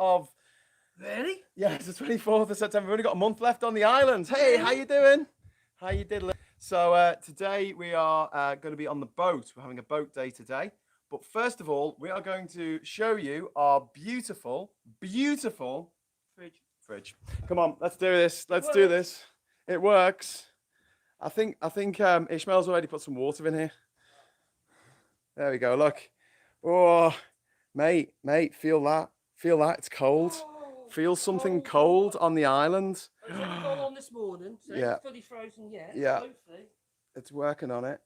of... Really? Yeah, it's the 24th of September. We've only got a month left on the island. Hey, how you doing? How you diddling? So today we are going to be on the boat. We're having a boat day today. But first of all, we are going to show you our beautiful, beautiful fridge. Come on, let's do this. Let's do this. It works. I think Ishmael's already put some water in here. There we go. Look. Oh, mate, feel that. Feel that. It's cold. Feel something cold on the island. It's only gone on this morning, so Yeah. it's fully frozen yet. Yeah. Hopefully. It's working on it.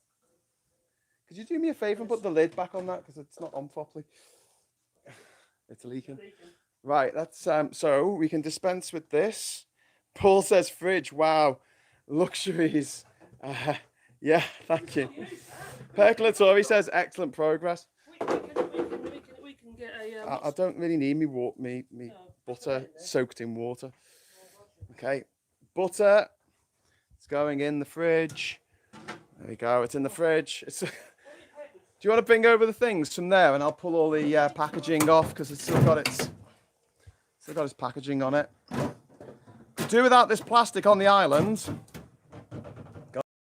Could you do me a favour and put the lid back on that because it's not on properly? It's leaking. Right, that's so we can dispense with this. Paul says fridge. Wow, luxuries. Yeah, thank you. Percolatori says excellent progress. We can get a. I don't really need me butter soaked in water. Okay, butter. It's going in the fridge. There we go. It's in the fridge. It's. Do you want to bring over the things from there, and I'll pull all the packaging off because it's still got its packaging on it. Do without this plastic on the island.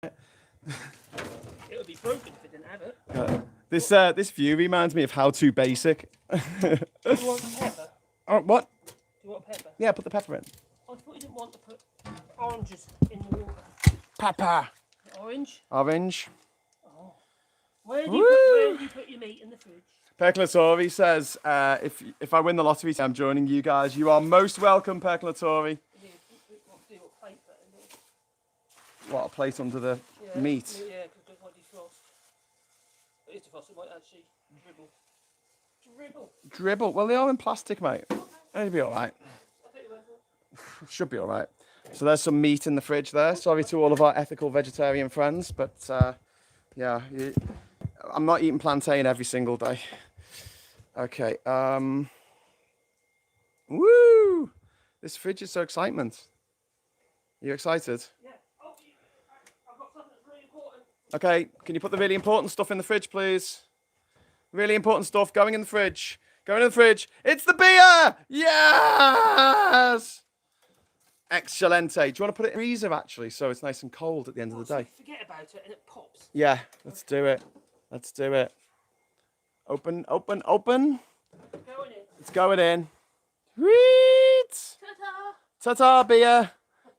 It would be broken if it didn't have it. This view reminds me of How to Basic. Do you want pepper? Oh, what? Do you want pepper? Yeah, put the pepper in. I thought you didn't want to put oranges in the water. Pepper. Orange? Orange. Oh. Where do you put your meat in the fridge? Percolatori says, if I win the lottery, I'm joining you guys. You are most welcome, Percolatori. What, a plate under the meat? Yeah, because it might defrost. It is defrost, it might actually dribble. Dribble? Well, they are in plastic, mate. It'll be all right. Should be all right. So there's some meat in the fridge there. Sorry to all of our ethical vegetarian friends, but yeah, I'm not eating plantain every single day. Okay. Woo! This fridge is so excitement. Are you excited? Yeah. Oh, I've got something that's really important. Okay, can you put the really important stuff in the fridge, please? Really important stuff going in the fridge. Going in the fridge. It's the beer! Yes! Excelente. Do you want to put it in the freezer, actually, so it's nice and cold at the end of the day? Forget about it and it pops. Yeah, let's do it. Let's do it. Open. Going in. It's going in. Sweet! Ta-ta! Ta-ta, beer.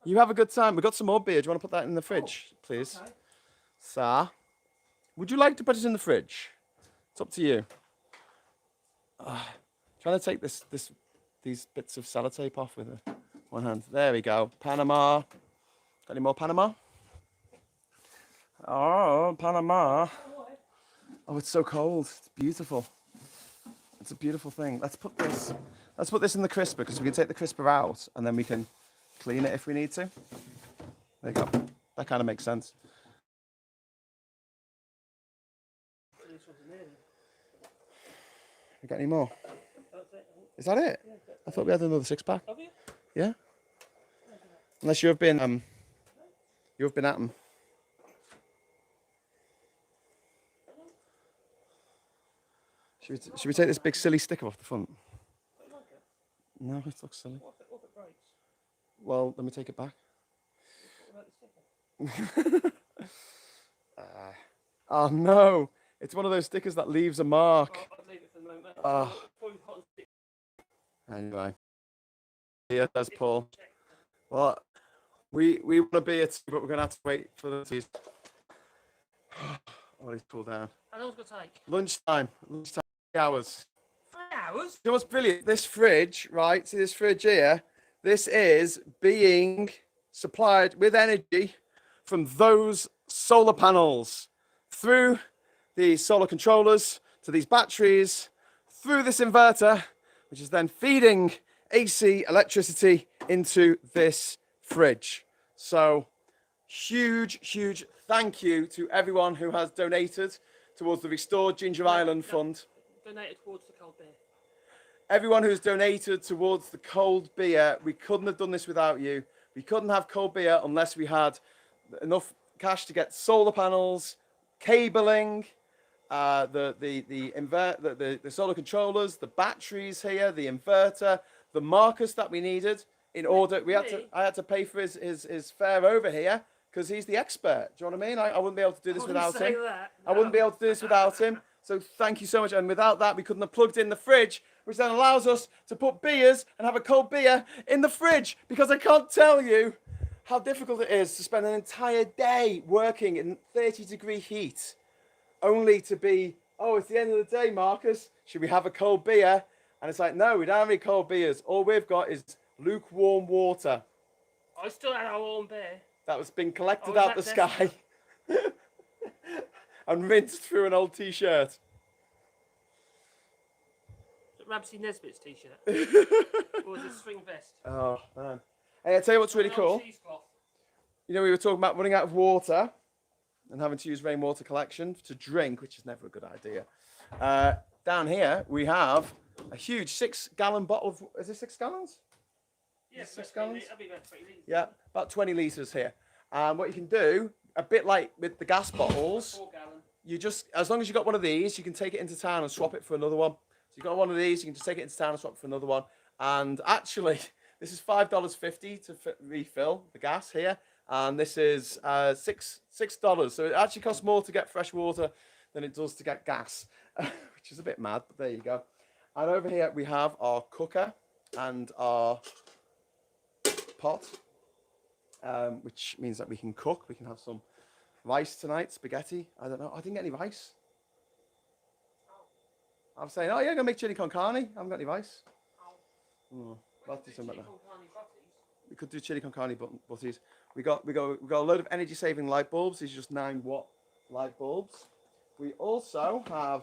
You have a good time. We've got some more beer. Do you want to put that in the fridge, please? Okay. Sir, would you like to put it in the fridge? It's up to you. Trying to take these bits of sellotape off with one hand. There we go. Panama. Got any more Panama? Oh, Panama. Oh, it's so cold. It's beautiful. It's a beautiful thing. Let's put this in the crisper because we can take the crisper out and then we can clean it if we need to. There you go. That kind of makes sense. You got any more? Is that it? I thought we had another 6-pack. Have you? Yeah. Unless you've been at them. Should we take this big silly sticker off the front? No, it looks silly. What if it breaks? Well, let me take it back. Oh no! It's one of those stickers that leaves a mark. I'll leave it for the moment. Anyway. Here says Paul. Well, we want to be it, but we're going to have to wait for the teas. Oh, he's pulled down. How long is it going to take? Lunchtime. 3 hours. 3 hours? You know what's brilliant? This fridge, right? See this fridge here? This is being supplied with energy from those solar panels through the solar controllers to these batteries, through this inverter, which is then feeding AC electricity into this fridge. So huge thank you to everyone who has donated towards the Restored Ginger Island Fund. Donated towards the cold beer. Everyone who's donated towards the cold beer. We couldn't have done this without you. We couldn't have cold beer unless we had enough cash to get solar panels, cabling, the solar controllers, the batteries here, the inverter, the Marcus that we needed in order. I had to pay for his fare over here because he's the expert. Do you know what I mean? I wouldn't be able to do this without him. I wouldn't be able to do this without him. So thank you so much. And without that, we couldn't have plugged in the fridge, which then allows us to put beers and have a cold beer in the fridge, because I can't tell you how difficult it is to spend an entire day working in 30-degree heat, only to be, oh, it's the end of the day, Marcus. Should we have a cold beer? And it's like, no, we don't have any cold beers. All we've got is lukewarm water. I still had a warm beer. That was been collected out the sky and rinsed through an old t-shirt. Ramsey Nesbitt's t-shirt. Or was it string vest? Oh, man. Hey, I tell you what's really cool. You know, we were talking about running out of water and having to use rainwater collection to drink, which is never a good idea. Down here, we have a huge 6-gallon bottle of, is it 6 gallons? Yeah, 6 gallons? That'd be about 20 litres. Yeah, about 20 litres here. What you can do, a bit like with the gas bottles, 4 gallon. you just, as long as you've got one of these, you can take it into town and swap it for another one. So you've got one of these, you can just take it into town and swap it for another one. And actually, this is $5.50 to refill the gas here. And this is $6. So it actually costs more to get fresh water than it does to get gas, which is a bit mad, but there you go. And over here we have our cooker and our pot, which means that we can cook. We can have some rice tonight, spaghetti. I don't know. I didn't get any rice. I'm saying, oh yeah, I'm gonna make chili con carne. I haven't got any rice. We'll do something like that. We could do chili con carne butties. We got a load of energy saving light bulbs. These are just 9-watt light bulbs. We also have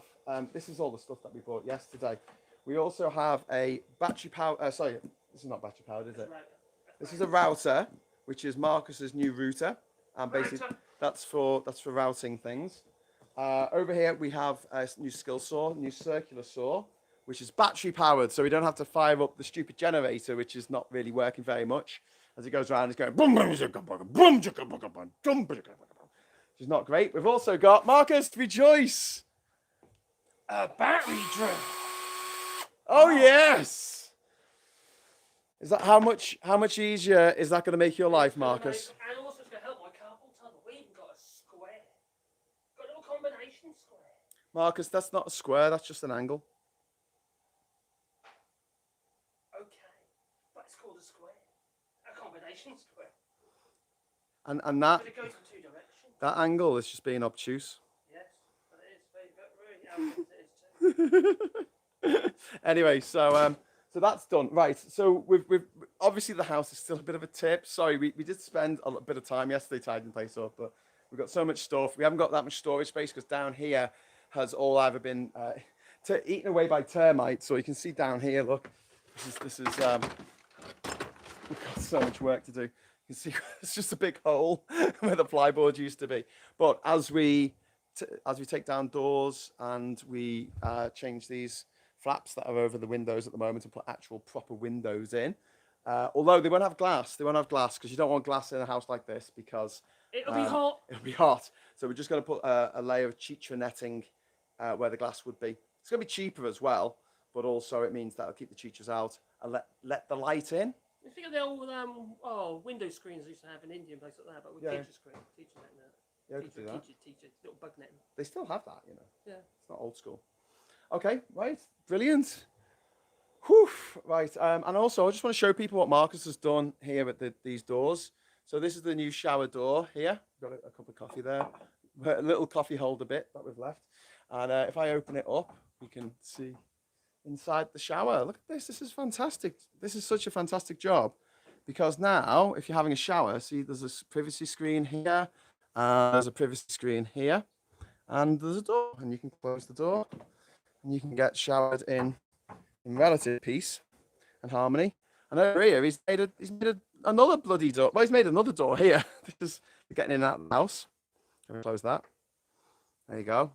this is all the stuff that we bought yesterday. We also have a battery power. Sorry, this is not battery powered, is it? This is a router, which is Marcus's new router, and basically that's for routing things. Over here we have a new skill saw, new circular saw, which is battery powered, so we don't have to fire up the stupid generator, which is not really working very much. As it goes around, it's going boom, boom, boom, boom, boom, which is not great. We've also got, Marcus, rejoice, a battery drill. Oh yes. Is that how much easier is that going to make your life, Marcus? And also it's going to help my carpal tunnel. We even got a square. Got a little combination square. Marcus, that's not a square, that's just an angle. Okay, but it's called a square. A combination square. And that, but it goes in 2 directions. That angle is just being obtuse. Yes, but it is. Very really arrogant it is too. Anyway, so that's done. Right, so we've obviously the house is still a bit of a tip. Sorry, we did spend a bit of time yesterday tidying the place up, but we've got so much stuff. We haven't got that much storage space because down here has all either been eaten away by termites. So you can see down here, look, this is we've got so much work to do. You can see it's just a big hole where the flyboard used to be. But as we take down doors and we change these flaps that are over the windows at the moment and put actual proper windows in. Although they won't have glass. They won't have glass because you don't want glass in a house like this because it'll be hot. It'll be hot. So we're just going to put a layer of chicha netting where the glass would be. It's going to be cheaper as well, but also it means that it'll keep the chichas out and let the light in. You think of the old window screens they used to have in India and places like that, but with teacher screen, teacher net now. Yeah, we could do that. Teacher, little bug netting. They still have that, you know. Yeah. It's not old school. Okay, right, brilliant. Whew, right, and also I just want to show people what Marcus has done here at these doors. So this is the new shower door here. Got a cup of coffee there, a little coffee holder bit that we've left. And if I open it up, we can see inside the shower. Look at this, this is fantastic. This is such a fantastic job because now if you're having a shower, see there's a privacy screen here, there's a privacy screen here, and there's a door, and you can close the door. And you can get showered in relative peace and harmony. And over here, he's made another bloody door. Well, he's made another door here. This is getting in and out of the house. Can we close that? There you go.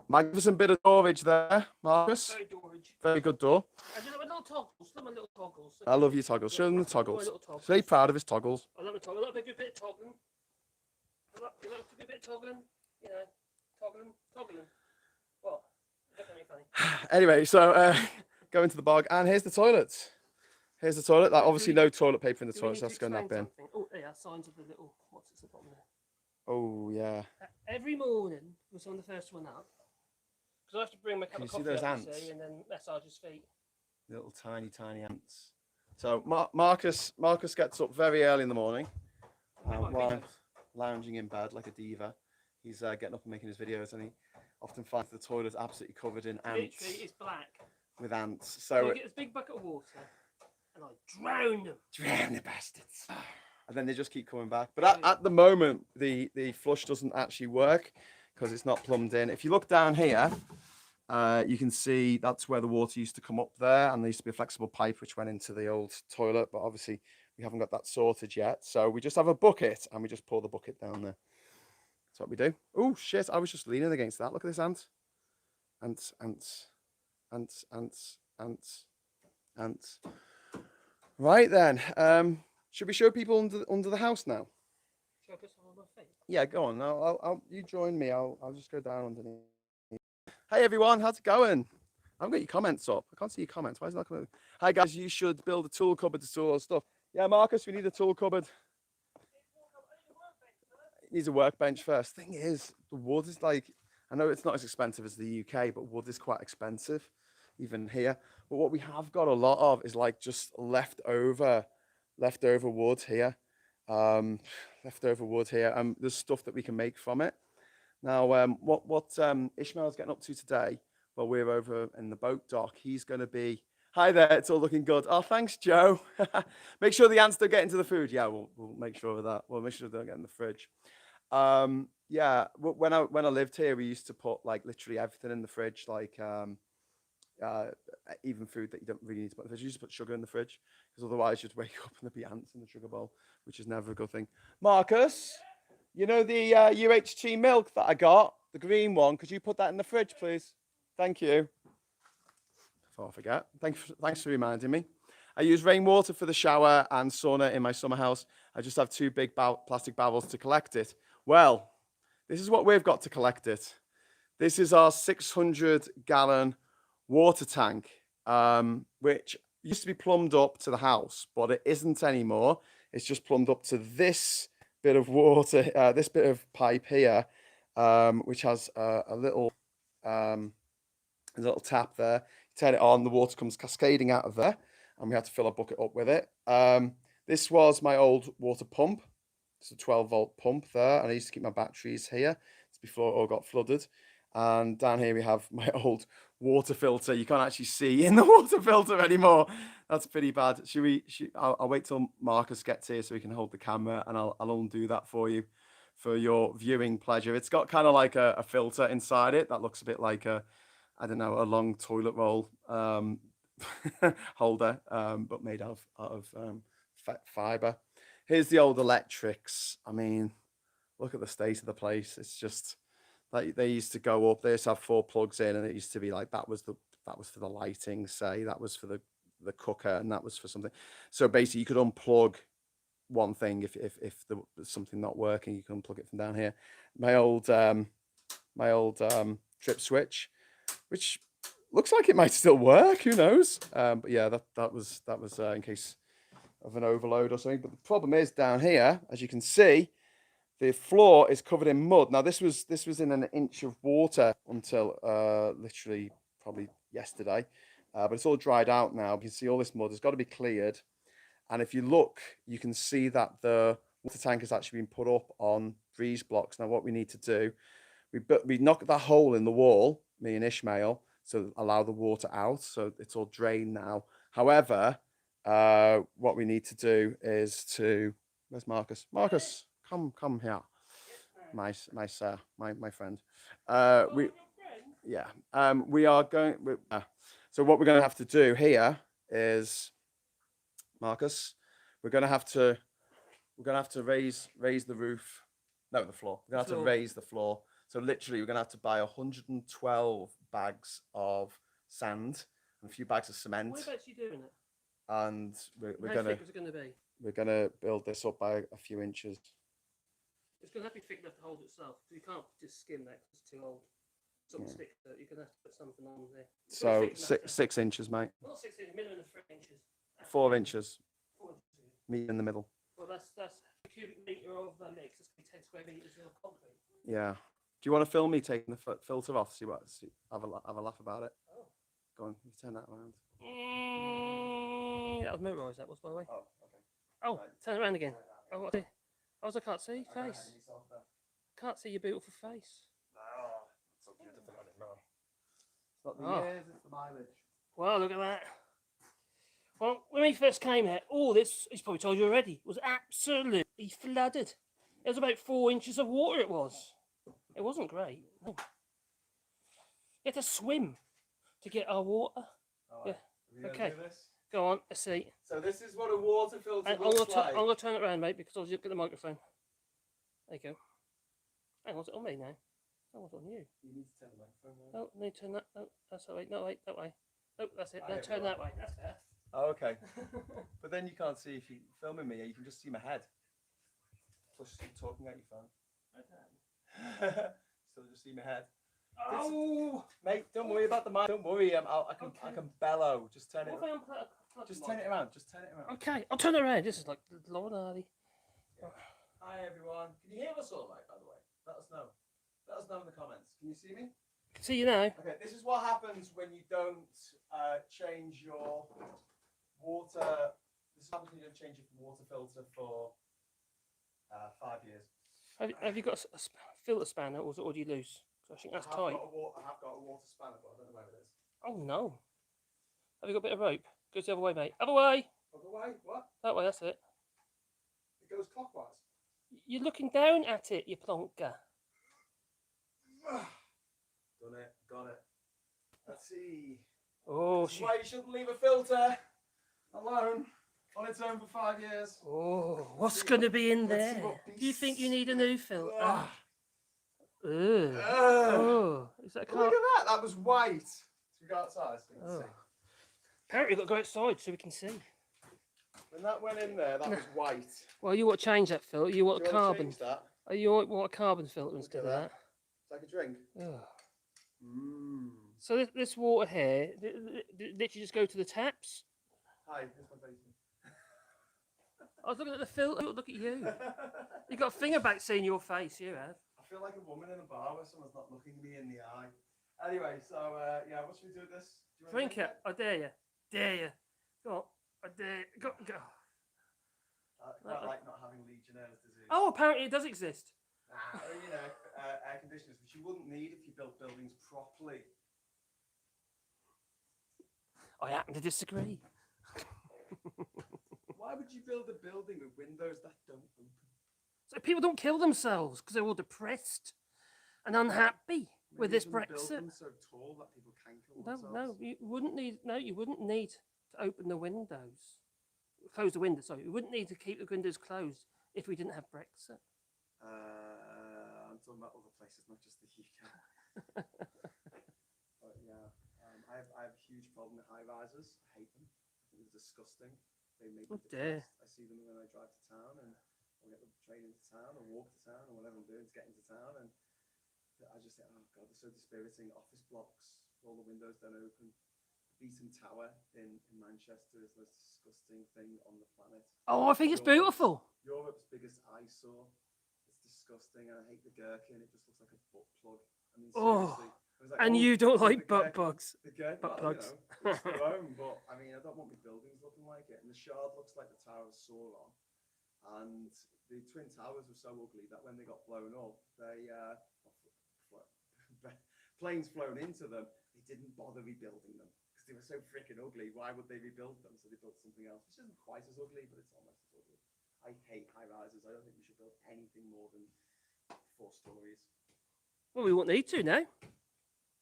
Magnificent bit of storage there, Marcus. Very storage. Very good door. I do little toggles. Some little toggles. I love your toggles. Show them the toggles. Toggles. Very proud of his toggles. I love the toggles. I love a good bit of toggling. I love a good bit of toggling. You know, toggling. What? Anyway, so go into the bog, and here's the toilet. Here's the toilet. Like, Do obviously, we- no toilet paper in the Do we toilet, need so to let's go in that explain bin. something? Oh, yeah, signs of the little, what's at the bottom there. Oh, yeah. Every morning, was on the first one up, because I have to bring my cup Can of you see coffee those up, ants? you see, and then massage his feet. Little tiny, tiny ants. So Marcus gets up very early in the morning, while I'm lounging in bed like a diva. He's getting up and making his videos, and he often finds the toilet absolutely covered in ants. Literally, it's black. With ants. So So I get this big bucket of water, and I drown them. drown the bastards. And then they just keep coming back. But at the moment, the flush doesn't actually work because it's not plumbed in. If you look down here, you can see that's where the water used to come up there, and there used to be a flexible pipe which went into the old toilet, but obviously we haven't got that sorted yet. So we just have a bucket and we just pour the bucket down there. That's what we do. Oh shit, I was just leaning against that. Look at this ant. Ants, ants, ants, ants, ants, ants. Right then. Should we show people under the house now? Shall I put some on my feet? Yeah, go on. I'll you join me. I'll just go down underneath. Hey everyone, how's it going? I haven't got your comments up. I can't see your comments. Why is it not coming? Hi guys, you should build a tool cupboard to store all stuff. Yeah, Marcus, we need a tool cupboard. It needs a workbench first. Thing is, the wood is like, I know it's not as expensive as the UK, but wood is quite expensive, even here. But what we have got a lot of is like just leftover wood here. Leftover wood here. There's stuff that we can make from it. Now, what Ishmael's getting up to today, while we're over in the boat dock, he's going to be, hi there, it's all looking good. Oh, thanks, Joe. Make sure the ants don't get into the food. Yeah, we'll make sure of that. We'll make sure they don't get in the fridge. Yeah, when I lived here, we used to put like literally everything in the fridge, like even food that you don't really need to put in the fridge. You just put sugar in the fridge, because otherwise you'd wake up and there'd be ants in the sugar bowl, which is never a good thing. Marcus, you know the UHT milk that I got, the green one, could you put that in the fridge, please? Thank you. Before I forget, thanks for reminding me. I use rainwater for the shower and sauna in my summer house. I just have two big plastic barrels to collect it. Well, this is what we've got to collect it. This is our 600-gallon water tank, which used to be plumbed up to the house, but it isn't anymore. It's just plumbed up to this bit of water, this bit of pipe here, which has a little tap there. You turn it on, the water comes cascading out of there, and we had to fill a bucket up with it. This was my old water pump. It's a 12-volt pump there, and I used to keep my batteries here. It's before it all got flooded. And down here we have my old water filter. You can't actually see in the water filter anymore. That's pretty bad. I'll wait till Marcus gets here so he can hold the camera, and I'll undo that for you for your viewing pleasure. It's got kind of like a filter inside it that looks a bit like a long toilet roll holder, but made out of fiber. Here's the old electrics. I mean, look at the state of the place. It's just like they used to go up. They used to have 4 plugs in, and it used to be like that was for the lighting, say that was for the cooker, and that was for something. So basically, you could unplug one thing if there was something not working. You can unplug it from down here. My old trip switch, which looks like it might still work. Who knows? But yeah, that was in case of an overload or something. But the problem is down here, as you can see, the floor is covered in mud. Now this was in an inch of water until literally probably yesterday, but it's all dried out now. You can see all this mud has got to be cleared, and if you look, you can see that the water tank has actually been put up on breeze blocks. Now what we need to do, we knocked that hole in the wall, me and Ishmael, so allow the water out, so it's all drained now. However, what we need to do is where's Marcus? Marcus, come here. My friend. We are going. So what we're going to have to do here is, Marcus, we're going to have to raise the roof. No, the floor. We're going to have to raise the floor. So literally, we're going to have to buy 112 bags of sand and a few bags of cement. What about you doing it? And we're How thick is it going to be? We're going to build this up by a few inches. It's going to have to be thick enough to hold itself. You can't just skim that because it's too old. Something sticks to it. You're going to have to put something on there. So 6 inches, mate. Not 6 inches, minimum of 3 inches. 4 inches. Me in the middle. Well, that's a cubic metre of mix. It's 10 square metres of concrete. Yeah. Do you want to film me taking the filter off? See, have a laugh about it. Oh. Go on, you turn that around. That was mirrorised, that was, by the way. Oh, okay. Oh, Right. turn it around again. Oh, what? I can't see I got ahead face. of myself there. Can't see your beautiful face. Oh, it's so beautiful on it, man. It's not the Oh. years, it's the mileage. Well, look at that. Well, when we first came here, all this, he's probably told you already, was absolutely flooded. It was about 4 inches of water it was. It wasn't great. No. You had to swim to get our water. All Yeah. right. Okay. Do this? Go on, let's see. So this is what a water filter I'm looks like. going to turn it around, mate, because I was looking at the microphone. There you go. Hang on, is it on me now? Oh, it's on you. You need to turn the microphone around. No, need to turn that. No, that's all right. No, wait, that way. No, that's it. No, Here we turn go. that way. That's better. Oh, okay. But then you can't see if you're filming me. You can just see my head. Plus you're talking out your phone. So just see my head. Oh! Mate, don't worry about the mic. Don't worry. I can bellow. Just turn it. What if I unplug Just the turn mic? it around. Just turn it around. Okay, I'll turn it around. This is like Lord Hardy. Hi everyone. Can you hear us all right? By the way, let us know. Let us know in the comments. Can you see me? Can see you now. Okay. This is what happens when you don't change your water. This is what happens when you don't change your water filter for 5 years. Have you got a filter spanner, or is it already loose? So I think that's tight. I have got a water spanner, but I don't know where it is. Oh no. Have you got a bit of rope? Goes the other way, mate. Other way. Other way? What? That way. That's it. It goes clockwise. You're looking down at it, you plonker. Done it. Got it. Let's see. Oh, This is why you shouldn't leave a filter alone on its own for 5 years. Oh, what's going to be in Let's see there? what Do you think you need a new filter? Ugh. Ugh. Ugh. Oh, is that a Look car? at that. That was white. So we go outside so we can Oh. see. Apparently, we've got to go outside so we can see. When that went in there, that was white. Well, you want to change that filter? You want Do you a want to carbon? change that? Oh, you want a carbon filter Look instead at of that. that? It's like a drink. Ugh. Mmm. So this water here, literally just go to the taps. Hi, here's my basement. I was looking at the filter. Look at you. You got a thing about seeing your face. You have. I feel like a woman in a bar where someone's not looking me in the eye. Anyway, so yeah, what should we do with this? Do you wanna Drink it. I dare you. Dare you. Go on. I dare you. Go. I quite like not having Legionnaire's disease. Oh, apparently it does exist. Nah, you know, air conditioners, which you wouldn't need if you built buildings properly. I happen to disagree. Why would you build a building with windows that don't open? So people don't kill themselves because they're all depressed and unhappy with Maybe this you shouldn't build Brexit. them so tall that people can kill themselves. No, you wouldn't need. No, you wouldn't need to open the windows, close the windows. Sorry, you wouldn't need to keep the windows closed if we didn't have Brexit. I'm talking about other places, not just the UK. But yeah, I have a huge problem with high rises. I hate them. I think they're disgusting. They make me Oh dear. depressed. I see them when I drive to town, and I'll get the train into town or walk to town or whatever I'm doing to get into town, and I just think, oh god, they're so dispiriting. Office blocks, all the windows don't open. Beaton Tower in Manchester is the most disgusting thing on the planet. Oh, I think it's beautiful. Europe's biggest eyesore. It's disgusting, and I hate the gherkin. It just looks like a butt plug. I mean, Oh, seriously. I was like, and oh, you don't the like butt gherkin- bugs. The gherkin, butt well, plugs. You know, it's their own, but I mean, I don't want my buildings looking like it. And the Shard looks like the Tower of Sauron. And the Twin Towers were so ugly that when they got blown up, they planes flown into them. They didn't bother rebuilding them because they were so freaking ugly. Why would they rebuild them? So they built something else, which isn't quite as ugly, but it's almost as ugly. I hate high rises. I don't think we should build anything more than 4 stories. Well, we won't need to now.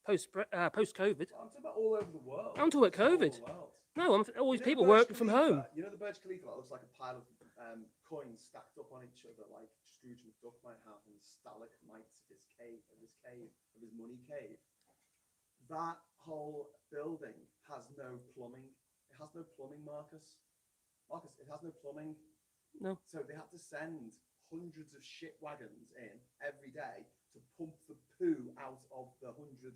Post COVID. I'm talking about all over the world. I'm talking about All COVID. over the world. No, all these You know people the Burj working from Khalifa? home. You know the Burj Khalifa that looks like a pile of coins stacked up on each other, like Scrooge McDuck might have in stalagmites of his cave, of his money cave. That whole building has no plumbing. It has no plumbing, Marcus. Marcus, it has no plumbing. No. So they have to send hundreds of shit wagons in every day to pump the poo out of the 100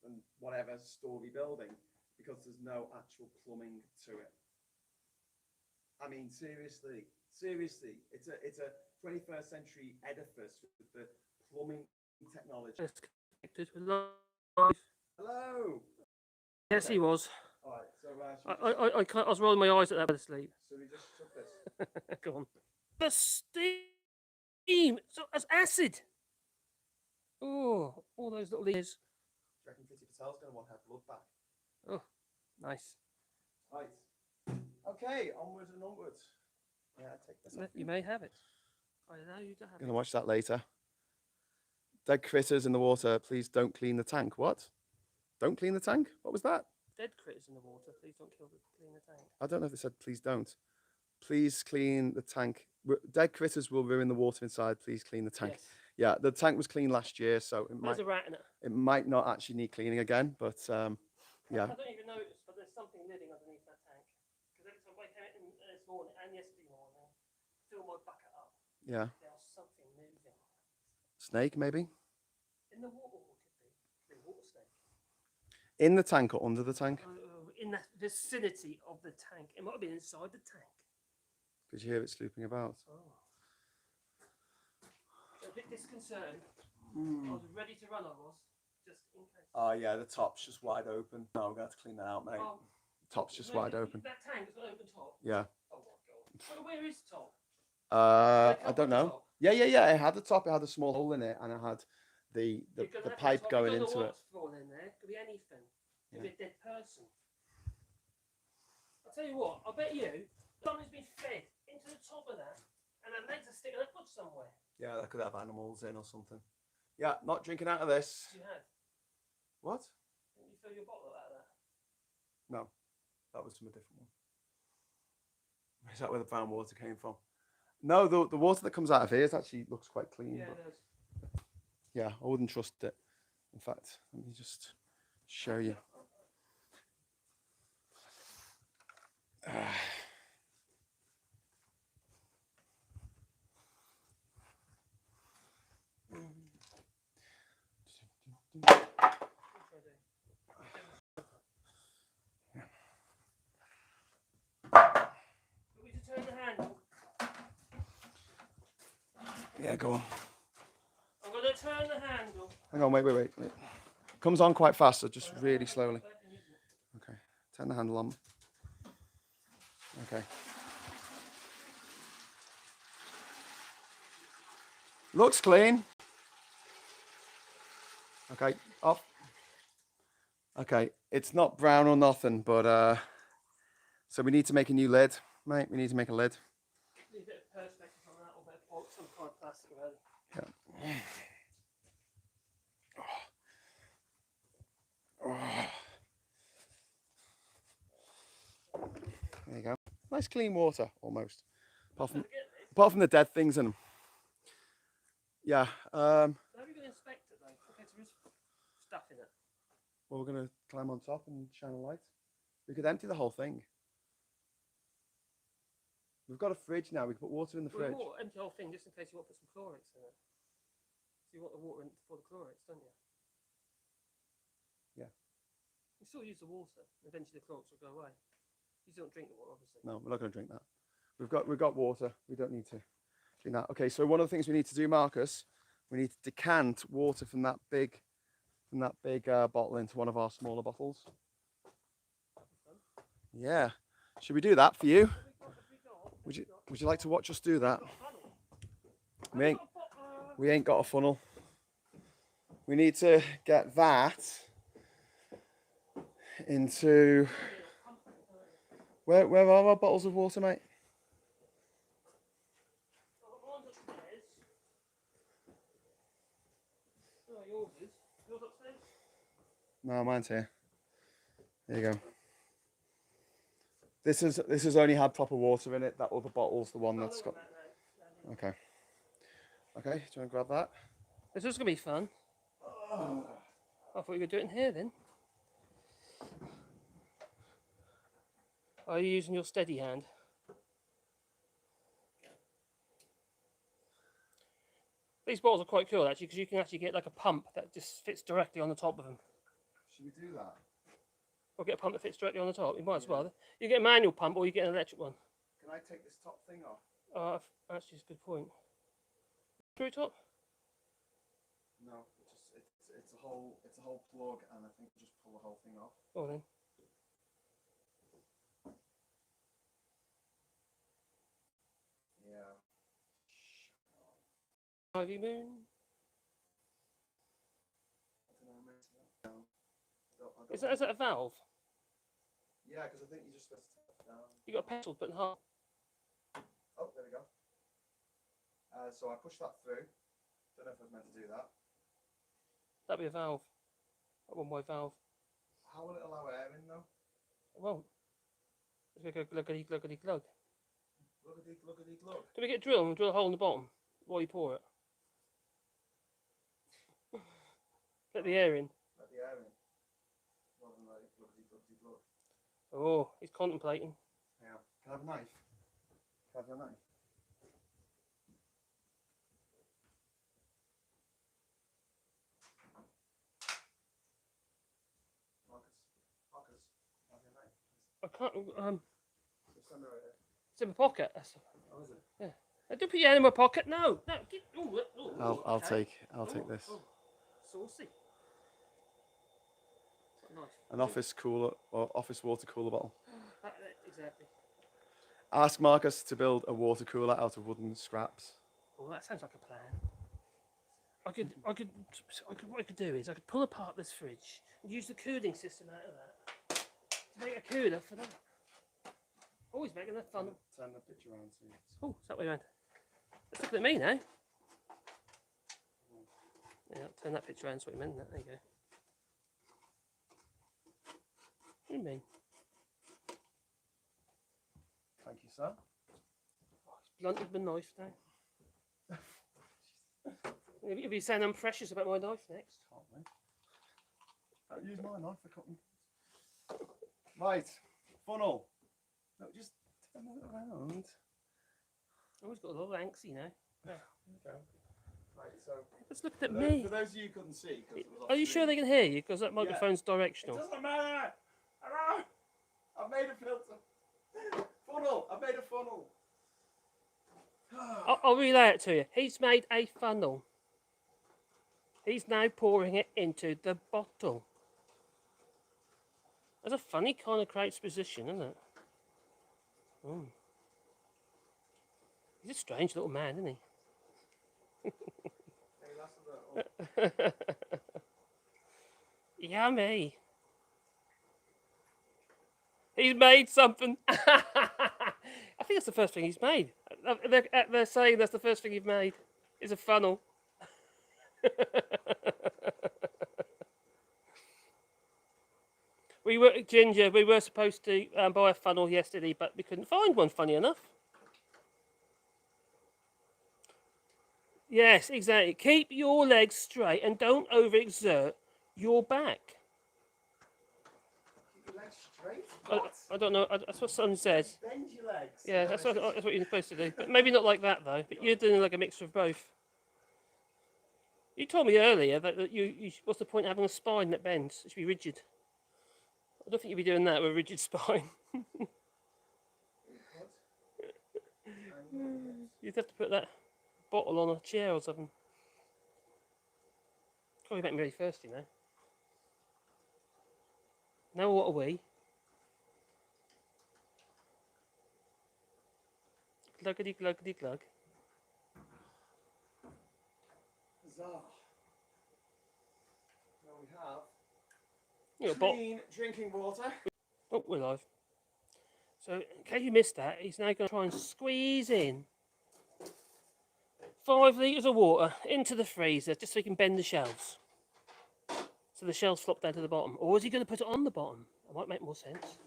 and whatever story building because there's no actual plumbing to it. I mean, seriously, seriously, it's a 21st century edifice with the plumbing technology. It's connected with life. Hello. Yes, Okay. he was. All right. So I was rolling my eyes at that with sleep. so we just took this. Go on. The steam. So that's acid. Oh, all those little ears. Do you reckon Kitty Patel's going to want her blood back? Oh, nice. Right. Okay, onwards and onwards. Yeah, take this. You may have it. I allow you to have Gonna it. watch that later. Dead critters in the water. Please don't clean the tank. What? Don't clean the tank? What was that? Dead critters in the water. Please don't clean the tank. I don't know if they said please don't. Please clean the tank. Dead critters will ruin the water inside. Please clean the tank. Yes. Yeah, the tank was clean last year, so There's a rat in it. it might not actually need cleaning again. But yeah, I don't even notice, but there's something living underneath that tank. Because every time I came in this morning and yesterday morning, fill my bucket up. yeah. There was something moving. Snake maybe In the water, what could be? The water snake. in the tank or under the tank. In the vicinity of the tank. It might have been inside the tank. Could you hear it slooping about? Oh. A bit disconcerted. I was ready to run, I was. Just in case. Oh yeah, the top's just wide open. No, we're gonna have to clean that out, mate. Oh, Top's just no, wide open. That tank's got open top. Yeah. Oh my god. Where is top? I don't know. Yeah. It had the top. It had a small hole in it, and it had the pipe going into it. Falling in there. Could be anything. Could Yeah. be a dead person. I'll tell you what. I bet you something's been fed into the top of that, and the legs are sticking their foot somewhere. Yeah, that could have animals in or something. Yeah, not drinking out of this. You had. What? Didn't you fill your bottle out of that? No, that was from a different one. Is that where the brown water came from? No, the water that comes out of here actually looks quite clean. Yeah, but it does. yeah, I wouldn't trust it. In fact, let me just show you. We just turn the handle. Yeah, go on. I'm going to turn the handle. Hang on, wait. Comes on quite fast, so just really slowly. Okay, turn the handle on. Okay. Looks clean. Okay, off. Okay, it's not brown or nothing, but so we need to make a new lid, mate. We need to make a lid. Need a bit of perspex on that, or a bit of some kind of plastic around it. Yeah. There you go. Nice clean water, almost. Apart from the dead things in them. Yeah. How are you going to inspect it though? Okay, there is stuff in it. Well, we're going to climb on top and shine a light. We could empty the whole thing. We've got a fridge now. We can put water in the fridge. Well, empty the whole thing just in case you want to put some Chlorix in it. So you want the water in for the Chlorix, don't you? Yeah. You still use the water. Eventually the Chlorix will go away. You don't drink the water, obviously. No, we're not going to drink that. We've got water. We don't need to drink that. Okay, so one of the things we need to do, Marcus, we need to decant water from that big bottle into one of our smaller bottles. Yeah. Should we do that for you? Would you like to watch us do that? We ain't got a funnel. We need to get that into where are our bottles of water, mate? Yours upstairs? No, mine's here. There you go. This has only had proper water in it. That other bottle's the one that's got. Okay. Okay, do you want to grab that? This is going to be fun. I thought you were doing it in here then. Are you using your steady hand? These bottles are quite cool actually, because you can actually get like a pump that just fits directly on the top of them. Should we do that? Or get a pump that fits directly on the top. You might as well. You get a manual pump or you get an electric one. Can I take this top thing off? Actually, it's a good point. Screw top? No, it's a whole plug, and I think just pull the whole thing off. Oh then. Yeah. Ivy Moon. Is that a valve? Yeah, because I think you just supposed to tap it down. You got a petal button half. Oh, there we go. So I push that through. Don't know if I was meant to do that. That'd be a valve. A one-way valve. How will it allow air in though? It won't. It's going to go gluggity gluggity glug. Gluggity gluggity glug. Do we get a drill and drill a hole in the bottom while you pour it? Let the air in. Let the air in. Rather than like gluggity gluggity glug. Oh, he's contemplating. Yeah. Can I have a knife? Can I have your knife? Marcus, have your knife. I can't. Just send it right here. It's in my pocket. That's, Oh, is it? yeah. Don't put your hand in my pocket. No. Get, I'll okay. take this. Saucy. Nice. An office cooler or office water cooler bottle. Exactly. Ask Marcus to build a water cooler out of wooden scraps. Oh, that sounds like a plan. What I could do is I could pull apart this fridge and use the cooling system out of that to make a cooler for that. Always making that fun. Turn the picture around so you Oh, it's that way around. Let's look at me now. Yeah, turn that picture around. That's what you meant. There you go. What do you mean? Thank you, sir. Oh, it's blunt with my knife now. If you sound unprecious about my knife next. Can't we? Don't use my knife for cutting. Right, funnel. No, just turn it around. Always got a little angsty now. Yeah, there we go. Right, so Let's look at me. For those of you who couldn't see, Are you sure they can hear you? Because that microphone's it directional. doesn't matter. Hello, I've made a filter. Funnel. I've made a funnel. I'll relay it to you. He's made a funnel. He's now pouring it into the bottle. That's a funny kind of creates position, isn't it? Mm. He's a strange little man, isn't he? Yummy. He's made something. I think that's the first thing he's made. They're saying that's the first thing you've made is a funnel. We were supposed to buy a funnel yesterday, but we couldn't find one, funny enough. Yes, exactly. Keep your legs straight and don't overexert your back. Keep your legs straight? What? I don't know. That's what Son says. Bend your legs. Yeah, that's what you're supposed to do. But maybe not like that, though. But you're doing like a mixture of both. You told me earlier that you what's the point of having a spine that bends? It should be rigid. I don't think you'd be doing that with a rigid spine. You'd have to put that bottle on a chair or something. Probably make me really thirsty now. Now what are we? Gluggity gluggity glug. Huzzah. Now we have You got clean drinking water. Oh, we're live. So, in case you missed that, he's now going to try and squeeze in 5 litres of water into the freezer just so he can bend the shelves. So the shelves flop down to the bottom. Or is he going to put it on the bottom? That might make more sense.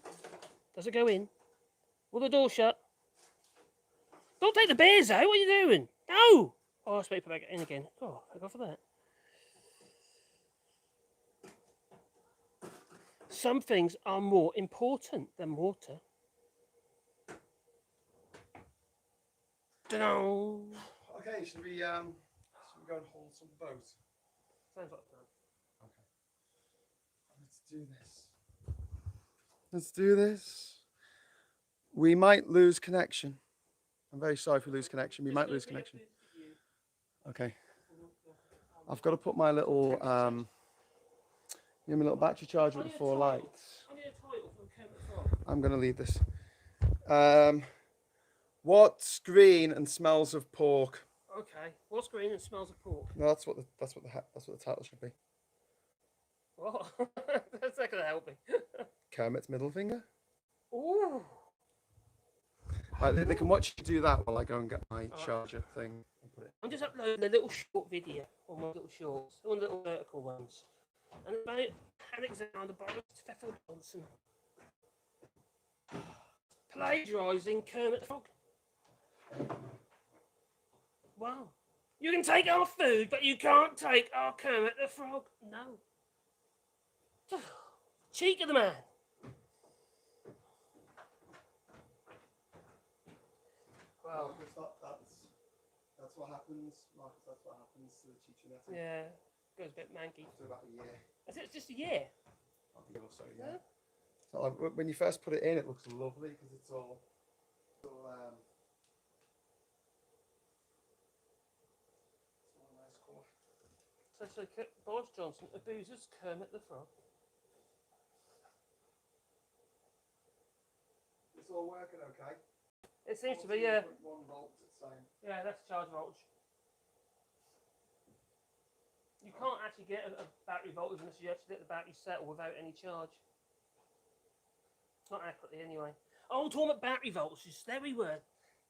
Does it go in? Will the door shut? Don't take the beers out. What are you doing? No! Oh, I suppose put it back in again. Oh, I go for that. Some things are more important than water. Ta-da! Okay, should we go and hold some boat? Sounds like a plan. Okay. Let's do this. Let's do this. We might lose connection. I'm very sorry if we lose connection. We might lose connection. Okay. I've got to put my little, my little battery charger with the 4 lights. I'm going to leave this. What's green and smells of pork? Okay. What's green and smells of pork? No, that's what the title should be. What? That's not going to help me. Kermit's middle finger. Ooh. Right, they can watch you do that while I go and get my charger thing. And put it. I'm just uploading a little short video on my little shorts, all the little vertical ones. And about Alexander Boris Pfeffel Johnson plagiarising Kermit the Frog. Wow. You can take our food, but you can't take our Kermit the Frog. No. Cheek of the man. Wow. That's what happens, Marcus. That's what happens to the Chichinetta. Yeah. Goes a bit manky. After about a year. Is it just a year? I think also, yeah. So like, when you first put it in, it looks lovely because it's all nice colour. So Boris Johnson abuses Kermit the Frog. It's all working okay. It seems to be, yeah. 1 volt, it's saying. Yeah, that's charge voltage. You can't actually get a battery voltage unless you actually let the battery settle without any charge. Not accurately, anyway. Oh, talking about battery voltages, there we were.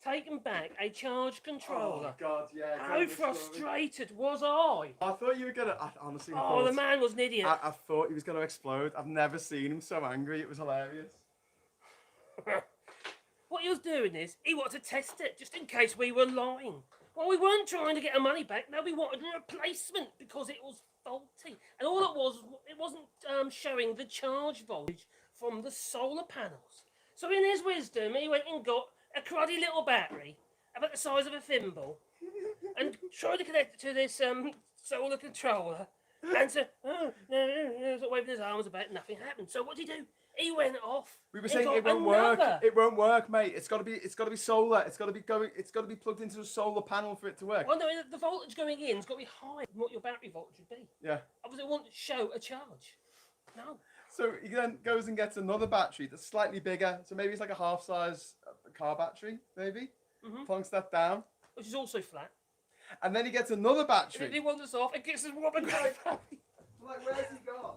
Taking back a charge controller. Oh, God, yeah. How frustrated was I? I thought you were going to, honestly. Oh, the man was an idiot. I thought he was going to explode. I've never seen him so angry. It was hilarious. What he was doing is, he wanted to test it, just in case we were lying. Well, we weren't trying to get our money back. No, we wanted a replacement because it was faulty. And all it wasn't showing the charge voltage from the solar panels. So in his wisdom, he went and got a cruddy little battery, about the size of a thimble, and tried to connect it to this solar controller. And so, waving his arms about, nothing happened. So what did he do? He went off. We were saying it won't work. It won't work, mate. It's got to be solar. It's got to be plugged into a solar panel for it to work. Well, no, the voltage going in has got to be higher than what your battery voltage would be. Yeah. Obviously, it won't show a charge. No. So he then goes and gets another battery that's slightly bigger. So maybe it's like a half-size car battery, maybe. Plunks that down. Which is also flat. And then he gets another battery. And if he wanders off, it gets his rubber battery. Like, where's he gone?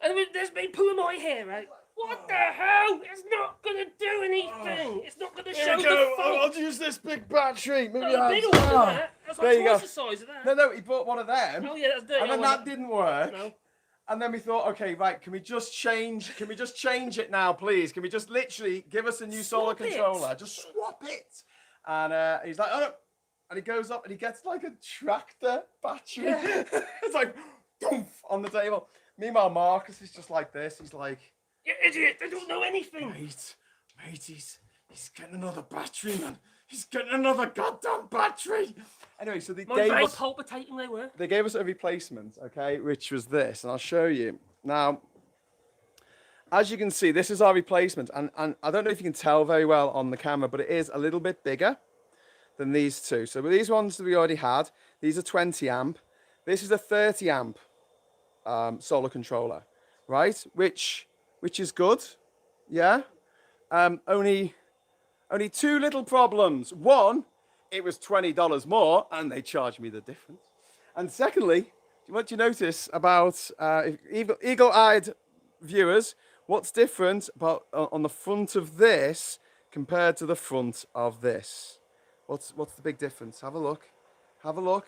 And there's me pulling my hair out. What the hell? It's not going to do anything. It's not going to show the fault. I'll use this big battery. Maybe a bigger one than that. That's like twice the size of that. No, he bought one of them. Oh yeah, that's dirty. And then that didn't work. No. And then we thought, okay, right, can we just change it now, please? Can we just literally give us a new solar controller? Just swap it. And he's like, oh no. And he goes up and he gets like a tractor battery. Yeah. It's like, doof, on the table. Meanwhile, Marcus is just like this. He's like, you idiot, they don't know anything. Mate, he's getting another battery, man. He's getting another goddamn battery. Anyway, so they gave us a replacement, okay, which was this, and I'll show you. Now, as you can see, this is our replacement, and I don't know if you can tell very well on the camera, but it is a little bit bigger than these two. So with these ones that we already had, these are 20 amp. This is a 30 amp solar controller, right? Which is good, yeah. Only 2 little problems. One, it was $20 more, and they charged me the difference. And secondly, what you notice about eagle-eyed viewers, what's different about on the front of this compared to the front of this? What's the big difference? Have a look. Have a look.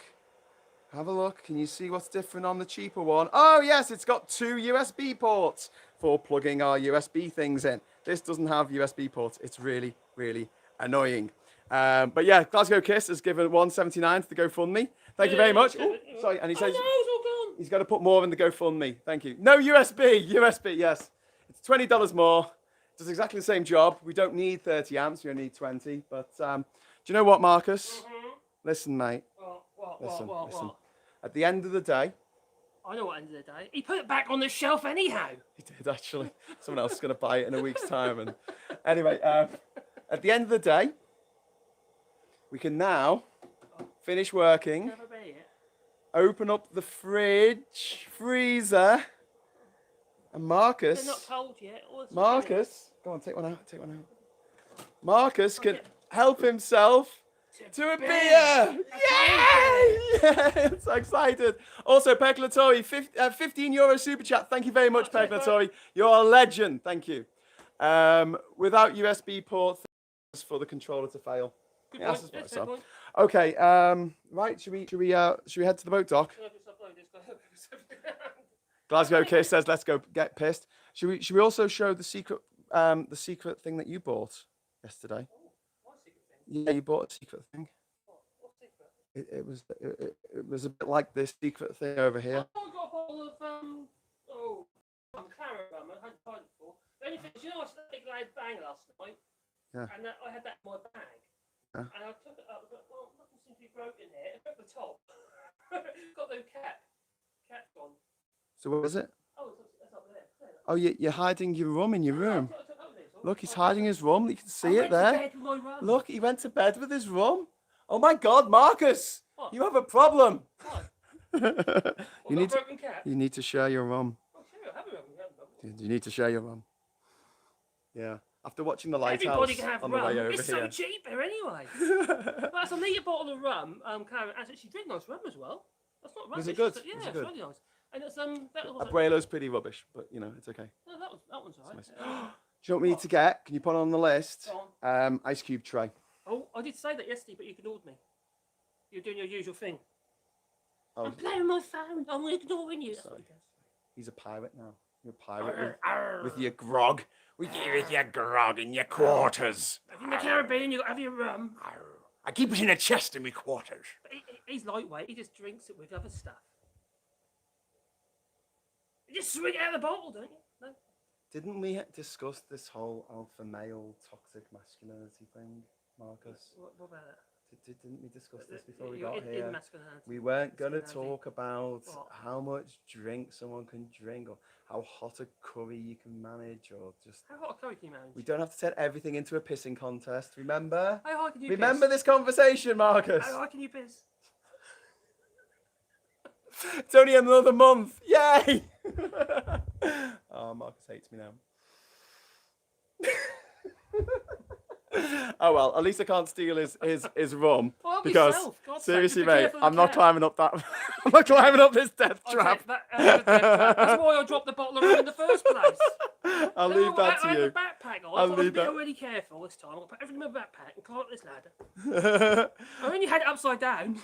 Have a look. Can you see what's different on the cheaper one? Oh yes, it's got 2 USB ports for plugging our USB things in. This doesn't have USB ports. It's really, really annoying. But yeah, Glasgow Kiss has given $1.79 to the GoFundMe. Thank you very much. Ooh, sorry, and he says he's got to put more in the GoFundMe. Thank you. No USB. USB, yes. It's $20 more. Does exactly the same job. We don't need 30 amps. We only need 20. But do you know what, Marcus? Listen, mate. Listen. At the end of the day, I know what end of the day. He put it back on the shelf anyhow. He did, actually. Someone else is going to buy it in a week's time. And anyway, At the end of the day, we can now finish working, Have a beer yet? open up the fridge, freezer, and Marcus. They're not cold yet. Marcus, go on, take one out. Marcus can help himself to a beer. Yay! I'm so excited. Also, Peglatori, 15 euro super chat. Thank you very much, Peglatori. You're a legend. Thank you. Without USB port for the controller to fail. Good Yeah, point. that's Fair so. point. Okay. Right. Should we head to the boat dock? Can I just upload this guy? Glasgow Kiss says, "Let's go get pissed." Should we also show the secret thing that you bought yesterday? What secret thing? Yeah, you bought a secret thing. What secret? It was a bit like this secret thing over here. I got a bottle of claret rum. I hadn't tried it before. The only thing is, you know, I stayed glad bang last night. Yeah. And I had that in my bag. Yeah. And I took it up. But, well, nothing seems to be broken here. I took the top. Got no cap. Cap on. So what is it? Oh, it's up there. Oh, you're hiding your rum in your room. I took up this. Look, he's hiding his rum. You can I see it went to there. bed with my rum. Look, he went to bed with his rum. Oh my God, Marcus, What? you have a problem. What? You need to, broken cap? you need to share your rum. Oh, sure, I have a broken cap. You need to share your rum. Yeah. After watching the lighthouse Everybody can have on the rum. way over It's here. so cheap here anyway. But that's a neat bottle of rum. Claret, and she did nice rum as well. That's not rubbish. Was it good? Yeah, Was it it's good? really nice. And it's that was Abuelo's pretty rubbish, but you know, it's okay. no, that one's alright. Nice. Do you know what we need to get? Can you put on the list? Go on. Ice cube tray. Oh, I did say that yesterday, but you ignored me. You're doing your usual thing. Oh, I'm playing my phone. I'm ignoring you. That's what Sorry. he does. he's a pirate now. You're a pirate Arr, with arr. your grog. With your grog in your quarters. If you're in the Caribbean, you got to have your rum. I keep it in a chest in my quarters. But he's lightweight. He just drinks it with other stuff. You just swing it out of the bottle, don't you? No. Didn't we discuss this whole alpha male toxic masculinity thing, Marcus? What about that? Didn't we discuss this before we You're got here? in masculinity. We weren't going to Masculinity. talk about What? how much drink someone can drink or how hot a curry you can manage or just... How hot a curry can you manage? We don't have to set everything into a pissing contest, remember? How high can you Remember piss? this conversation, Marcus? How high can you piss? It's only another month. Yay! Oh, Marcus hates me now. Oh well, at least I can't steal his rum Well, help because yourself. God's sake, seriously, just be mate, careful of I'm the not cat. climbing up that. I'm not climbing up this death I'll trap. take that as a death trap. That's why I dropped the bottle of rum in the first place. I'll leave that I had to the backpack on. I'll I thought I was leave that. really careful this time. I'll put everything in my backpack and climb up this ladder. you. I only had it upside down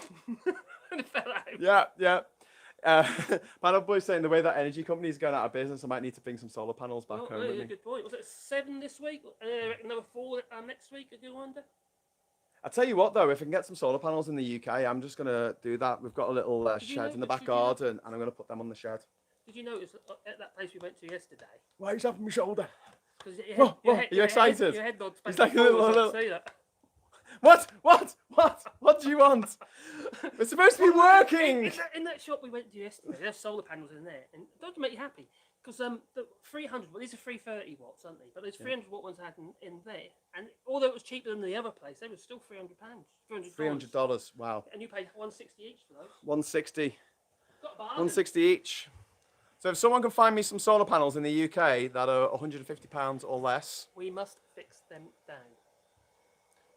and it fell out. Yeah, yeah. Panel Boy's saying the way that energy company is going out of business, I might need to bring some solar panels back Oh, home yeah, with me. good point. Was it 7 this week? I reckon there were 4 next week. I do wonder. I tell you what, though, if I can get some solar panels in the UK, I'm just going to do that. We've got a little Did you shed in the notice- back did you know- garden, and I'm going to put them on the shed. Did you notice at that place we went to yesterday? Why are you tapping my shoulder? Because Whoa, whoa, are you excited? Your head nods It's back like a and forwards, little- I see that. What do you want? We're supposed to be working. In that shop we went to yesterday, there's solar panels in there, and it doesn't make you happy because the 300. Well, these are 330 watts, aren't they? But there's 300 watt ones had in there, and although it was cheaper than the other place, they were still £300. $300. Wow. And you paid 160 each for those. 160. Got a bargain. 160 each. So if someone can find me some solar panels in the UK that are £150 or less. We must fix them down.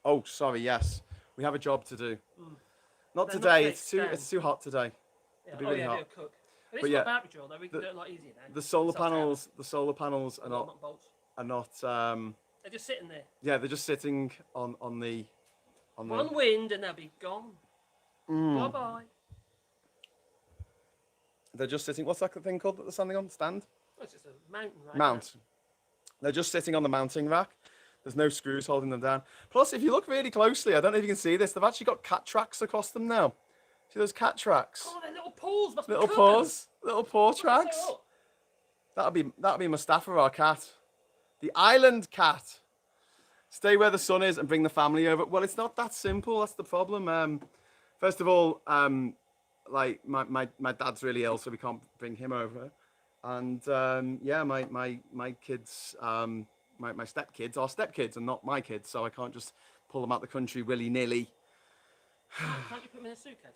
Oh, sorry. Yes, we have a job to do. Not They're not today. fixed down. It's too hot today. Yeah. be Oh really yeah, hot. they'll cook. But But it's yeah, got battery drill though. We can do it a lot easier now. The solar Self-powered. panels. The solar panels are not. Bolts. Are not. They're just sitting there. Yeah, they're just sitting on the. One wind and they'll be gone. Bye bye. They're just sitting. What's that thing called that they're standing on? Stand. Oh, it's just a mountain, right? Mount. They're just sitting on the mounting rack. There's no screws holding them down. Plus, if you look really closely, I don't know if you can see this, they've actually got cat tracks across them now. See those cat tracks? Oh, they're little paws. Must be Little cutters. paws. Little paw tracks. So That'll be Mustafa, our cat. The island cat. Stay where the sun is and bring the family over. Well, it's not that simple. That's the problem. First of all, like my dad's really ill, so we can't bring him over. And yeah, my kids my stepkids are stepkids and not my kids, so I can't just pull them out the country willy-nilly. Can't you put them in a suitcase?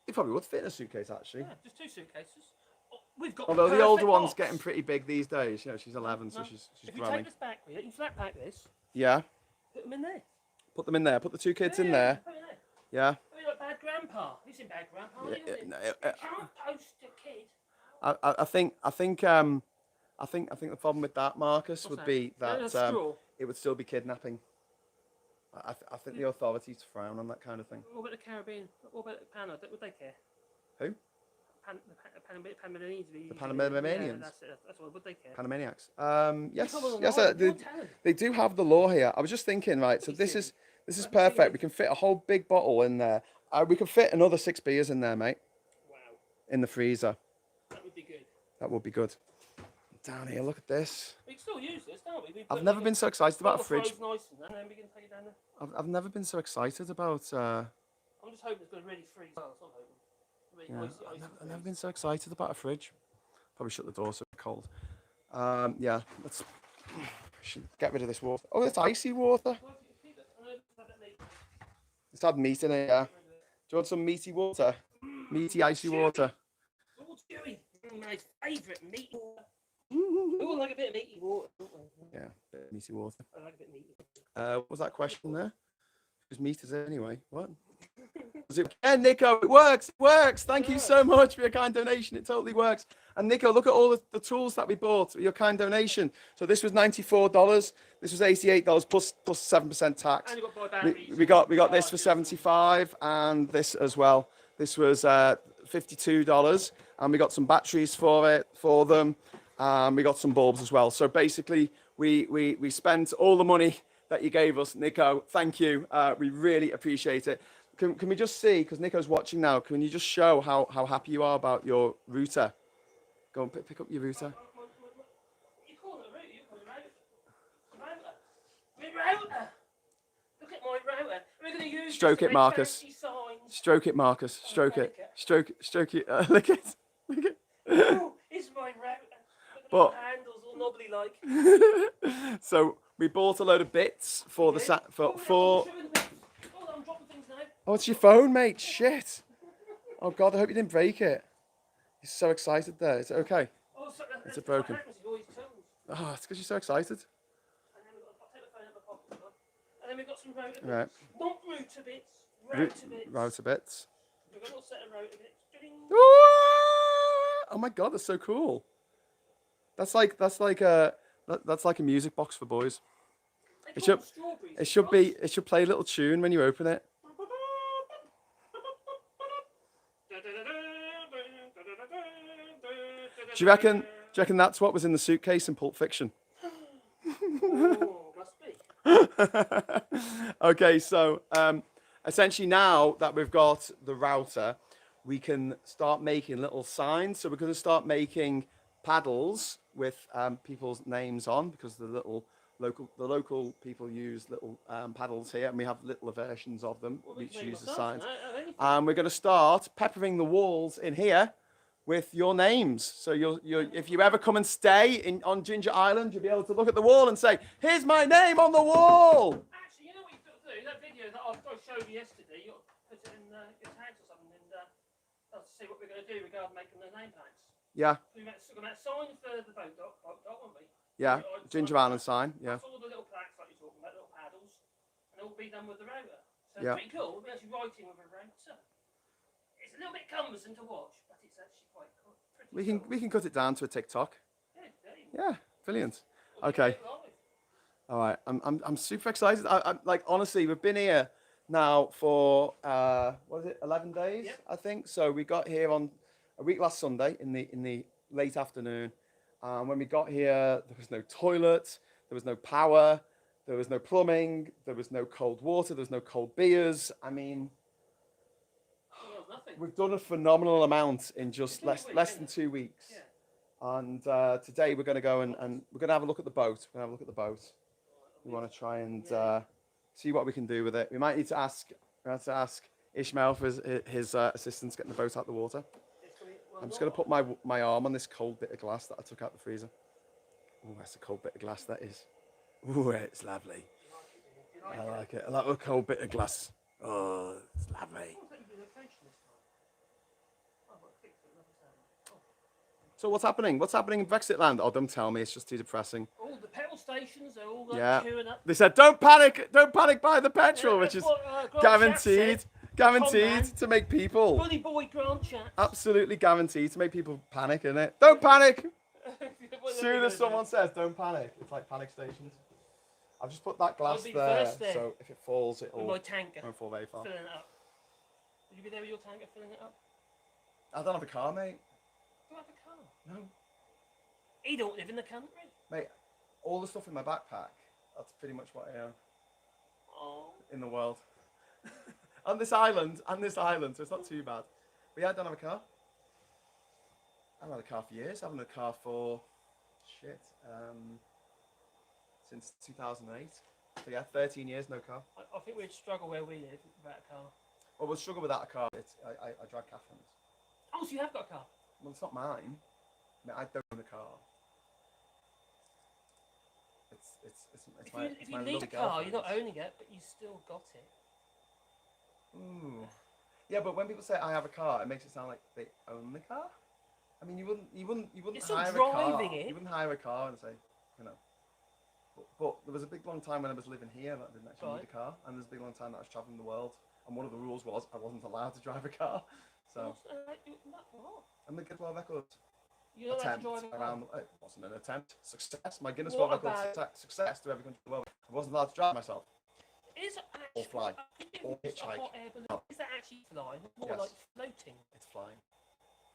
They probably would fit in a suitcase, actually. Yeah, just 2 suitcases. Oh, we've got Although the older one's getting box. pretty big these days. You know, she's 11, so No. she's If you growing. take this back with you, you flat pack this, Yeah, put them in there. put them in there. Put the 2 kids in Yeah, there. put 'em in there. Yeah. I mean, like bad grandpa. He's in bad grandpa. Yeah, Isn't it? no, You can't post a kid. I think the problem with that, Marcus, What's would that? be Yeah, that a straw. it would still be kidnapping. I think the authorities frown on that kind of thing. What about the Caribbean? What about the Pana? Would they care? Who? Panamanians. The Panamanians? Yeah, that's it. That's what. Would they care? Panamaniacs. Yes, Come on, yes, right, go on, tell 'em. they do have the law here. I was just thinking, right? So What are you this serious? is Let me see perfect. it. We can fit a whole big bottle in there. We can fit another 6 beers in there, mate, Wow, in the freezer. that would be good. That would be good. Down here, look at this. We can still use this, can't we? We I've put never like been so excited about a fridge. froze nice and then we can take it down there. I've never been so excited about. I'm just hoping it's going to really freeze. Oh, it's not hoping. Really Yeah, icy I've never been freeze. so excited about a fridge. Probably shut the door so it's cold. Yeah, let's should get rid of this water. Oh, it's icy water. Well, if you keep it, I know it's a bit meat. It's had meat in it, yeah. Do you want some meaty water? Meaty, icy water. It's all chewy. My favourite meaty water. We all like a bit of meaty water, don't we? Yeah, bit of meaty water. I like a bit of meaty. What was that question there? Whose meat is it anyway? What? Was it? Yeah, Nico, it works. It works. Thank you so much for your kind donation. It totally works. And Nico, look at all the tools that we bought. Your kind donation. So this was $94. This was $88 plus 7% tax. And you've got to buy batteries. We got this for 75 and this as well. This was $52 and we got some batteries for them. We got some bulbs as well. So basically we spent all the money that you gave us, Nico. Thank you. We really appreciate it. Can we just see, because Nico's watching now, can you just show how happy you are about your router? Go and pick up your router. You call it a router, you call it a router. My router. Look at my router. We're going to use Stroke this it, to make Marcus. fancy signs. Stroke it, Marcus. Stroke it. Stroke it. Lick it. Lick it. Oh, it's my router. But Look at the handles all knobbly like. so we bought a load of bits for the for. Oh, I'm dropping things now. Oh, it's your phone, mate. Shit. Oh God, I hope you didn't break it. You're so excited there. Is it okay? Oh, sorry, Is it broken? what happens with all these tools. Oh, it's because you're so excited. And then I'll take the phone out of my pocket as well. And then we've got some router bits. Right. Not router bits. Router bits. Router bits. We've got a little set of router bits. Ding. Oh my God, that's so cool. That's like a music box for boys. They It call should them strawberries, it should play a little tune when you open it. Do you reckon that's what was in the suitcase in Pulp Fiction? Oh, must be. Okay, so essentially now that we've got the router, we can start making little signs. So we're going to start making paddles with people's names on, because the local people use little paddles here, and we have little versions of them which use the signs. And we're going to start peppering the walls in here with your names. So if you ever come and stay on Ginger Island, you'll be able to look at the wall and say, "Here's my name on the wall." Actually, you know what you've got to do? That video that I showed you yesterday, you've got to put it in your tags or something, and let's see what we're going to do regarding making the name tags. Yeah, We've got a sign for the boat dock, won't we? yeah, Ginger Island sign. Yeah, That's all the little plaques like you're talking about, little paddles, and it'll be done with the router. So Yeah. it's pretty cool. We're actually writing with a router. It's a little bit cumbersome to watch, but it's actually quite cool. Pretty we can cut it down to a TikTok. Yeah, there you Yeah, brilliant. go. Okay. All right, I'm super excited. I'm like, honestly, we've been here now for what is it, 11 days, Yep. I think. So we got here on a week last Sunday in the late afternoon. When we got here, there was no toilet, there was no power, there was no plumbing, there was no cold water, there was no cold beers. I mean, Nothing. we've done a phenomenal amount in just It's only a week, less isn't than it? 2 weeks. Yeah. And today we're going to go and we're going to have a look at the boat. We're going to have a look at the boat. We want to try and see what we can do with it. We might need to ask Ishmael for his assistance getting the boat out the water. I'm just going to put my arm on this cold bit of glass that I took out the freezer. Oh, that's a cold bit of glass, that is. Ooh, it's lovely. I like it. I like a cold bit of glass. Oh, it's lovely. So what's happening? What's happening in Brexit land? Oh, don't tell me. It's just too depressing. All the petrol stations are all like Yeah. queuing up. They said, don't panic. Don't panic, buy the petrol, Yeah, which that's is what, Grant guaranteed. Shapps said. Guaranteed Tom to make people. Bully boy Grant Shapps. Absolutely guaranteed to make people panic, isn't it? Don't panic. What As are they soon gonna as someone says, don't panic, it's like panic stations. I've just put that glass be there, first there. so if it falls, do? it'll With my tanker, won't fall very far. filling it up. Will you be there with your tanker filling it up? I don't have a car, mate. Do you have a car? No. He don't live in the country. Mate, all the stuff in my backpack, that's pretty much what I own Oh. in the world. On this island, so it's not too bad. But yeah, I don't have a car. I haven't had a car for years. I haven't had a car for, since 2008. So yeah, 13 years, no car. I think we'd struggle where we live without a car. Well, we'll struggle without a car. I drive Catherine's. Oh, so you have got a car? Well, it's not mine. I mean, I don't own a car. If you leave a car, you're not owning it, but you still got it. Ooh. Yeah, but when people say I have a car, it makes it sound like they own the car. I mean, you wouldn't You're still hire a driving car. it. You wouldn't hire a car and say, you know. But there was a big long time when I was living here that I didn't actually need a car, and there's a big long time that I was traveling the world, and one of the rules was I wasn't allowed to drive a car. So. What? And the Guinness World Record You're not allowed attempt to drive a car? around. It wasn't an attempt. Success. My Guinness What World Record about- success to every country in the world. I wasn't allowed to drive myself. Is it actually, fly. I think it Or was a hitchhike. hot air balloon. Is that actually flying? More Yes. like floating. It's flying.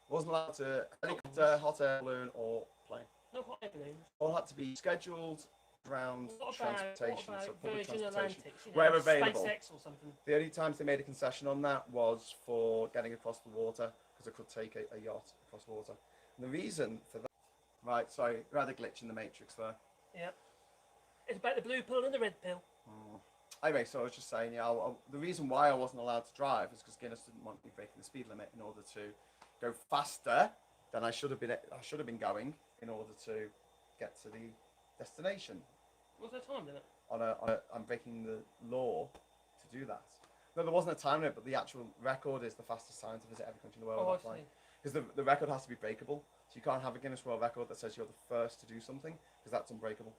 Wasn't allowed to helicopter, hot air balloon, or plane. No hot air balloons. All had to be scheduled around What transportation, about so public Virgin transportation. Atlantic? Where available. SpaceX or something. The only times they made a concession on that was for getting across the water, because I could take a yacht across the water. And the reason for that, right? Sorry, rather glitch in the matrix there. Yeah. It's about the blue pill and the red pill. Anyway, so I was just saying, yeah, the reason why I wasn't allowed to drive is because Guinness didn't want me breaking the speed limit in order to go faster than I should have been going in order to get to the destination. What's their time limit? I'm breaking the law to do that. No, there wasn't a time limit, but the actual record is the fastest time to visit every country in the world. Oh, I see. Because the record has to be breakable. So you can't have a Guinness World Record that says you're the first to do something, because that's unbreakable.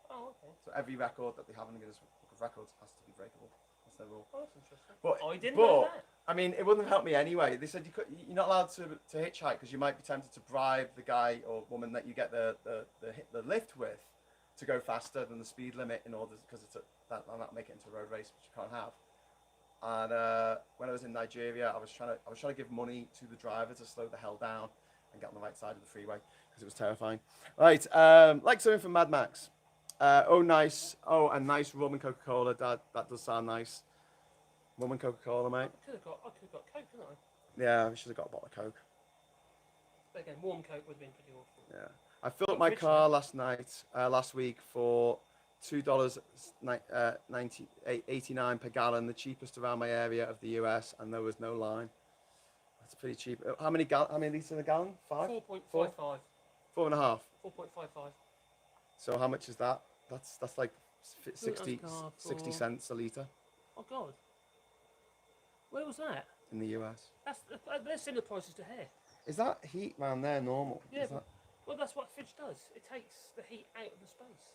Oh, okay. So every record that they have in the Guinness Book of Records has to be breakable. That's their rule. Oh, that's interesting. But I didn't know that. I mean, it wouldn't have helped me anyway. They said you're not allowed to hitchhike because you might be tempted to bribe the guy or woman that you get the lift with to go faster than the speed limit in order, because that make it into a road race, which you can't have. And when I was in Nigeria, I was trying to give money to the driver to slow the hell down and get on the right side of the freeway because it was terrifying. Right, like something from Mad Max. Nice. Oh, and nice rum and Coca-Cola. That does sound nice. Rum and Coca-Cola, mate. I could have got Coke, couldn't I? Yeah, we should have got a bottle of Coke. But again, warm Coke would have been pretty awful. Yeah, I filled up my car last week for $2.89 per gallon, the cheapest around my area of the US, and there was no line. That's pretty cheap. How many litres in a gallon? 5? 4.55. 4.5. 4.55. So how much is that? That's like 60 for... cents a litre Oh God. Where was that? in the US. They're similar prices to here. Is that heat round there normal? Yeah. Is that... Well, that's what a fridge does. It takes the heat out of the space.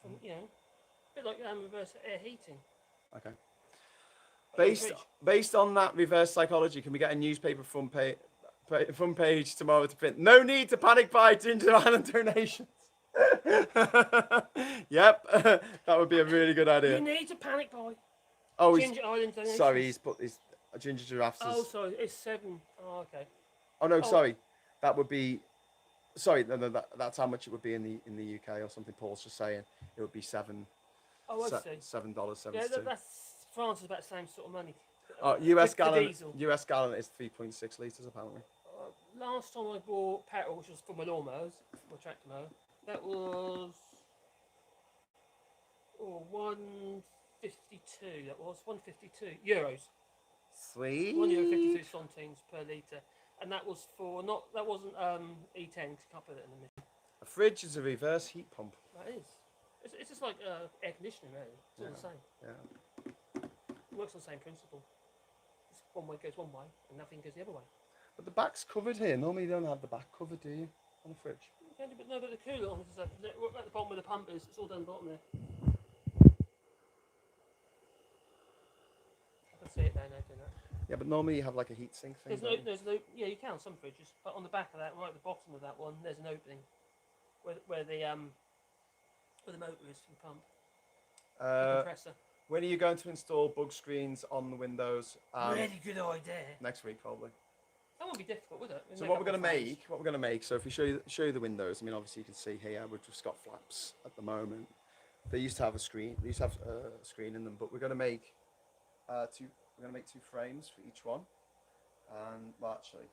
From, a bit like reverse air heating. Okay. But Based on that reverse psychology, can we get a newspaper front page tomorrow to print? No need to panic buy Ginger Island donations. Yep, that would be a really good idea. You need to panic buy. Oh, Ginger Island donations. sorry, he's put his ginger giraffes. Oh, sorry, it's 7. Oh, okay. Oh no, sorry, that would be. Sorry, no, that's how much it would be in the UK or something. Paul's just saying it would be $7. Oh, I see. $7.72. Yeah, that's France is about the same sort of money. Oh, US gallon. Diesel. US gallon is 3.6 litres apparently. Last time I bought petrol, which was for my lawnmowers, my tractor mower, that was 152. That was 152 euros. Sweet. €1.52 centimes per litre, and that was for that wasn't E10. 'Cause you can't put it in the middle. A fridge is a reverse heat pump. That is. It's just like air conditioning, really. It's all the same. Yeah. It works on the same principle. Just one way goes one way, and nothing goes the other way. But the back's covered here. Normally you don't have the back covered, do you, on a fridge? You can do, but no, but the cooler on is at the bottom where the pump is. It's all down the bottom there. I can see it there now doing that. Yeah, but normally you have like a heat sink thing. There's no, yeah, you can on some fridges, but on the back of that, right at the bottom of that one, there's an opening where the motor is for the pump. The compressor. When are you going to install bug screens on the windows? Really good idea. Next week, probably. That won't be difficult, would it? So what we're going to make, so if we show you the windows, I mean, obviously you can see here, we've just got flaps at the moment. They used to have a screen. They used to have a screen in them, but we're going to make two frames for each one. And well, actually,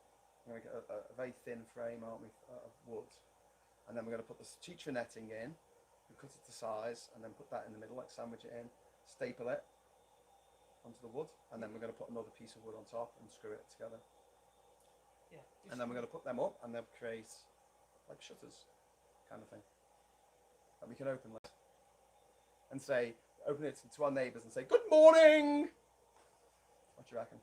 we're going to get a very thin frame, aren't we, of wood. And then we're going to put the teacher netting in, and cut it to size, and then put that in the middle, like sandwich it in, staple it onto the wood, and then we're going to put another piece of wood on top and screw it together. Yeah. And then we're going to put them up, and they'll create like shutters, kind of thing, that we can open later. And say, open it to our neighbours and say, "Good morning." What do you reckon?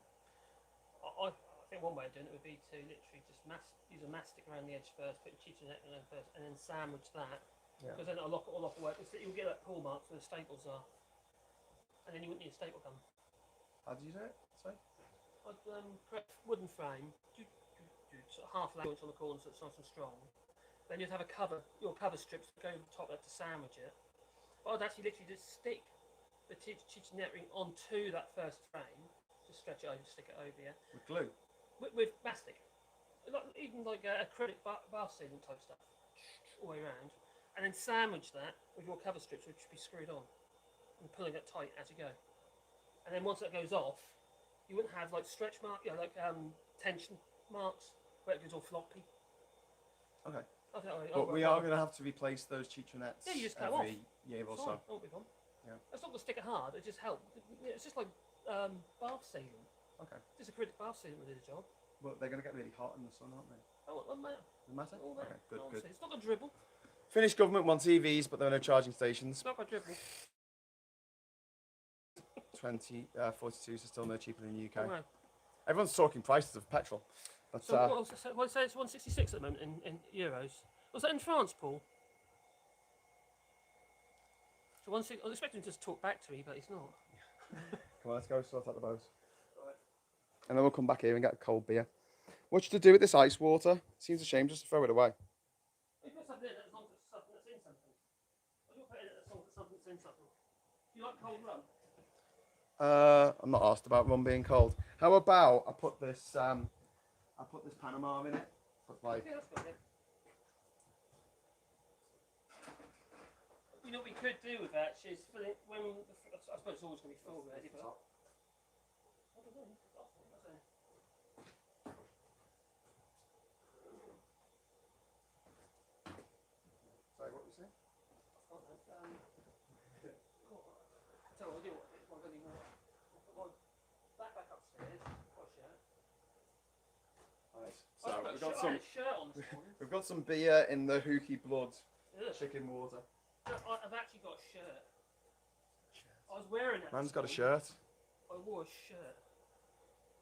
I think one way of doing it would be to literally just use a mastic around the edge first, put your teacher net in first, and then sandwich that. Yeah. Because then it'll lock away. You'll get that pull marks where the staples are, and then you wouldn't need a staple gun. How do you do it? Sorry? I'd create a wooden frame, sort of half an inch on the corner so it's nice and strong. Then you'd have your cover strips that go over the top there to sandwich it. But I'd actually literally just stick the teacher net ring onto that first frame, just stretch it over, stick it over, yeah. With glue? With mastic. Even like acrylic bath sealant type stuff, all the way around. And then sandwich that with your cover strips, which should be screwed on, and pulling it tight as you go. And then once that goes off, you wouldn't have like stretch marks, tension marks where it goes all floppy. Okay. But we are going to have to replace those teacher nets every year or so. Won't be fun. Yeah. It's not going to stick it hard. It just helps. It's just like bath sealant. Okay. Just acrylic bath sealant will do the job. But they're going to get really hot in the sun, aren't they? Oh, it doesn't matter. Doesn't matter? All that. Okay, good, good. It's not going to dribble. Finnish government wants EVs, but there are no charging stations. It's not going to dribble. 2042 is still no cheaper than the UK. Oh, no. Everyone's talking prices of petrol. But, So what say it's 166 at the moment in euros. Was that in France, Paul? So I was expecting him to just talk back to me, but he's not. come on, let's go sort out the boat. Right. And then we'll come back here and get a cold beer. What should I do with this ice water? Seems a shame just to throw it away. You put something in it as long as it's something that's in something. Or do you put it in it as long as it's something that's in something? Do you like cold rum? I'm not asked about rum being cold. How about I put this Panama in it? Put like. Yeah, that's good. Yeah. You know what we could do with that is fill it when I suppose it's always going to be full ready, but. I don't know. Sorry, what were you saying? Tell you what, it's not really more. Put that back upstairs. Wash it. Nice. So we've got some Shirt on this morning. we've got some beer in the Hookie Blood Ugh. chicken water. I've actually got a shirt. I was wearing it. Man's got a shirt. I wore a shirt.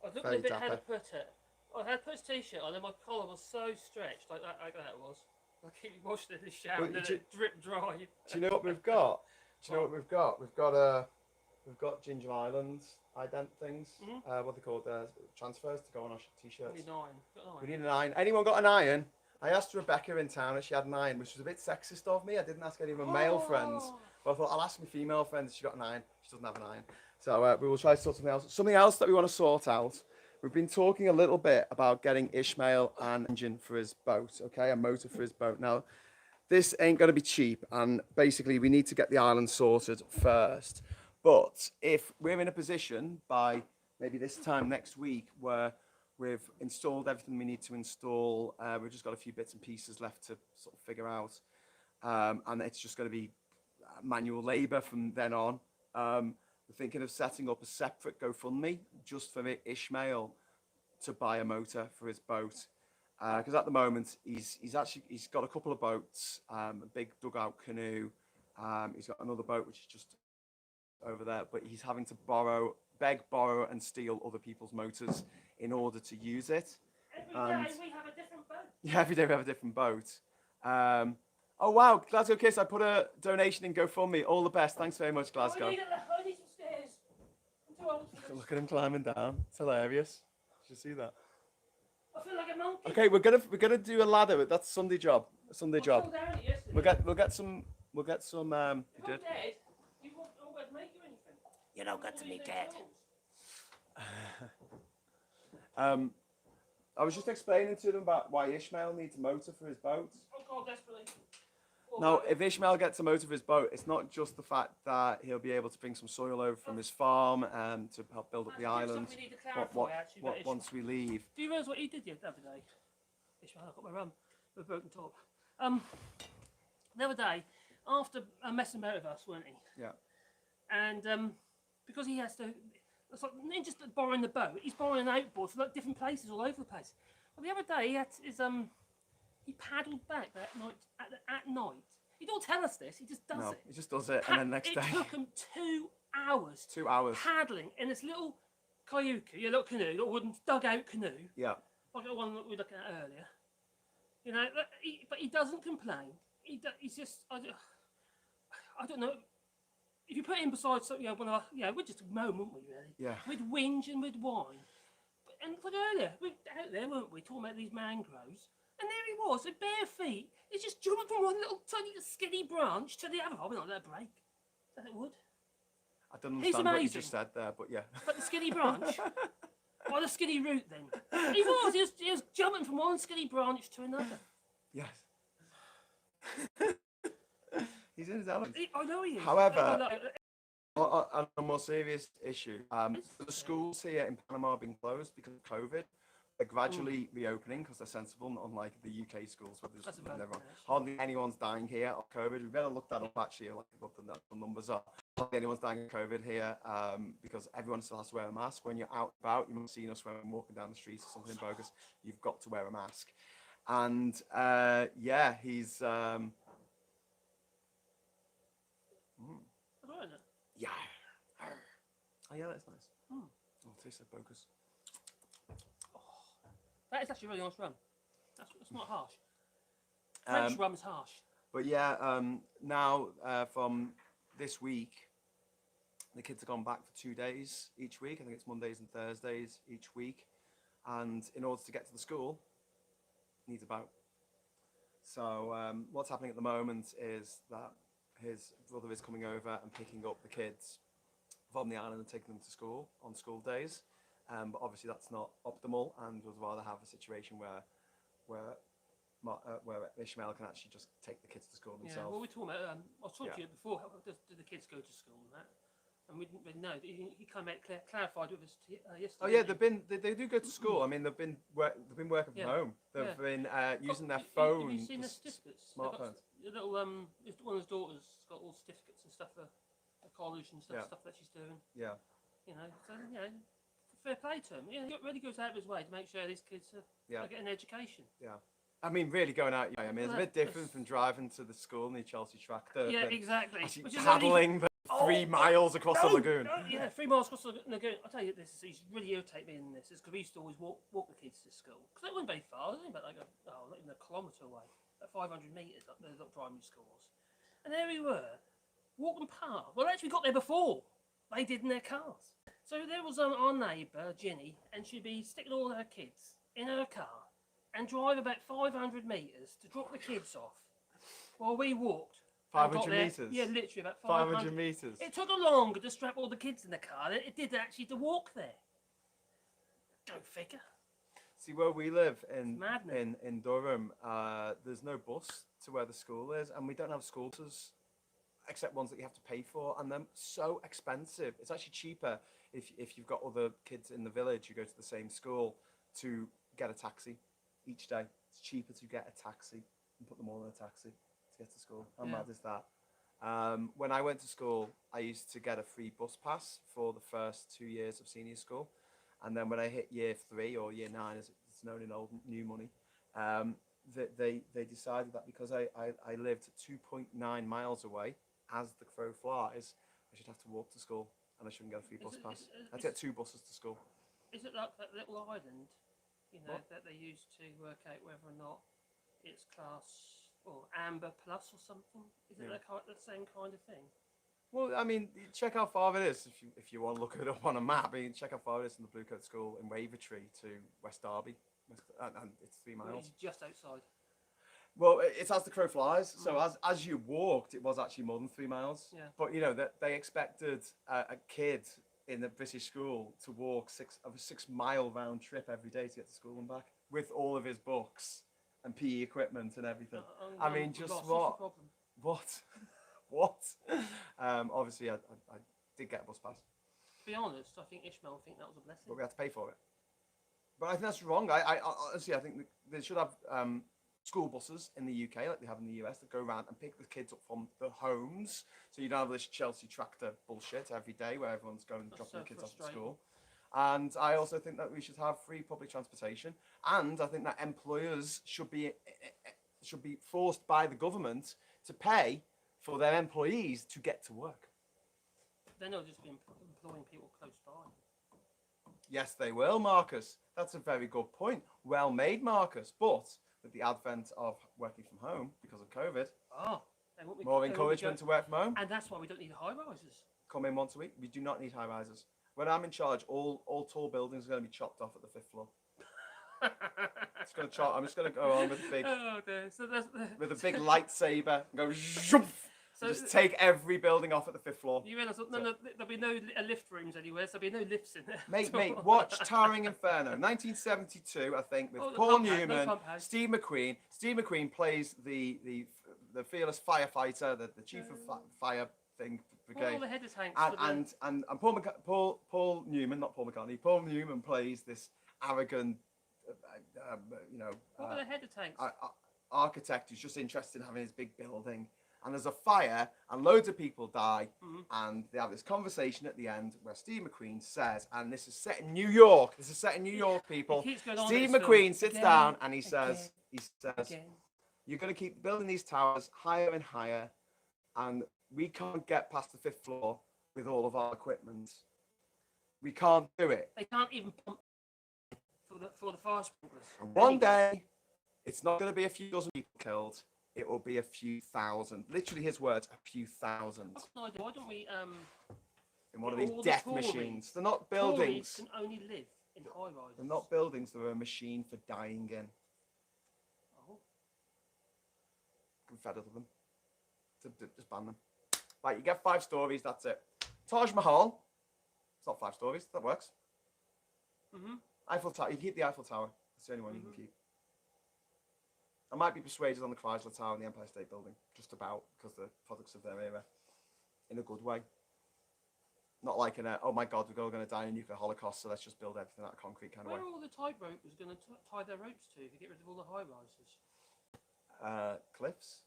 I was looking Very a bit how to dapper. put it. I had put his t-shirt on and my collar was so stretched like that was. I keep washing it in the shower Well, and then do- it drip dry. Do you know what we've got? Do you know what we've got? We've got Ginger Island ident things. Mhm. What they called transfers to go on our t-shirts. Only 9. Got 9. We need an iron. Anyone got an iron? I asked Rebecca in town if she had an iron, which was a bit sexist of me. I didn't ask any of my male friends. But I thought I'll ask my female friends if she got an iron. She doesn't have an iron. So we will try to sort something else. Something else that we want to sort out. We've been talking a little bit about getting Ishmael an engine for his boat, okay? A motor for his boat. Now, this ain't going to be cheap. And basically, we need to get the island sorted first. But if we're in a position by maybe this time next week where we've installed everything we need to install, we've just got a few bits and pieces left to sort of figure out. And it's just going to be manual labour from then on. We're thinking of setting up a separate GoFundMe just for Ishmael to buy a motor for his boat. Because at the moment he's got a couple of boats, a big dugout canoe. He's got another boat which is just over there, but he's having to beg, borrow, and steal other people's motors in order to use it. Every day we have a different boat. Yeah, every day we have a different boat. Oh wow, Glasgow Kiss! I put a donation in GoFundMe. All the best. Thanks very much, Glasgow. I need some stairs. I'm too old for this. Look at him climbing down. It's hilarious. Did you see that? I feel like a monkey. Okay, we're gonna do a ladder. That's a Sunday job. A Sunday job. I fell down it yesterday. We'll get some. You If did. I'm dead, you won't always make you anything. You don't get to All be these dead. rules. I was just explaining to them about why Ishmael needs a motor for his boat. Oh God, desperately. Oh, No, God. if Ishmael gets a motor for his boat, it's not just the fact that he'll be able to bring some soil over from his farm to help build up the That's island. something we need to clarify, actually, about Ishmael. Once we leave. Do you realise what he did the other day? Ishmael, I've got my rum with a broken top. The other day, after messing about with us, weren't he? Yeah. And because he has to, it's like not just borrowing the boat, he's borrowing an outboard from like different places all over the place. Well, the other day he had his he paddled back that night at night. He don't tell us this. He just does No, it. he just does it, and then next day. It took him 2 hours. 2 hours. Paddling in this little kayuki, a little canoe, little wooden dugout canoe, Yeah. like the one that we were looking at earlier. You know, but he doesn't complain. He's just, I don't know. If you put him beside something, we'd just moan, wouldn't we? Really? Yeah. We'd whinge and we'd whine. And like earlier, we were out there, weren't we, talking about these mangroves? And there he was, with bare feet. He's just jumping from one little tiny skinny branch to the other. I would not let it break. That it would. I don't He's understand what you amazing. just said there, but yeah. But the skinny branch, or the skinny root, then he was jumping from one skinny branch to another. Yes. He's in his element. I know he is. However, on a more serious issue, the schools here in Panama are being closed because of COVID. They're gradually reopening because they're sensible, not unlike the UK schools where there's hardly anyone's dying here of COVID. We better look that up actually, like what the numbers are. Hardly anyone's dying of COVID here because everyone still has to wear a mask. When you're out and about, you must have seen us when we're walking down the streets or something bogus. You've got to wear a mask. And yeah, he's yeah. Oh yeah, that's nice. Oh, it tastes like bogus. That is actually really nice rum. That's not harsh. French rum is harsh. But yeah, now from this week, the kids have gone back for 2 days each week. I think it's Mondays and Thursdays each week. And in order to get to the school, needs a boat. So what's happening at the moment is that his brother is coming over and picking up the kids from the island and taking them to school on school days. But obviously that's not optimal, and would rather have a situation where Ishmael can actually just take the kids to school themselves. Yeah, well, we're talking about. I was talking to you before. How do the kids go to school and that? And we didn't really know. He kind of clarified with us yesterday. Oh yeah, they do go to school. I mean, they've been working from home. They've been using their phones. Have you seen the certificates? Smartphones. The little one of his daughters got all certificates and stuff for college and stuff that she's doing. Yeah. You know, so fair play to him. Yeah, he really goes out of his way to make sure these kids are getting an education. Yeah. I mean, really going out. I mean, it's a bit different from driving to the school in the Chelsea tractor. Yeah, exactly. Which is paddling the 3 miles across the lagoon. Yeah, 3 miles across the lagoon. I'll tell you this, he's really irritated me in this, is because we used to always walk the kids to school. Because it wasn't very far, it was only about not even a kilometre away. About 500 metres, the little primary school was. And there we were, walking past. Well, actually, we got there before they did in their cars. So there was our neighbour, Ginny, and she'd be sticking all her kids in her car and drive about 500 metres to drop the kids off while we walked. 500 metres? Yeah, literally about 500 metres. It took longer to strap all the kids in the car than it did actually to walk there. Go figure. See, where we live in Durham, there's no bus to where the school is, and we don't have school buses except ones that you have to pay for, and they're so expensive. It's actually cheaper if you've got other kids in the village who go to the same school to get a taxi each day. It's cheaper to get a taxi and put them all in a taxi to get to school. How mad is that? When I went to school, I used to get a free bus pass for the first 2 years of senior school. And then when I hit year 3 or year 9, as it's known in old new money, they decided that because I lived 2.9 miles away, as the crow flies, I should have to walk to school and I shouldn't get a free bus pass. I'd get 2 buses to school. Is it like that little island, What? that they use to work out whether or not it's class or amber plus or something? Is it the same kind of thing? Well, I mean, check how far it is if you want to look it up on a map. I mean, check how far it is from the Bluecoat School in Wavertree to West Derby, and it's 3 miles. Well, it's just outside. Well, it's as the crow flies. So as you walked, it was actually more than 3 miles. Yeah. But they expected a kid in the British school to walk a 6 mile round trip every day to get to school and back with all of his books and PE equipment and everything. I mean, just what? What? Obviously, I did get a bus pass. To be honest, I think Ishmael would think that was a blessing. But we had to pay for it. But I think that's wrong. I honestly, I think they should have school buses in the UK, like they have in the US, that go around and pick the kids up from the homes. So you don't have this Chelsea tractor bullshit every day where everyone's going and dropping the kids off at school. And I also think that we should have free public transportation. And I think that employers should be forced by the government to pay for their employees to get to work. Then they'll just be employing people close by. Yes, they will, Marcus. That's a very good point. Well made, Marcus. But with the advent of working from home because of COVID, more encouragement to work from home. And that's why we don't need high rises. Come in once a week. We do not need high rises. When I'm in charge, all tall buildings are going to be chopped off at the 5th floor. I'm just going to go on with a big, with a big lightsaber and go. So just take every building off at the 5th floor. You realise there'll be no lift rooms anywhere, so there'll be no lifts in there. Mate, watch Towering Inferno, 1972, I think, with Paul Newman, Steve McQueen. Steve McQueen plays the fearless firefighter, the chief of fire thing brigade. All the header tanks. And Paul Newman, not Paul McCartney. Paul Newman plays this arrogant, what are the header tanks? Architect who's just interested in having his big building. And there's a fire, and loads of people die, and they have this conversation at the end where Steve McQueen says, and this is set in New York. This is set in New York, people. Steve McQueen sits down and he says, "You're going to keep building these towers higher and higher, and we can't get past the 5th floor with all of our equipment. We can't do it. They can't even pump for the fire sprinklers. And one day, it's not going to be a few dozen people killed. It will be a few thousand." Literally his words, a few thousand. Why don't we in one of these death machines. They're not buildings. Can only live in high rises. They're not buildings, they're a machine for dying in. Oh. I'm fed up with them. Just ban them. Right, you get 5 stories, that's it. Taj Mahal. It's not 5 stories, that works. Eiffel Tower, you keep the Eiffel Tower. That's the only one you can keep. I might be persuaded on the Chrysler Tower and the Empire State Building, just about, because they're products of their era, in a good way. Not like oh my God, we're all going to die in a nuclear holocaust, so let's just build everything out of concrete kind of way. Where are all the tightrope was going to tie their ropes to get rid of all the high rises? Cliffs.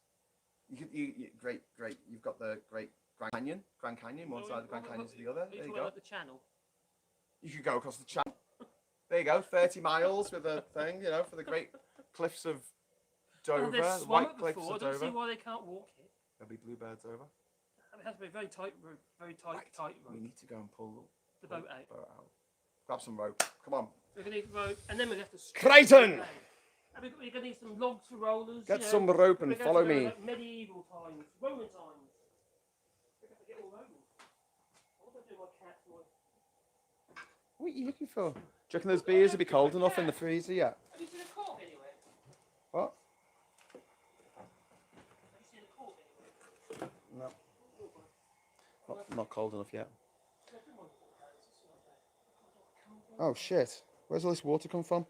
Great. You've got the Great Grand Canyon, one side of the Grand Canyon to the other. There you go. Like the channel. You could go across the channel. There you go, 30 miles with a thing, for the great cliffs of Dover, the white cliffs of Dover. I don't see why they can't walk it. There'll be bluebirds over. It has to be a very tight rope, tight rope. We need to go and pull the boat out. Grab some rope. Come on. We're going to need rope, and then we have to... Creighton! And we're going to need some logs for rollers. Get some rope and follow me. Like medieval times, Roman times. We have to get all rolling. What do I do with my cat for? What are you looking for? Do you reckon those beers will be cold enough in the freezer yet? Have you seen a cork anywhere? What? Have you seen a cork anywhere? No. Not cold enough yet. Oh shit. Where's all this water come from?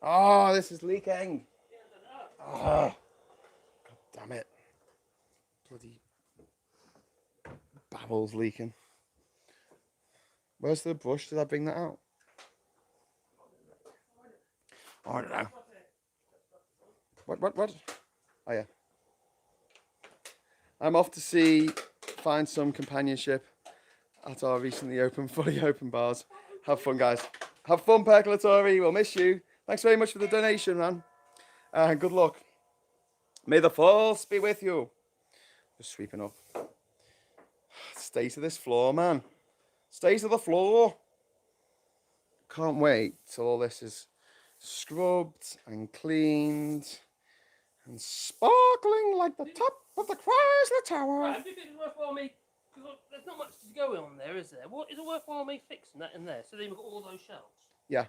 Oh, this is leaking. Oh, God damn it. Bloody babble's leaking. Where's the brush? Did I bring that out? Oh, I don't know. What? Oh, yeah. I'm off to find some companionship at our recently fully open bars. Have fun, guys. Have fun, Percolatory. We'll miss you. Thanks very much for the donation, man. Good luck. May the force be with you. Just sweeping up. Stay to this floor, man. Stay to the floor. Can't wait till all this is scrubbed and cleaned and sparkling like the top of the Chrysler Tower. Right, do you think it's worthwhile me? Because there's not much to go on there, is there? What is it worthwhile me fixing that in there? So then we've got all those shelves. Yeah.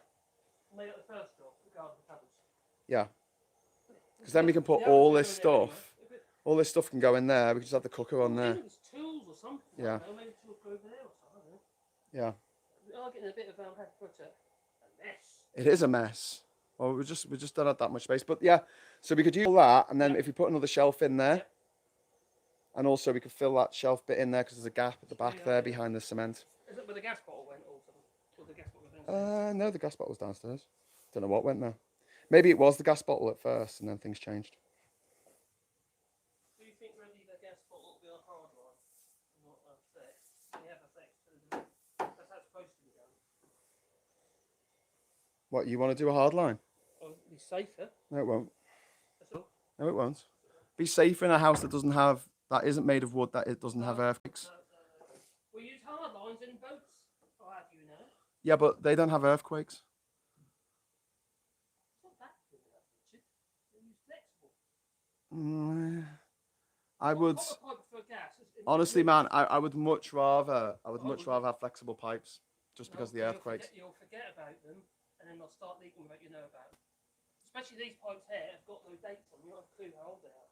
Made up the first job, regarding the cupboards. Yeah. Because then we can put all this stuff. All this stuff can go in there. We can just have the cooker on there. Tools or something. Yeah. Maybe tools go over there or something. Yeah. We are getting a bit of how to put it, a mess. It is a mess. Well, we just don't have that much space. But yeah, so we could use that, and then if you put another shelf in there, and also we could fill that shelf bit in there because there's a gap at the back there behind the cement. Is it where the gas bottle went also? Or the gas bottle went No, the gas bottle was downstairs. Don't know what went there. Maybe it was the gas bottle at first, and then things changed. Do you think maybe the gas bottle will be a hard line? Not a flex. We have a flex. That's how it's supposed to be done. What, you want to do a hard line? Well, it'll be safer. No, it won't. That's all. No, it won't. Be safer in a house that isn't made of wood, that it doesn't have earthquakes. We use hard lines in boats. I'll have you know. Yeah, but they don't have earthquakes. It's not that good, Richard. We use flexible. I would. Copper pipe for gas Honestly, man, I would much rather have flexible pipes just because of the earthquakes. You'll forget about them, and then they'll start leaking without you know about it. Especially these pipes here have got no dates on. You don't have a clue how old they are.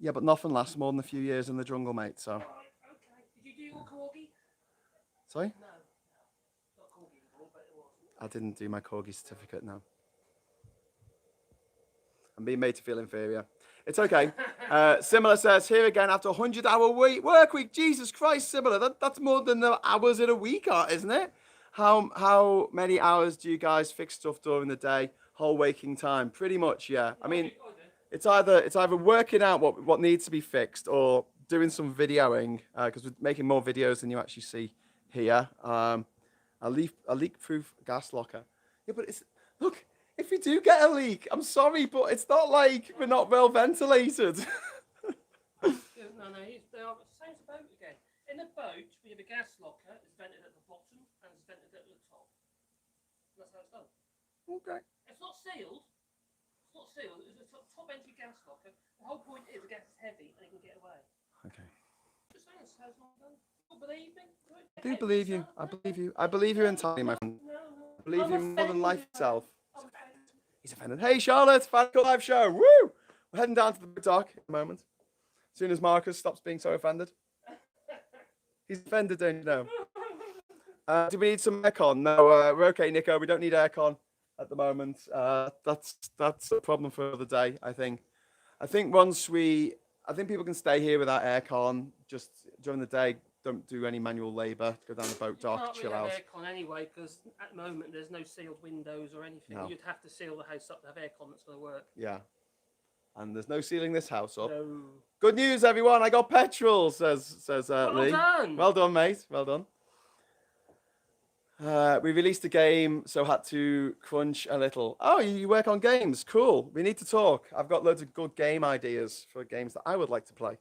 Yeah, but nothing lasts more than a few years in the jungle, mate. So. Right, okay. Did you do your corgi? Sorry? No, not corgi anymore, but it was. I didn't do my corgi certificate. No. I'm being made to feel inferior. It's okay. Similar says here again after a 100-hour work week. Jesus Christ, Similar. That's more than the hours in a week, isn't it? How many hours do you guys fix stuff during the day? Whole waking time? Pretty much, yeah. I mean, it's either working out what needs to be fixed or doing some videoing because we're making more videos than you actually see here. A leak-proof gas locker. Yeah, but look. If you do get a leak, I'm sorry, but it's not like we're not well ventilated. No, they are the same as a boat again. In a boat, we have a gas locker. It's vented at the bottom and it's vented at the top. That's how it's done. Okay. It's not sealed. It's not sealed. It's a top entry gas locker. The whole point is the gas is heavy and it can get away. Okay. Just saying, it's how it's not done. You believe me? I do believe you. I believe you. I believe you entirely, my friend. No. I believe you more than life itself. He's offended. Hey, Charlotte, Fan Club Live Show. Woo! We're heading down to the dock in a moment. As soon as Marcus stops being so offended. He's offended, don't you know? Do we need some aircon? No, we're okay, Nico. We don't need aircon at the moment. That's a problem for the day, I think. I think people can stay here without aircon just during the day. Don't do any manual labour. Go down the boat dock, chill out. You can't really have aircon anyway because at the moment there's no sealed windows or anything. No. You'd have to seal the house up to have aircon that's going to work. Yeah. And there's no sealing this house up. No. Good news, everyone. I got petrol, says Well Lee. done. Well done, mate. Well done. We released a game, so had to crunch a little. Oh, you work on games. Cool. We need to talk. I've got loads of good game ideas for games that I would like to play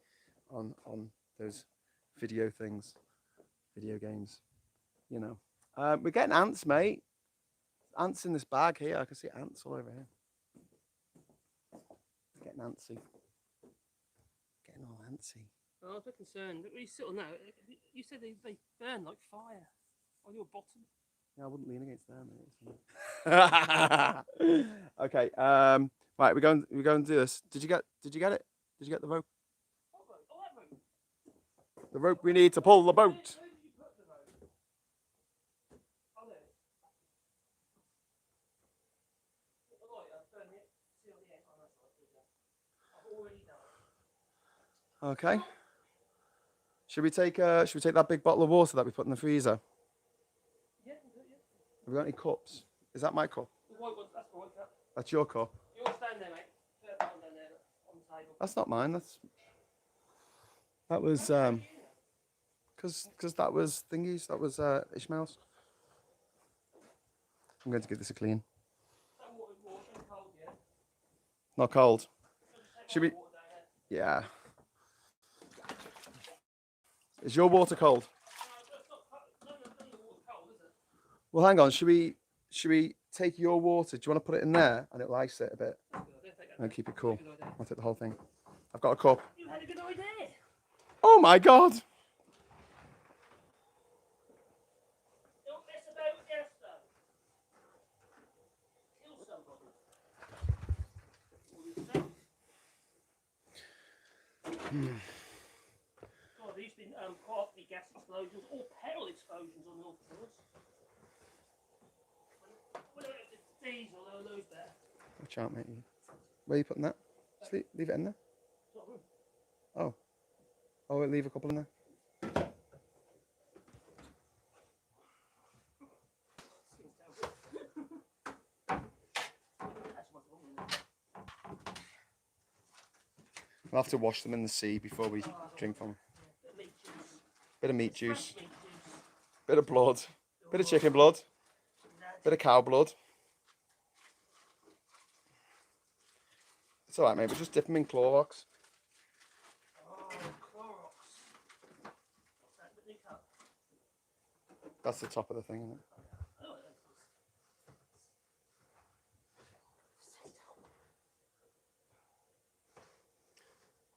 on those video games. You know. We're getting ants, mate. Ants in this bag here. I can see ants all over here. Getting antsy. Getting all antsy. Well, I was a bit concerned. You sit on that. You said they burn like fire on your bottom. Yeah, I wouldn't lean against them. Okay. Right, we're going to do this. Did you get it? Did you get the rope? Oh, that rope. The rope we need to pull the boat. Where did you put the rope? Oh, there. Oh, right, I've done it. See on the end. Oh, that's right. I've already done it. Okay. Should we take that big bottle of water that we put in the freezer? Yeah. Have we got any cups? Is that my cup? The white one, that's the white cup. That's your cup. Yours stand there, mate. Put that one down there on the table. That's not mine. That was because that was thingies. That was Ishmael's. I'm going to give this a clean. That water's warm and cold, yeah? Not cold. Should we? Yeah. Is your water cold? Well, hang on. Should we take your water? Do you want to put it in there and it'll ice it a bit and keep it cool? I'll take the whole thing. I've got a cup. You had a good idea. Oh my God. Don't mess about with gas though. Kill somebody. God, there used to be partly gas explosions or petrol explosions on North Coast. When I went to diesel, there were those there. Watch out, mate. Where are you putting that? Just leave it in there. Oh. Oh, we'll leave a couple in there. We'll have to wash them in the sea before we drink from them. Bit of meat juice. Bit of blood. Bit of chicken blood. Bit of cow blood. It's alright, mate. We'll just dip them in Clorox. That's the top of the thing, isn't it?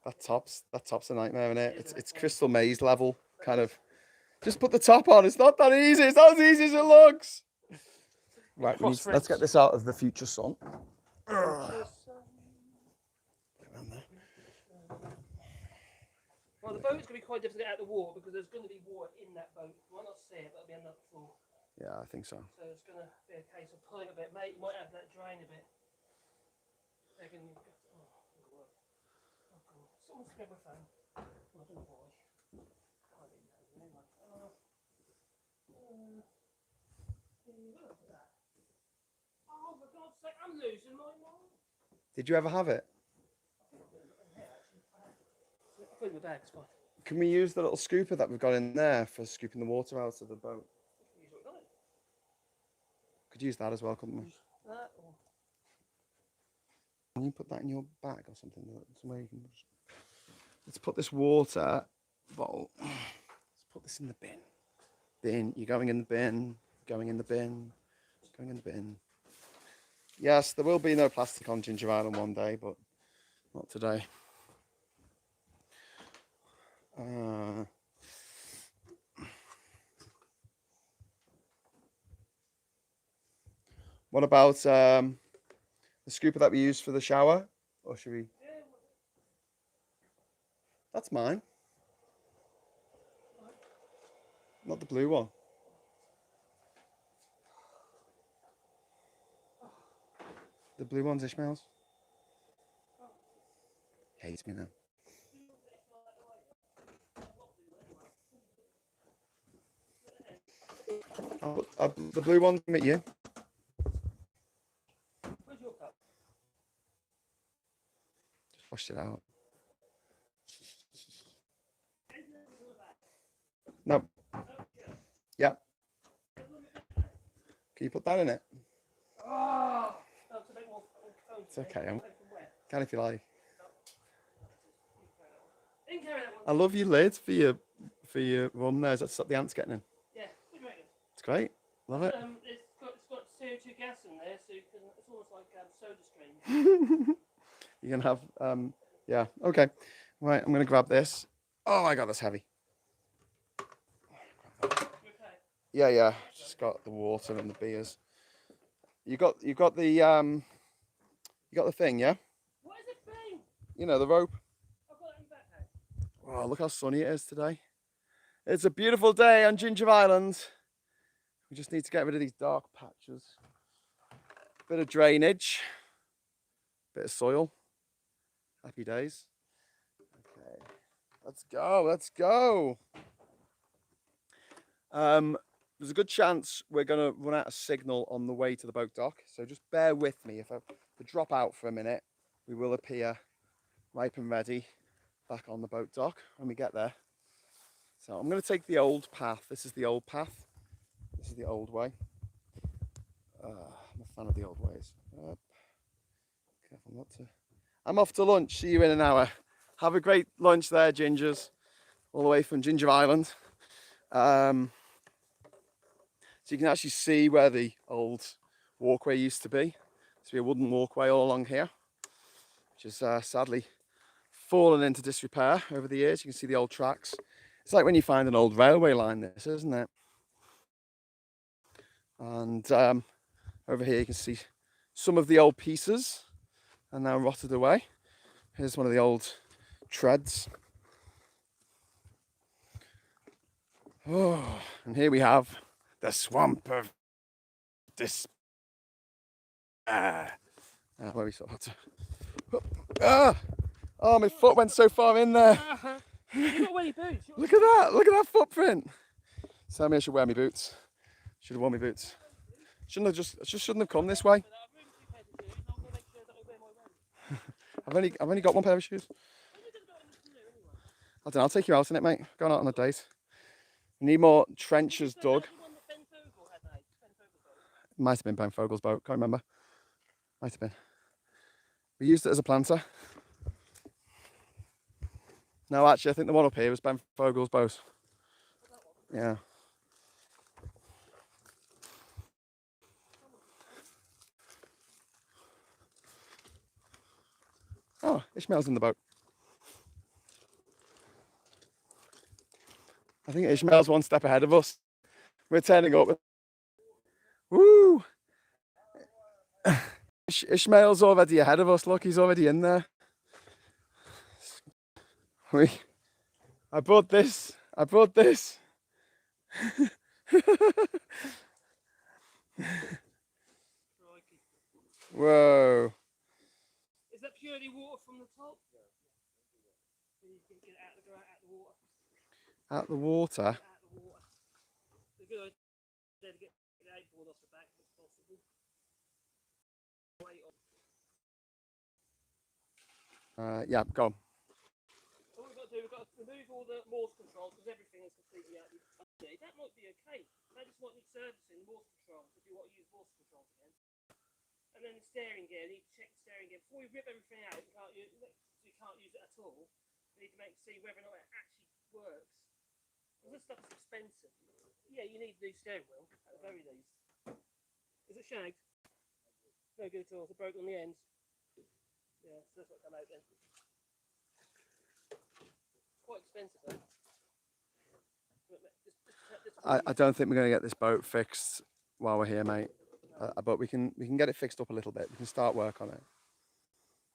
That top's a nightmare, isn't it? It's Crystal Maze level, kind of. Just put the top on. It's not that easy. It's not as easy as it looks. Right, let's get this out of the future sun. Well, the boat's going to be quite difficult to get out of the water because there's going to be water in that boat. You might not see it, but it'll be on that floor. Yeah, I think so. So it's going to be a case of pulling a bit. Mate, you might have that drain a bit. Someone's got my phone. I don't know why. I didn't know. Oh, for God's sake, I'm losing my mind. Did you ever have it? I'll put it in my bag, it's fine. Can we use the little scooper that we've got in there for scooping the water out of the boat? Could use that as well, couldn't we? That or... Can you put that in your bag or something? Somewhere you can just... Let's put this water bottle. Let's put this in the bin. Bin. You're going in the bin. Going in the bin. Going in the bin. Yes, there will be no plastic on Ginger Island one day, but not today. What about the scooper that we use for the shower? Or should we? That's mine. Not the blue one. The blue one's Ishmael's. Hates me now. The blue one's at you. Where's your cup? Just washed it out. No. Yeah. Can you put that in it? Oh, it's okay. I can if you like. I love your lid for your room there. Is that to stop the ants getting in? Yeah, what do you reckon? It's great. Love it. It's got CO2 gas in there, so it's almost like soda stream. You can have yeah. Okay. Right. I'm gonna grab this. Oh my God, that's heavy. Yeah. Just got the water and the beers. You got the thing, yeah? What is it thing? You know, the rope. I've got it in the backpack. Oh, look how sunny it is today. It's a beautiful day on Ginger Island. We just need to get rid of these dark patches. Bit of drainage. Bit of soil. Happy days. Okay. Let's go. There's a good chance we're going to run out of signal on the way to the boat dock. So just bear with me. If I drop out for a minute, we will appear ripe and ready back on the boat dock when we get there. So I'm going to take the old path. This is the old path. This is the old way. I'm a fan of the old ways. Careful not to I'm off to lunch. See you in an hour. Have a great lunch there, Gingers, all the way from Ginger Island. So you can actually see where the old walkway used to be. There used to be a wooden walkway all along here, which has sadly fallen into disrepair over the years. You can see the old tracks. It's like when you find an old railway line, this, isn't it? And over here you can see some of the old pieces are now rotted away. Here's one of the old treads. Oh, and here we have the swamp of despair. Where we sort of had to... Oh, my foot went so far in there. You got to wear your boots. Look at that. Look at that footprint. Tell me I should wear my boots. Should have worn my boots. Shouldn't have I just shouldn't have come this way. I've only got one pair of shoes. I don't know, I'll take you out in it, mate. Going out on a date. We need more trenches dug. It might have been Ben Fogel's boat, can't remember. Might have been. We used it as a planter. No, actually, I think the one up here was Ben Fogel's boat. Yeah. Oh, Ishmael's in the boat. I think Ishmael's one step ahead of us. We're turning up. Woo! Ishmael's already ahead of us. Look, he's already in there. I brought this. Whoa. Is that purely water from the top? So you can get out the water. Out the water? Out the water. It's a good idea to get the outboard off the back if it's possible. Yeah, go on. What we've got to do, we've got to remove all the Morse controls because everything is completely out. Okay, that might be okay. They just might need servicing the Morse controls if you want to use Morse controls again. And then the steering gear, you need to check the steering gear. Before you rip everything out, you can't use it at all. You need to see whether or not it actually works. Because this stuff is expensive. Yeah, you need a new steering wheel, at the very least. Is it shagged? No good at all, it's broken on the ends. Yeah, so that's what come out then. Quite expensive though. I don't think we're going to get this boat fixed while we're here, mate. But we can get it fixed up a little bit. We can start work on it.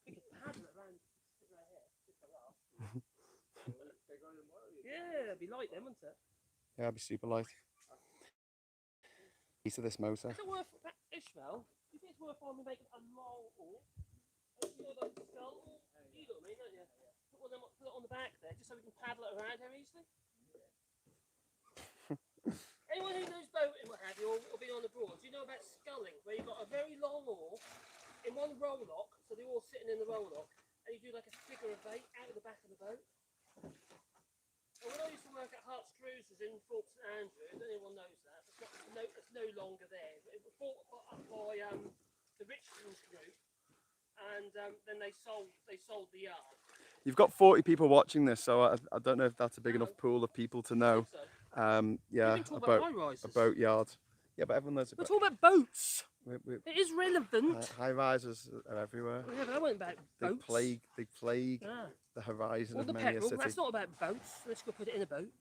We can paddle it around here, just like that. Yeah, it'd be light then, wouldn't it? Yeah, it'd be super light. Piece of this motor. Is it worth, Ishmael, do you think it's worthwhile me making a long oar? You know, like the skull? You know what I mean, don't you? Put it on the back there, just so we can paddle it around here easily. Anyone who knows boating, what have you, or been on the broads, you know about sculling, where you've got a very long oar in one row lock, so they're all sitting in the row lock, and you do like a figure of 8 out of the back of the boat. And when I used to work at Hart's Cruises in Fort St Andrews, anyone knows that, it's no longer there. It was bought up by the Richmond group, and then they sold the yard. You've got 40 people watching this, so I don't know if that's a big enough pool of people to know. Yeah, a boat yard. Yeah, but everyone knows about. We're talking about boats. It is relevant. High rises are everywhere. Yeah, but I went about boats. They plague the horizon or of the many a city. That's not about boats. Let's go put it in a boat.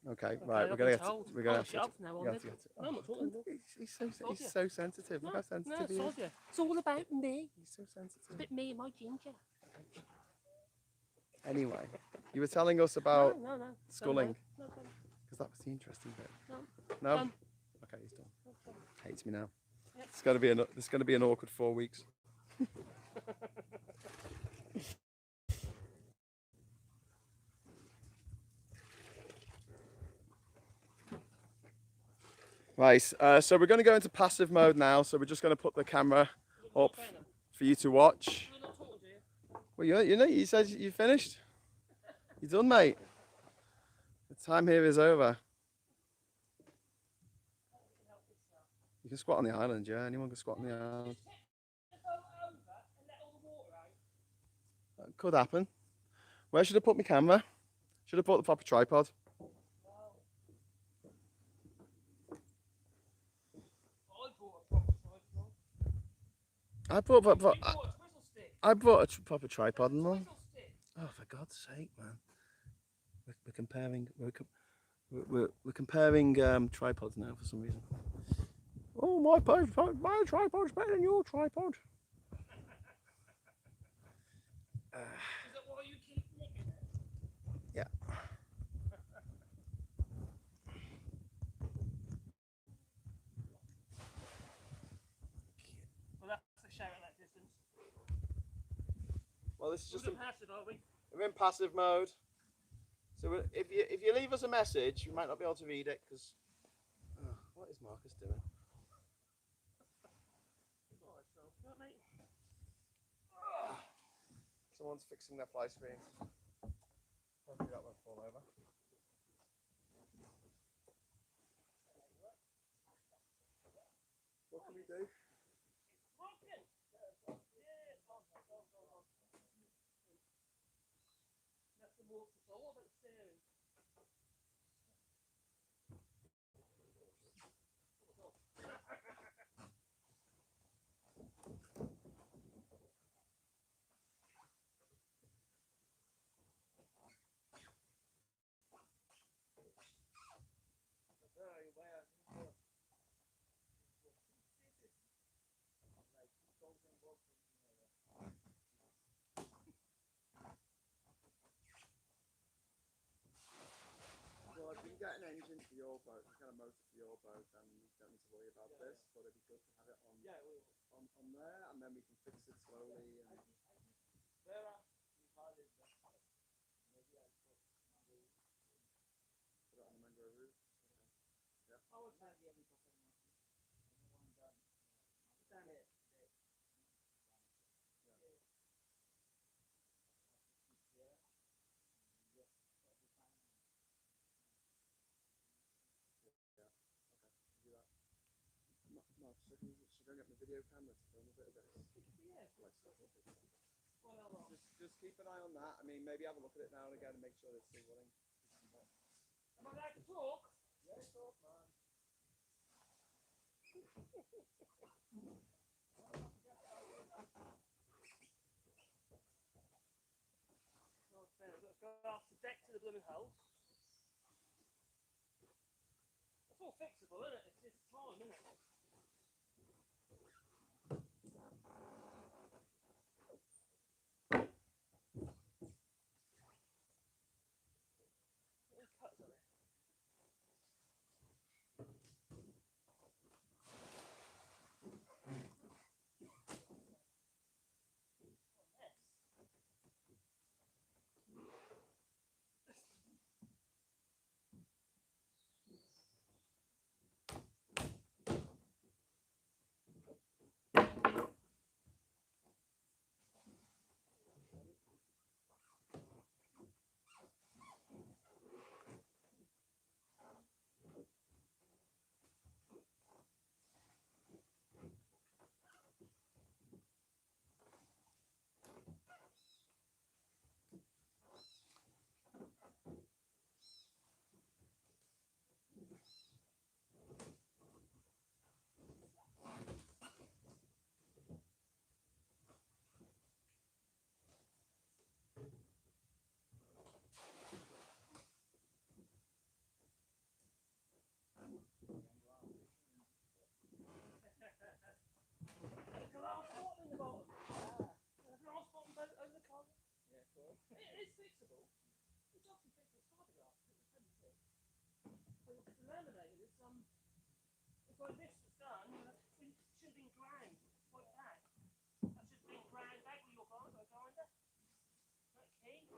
Okay, right. We're gonna get. We're gonna. No, I'm not talking. He's so sensitive. Look how sensitive he is. It's all about me. He's so sensitive. It's a bit me and my ginger. Anyway, you were telling us about no. sculling. Because that was the interesting bit. No. Okay, he's done. Hates me now. Yep. It's gonna be an awkward 4 weeks. Right, so we're going to go into passive mode now. So we're just going to put the camera up for you to watch. Well, you said you finished. You're done, mate. The time here is over. You can squat on the island, yeah. Anyone can squat on the island. Could happen. Where should I put my camera? Should I put the proper tripod? I brought a proper tripod and all. Oh, for God's sake, man! We're comparing. We're comparing tripods now for some reason. Oh, my tripod's better than your tripod. Is that why you keep nicking it? Yeah. Well, that's a shout at that distance. Well, this is just passive, are we? we're in passive mode. So if you leave us a message, we might not be able to read it because. Oh, what is Marcus doing? Someone's fixing their fly screen. Hopefully that won't fall over. What can we do? Well, if we can get an engine for your boat, a kind of motor for your boat, then we don't need to worry about this. But it'd be good to have it on, on there, and then we can fix it slowly. And... Put it on the mangrove roof. Okay. Yeah. No, should I get my video camera to film a bit of this? Yeah. Just keep an eye on that. I mean, maybe have a look at it now and again and make sure it's still running. Am I allowed to talk? Yeah, talk, man. Let's go off the deck to the blooming house. It's all fixable, isn't it? It's time, isn't it? It's fixable. It's obviously fixable photographs. It's laminated. It's like this. It's done. It should have been ground like that. That should have been ground back with your phone. I grinder. That key.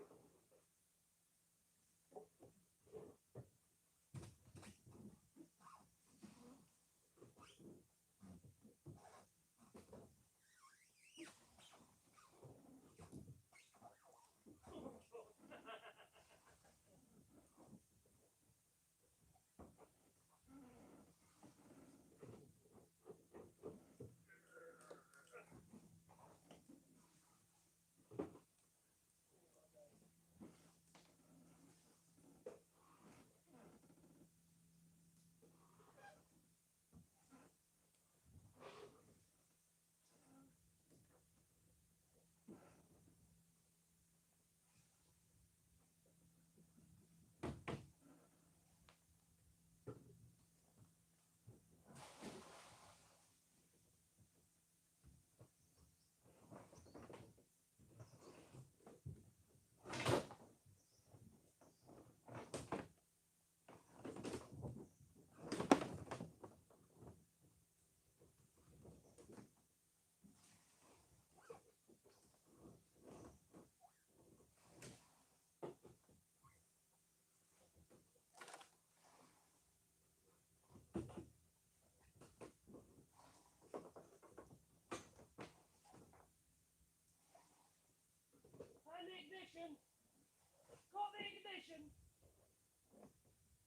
Got the ignition.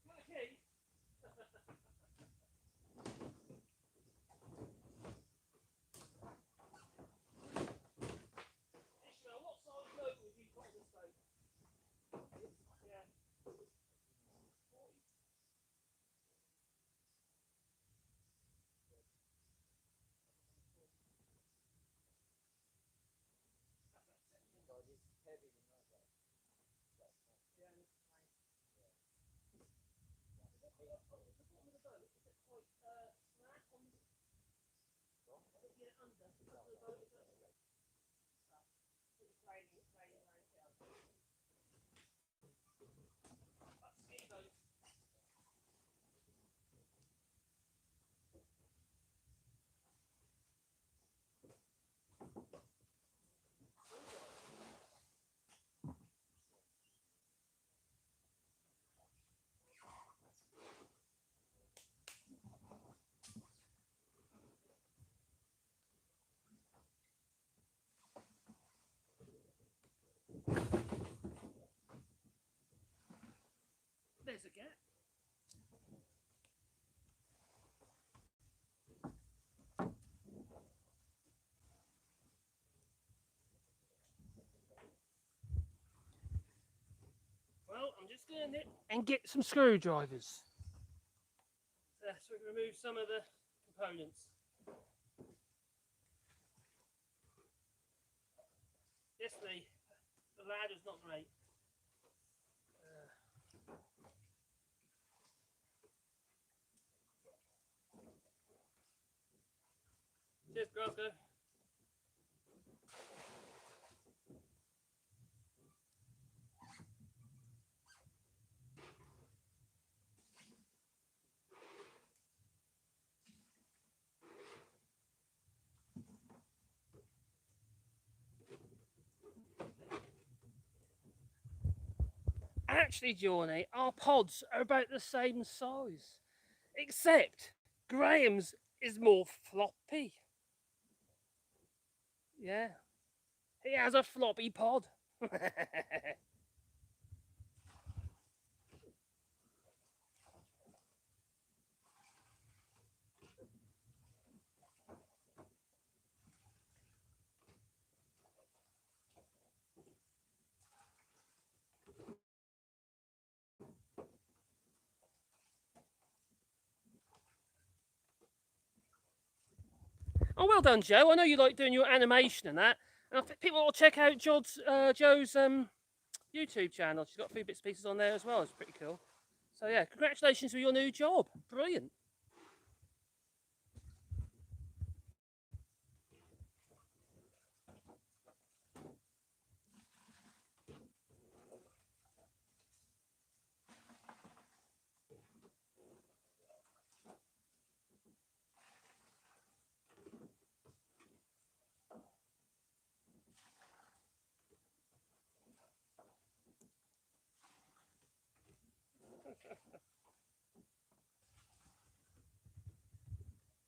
Got the key. Ishmael, what size motor have you got on this boat? Yeah. There's a gap. Well, I'm just going to and get some screwdrivers. So we can remove some of the components. Yes, the ladder's not great. Cheers, Glasgow. Actually, Johnny, our pods are about the same size, except Graham's is more floppy. Yeah, he has a floppy pod. Oh, well done, Joe. I know you like doing your animation and that. And I think people will check out Joe's YouTube channel. She's got a few bits and pieces on there as well. It's pretty cool. So yeah, congratulations with your new job. Brilliant.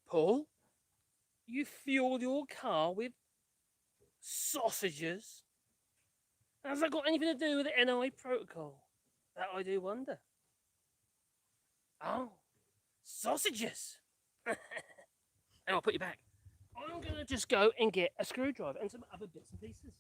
Paul, you fueled your car with sausages? Has that got anything to do with the NI protocol? That I do wonder. Oh, sausages! And I'll put you back. I'm going to just go and get a screwdriver and some other bits and pieces.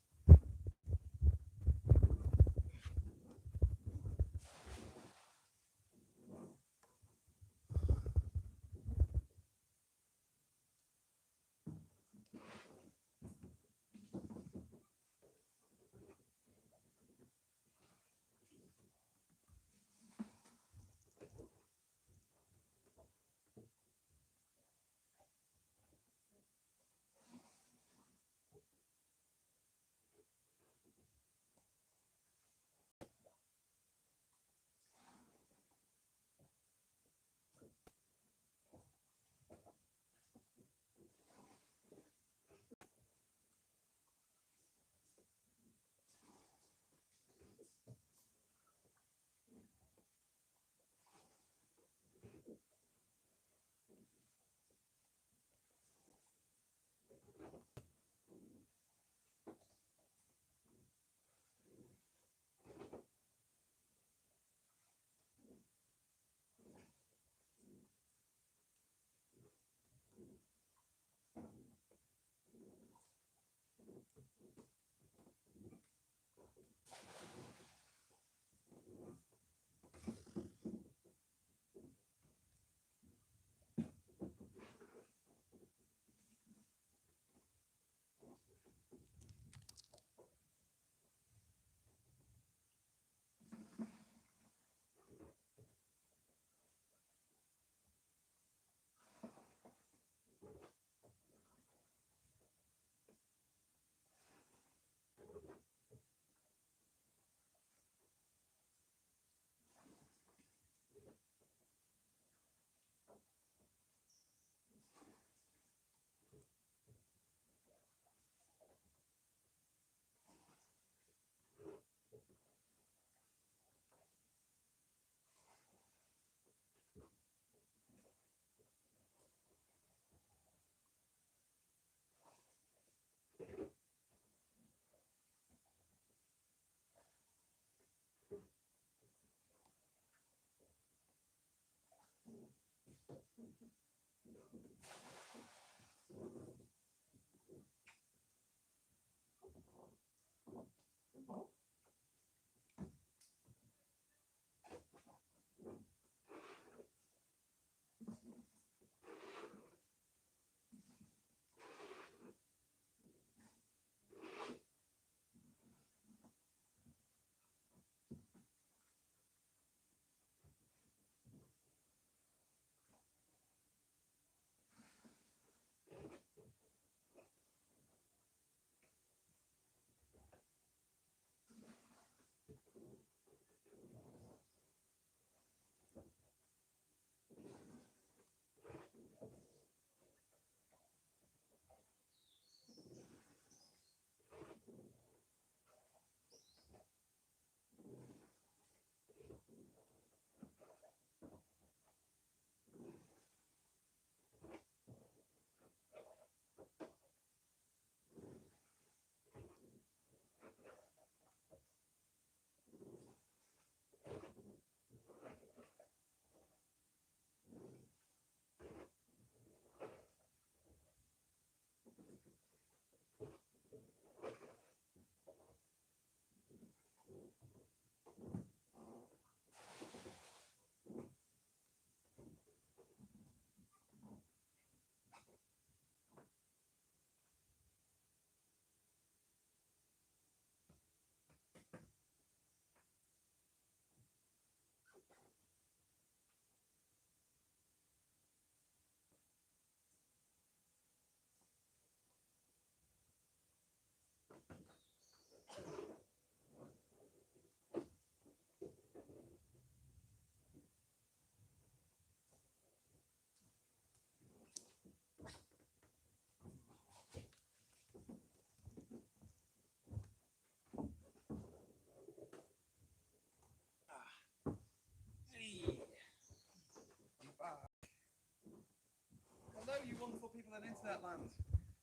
Hello, you wonderful people in internet land.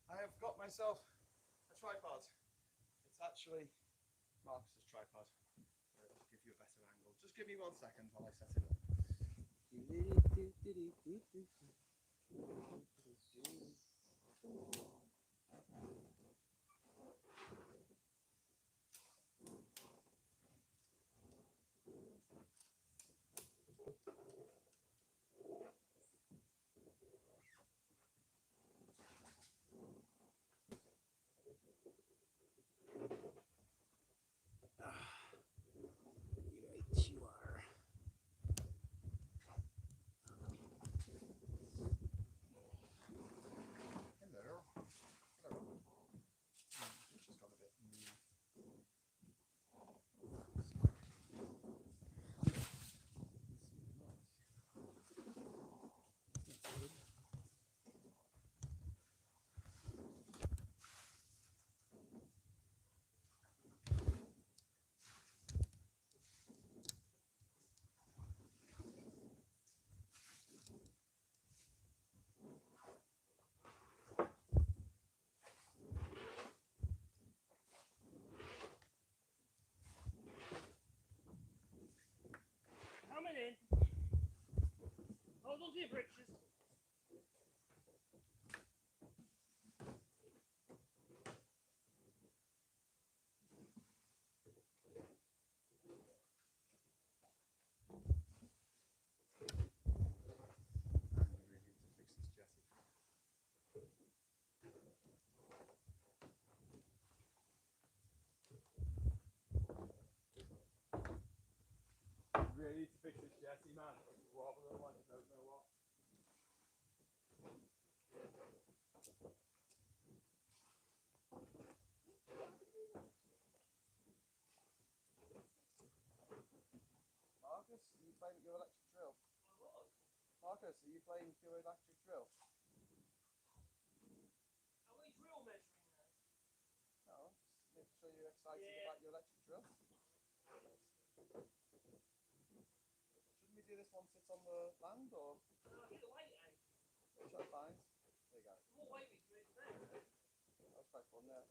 I have got myself a tripod. It's actually Marcus's tripod. It'll give you a better angle. Just give me 1 second while I set it up. Coming in. Hold on to your britches. Really need to fix this Jesse, man. Rather than like I don't know what. Marcus, are you playing with your electric drill? Marcus, are you playing with your electric drill? Are we drill measuring now? No, just make sure you're excited about your electric drill. Shouldn't we do this one sit on the land or? I think the weight out. Which I find. There you go. The more weight we can move, the better. That was quite fun there.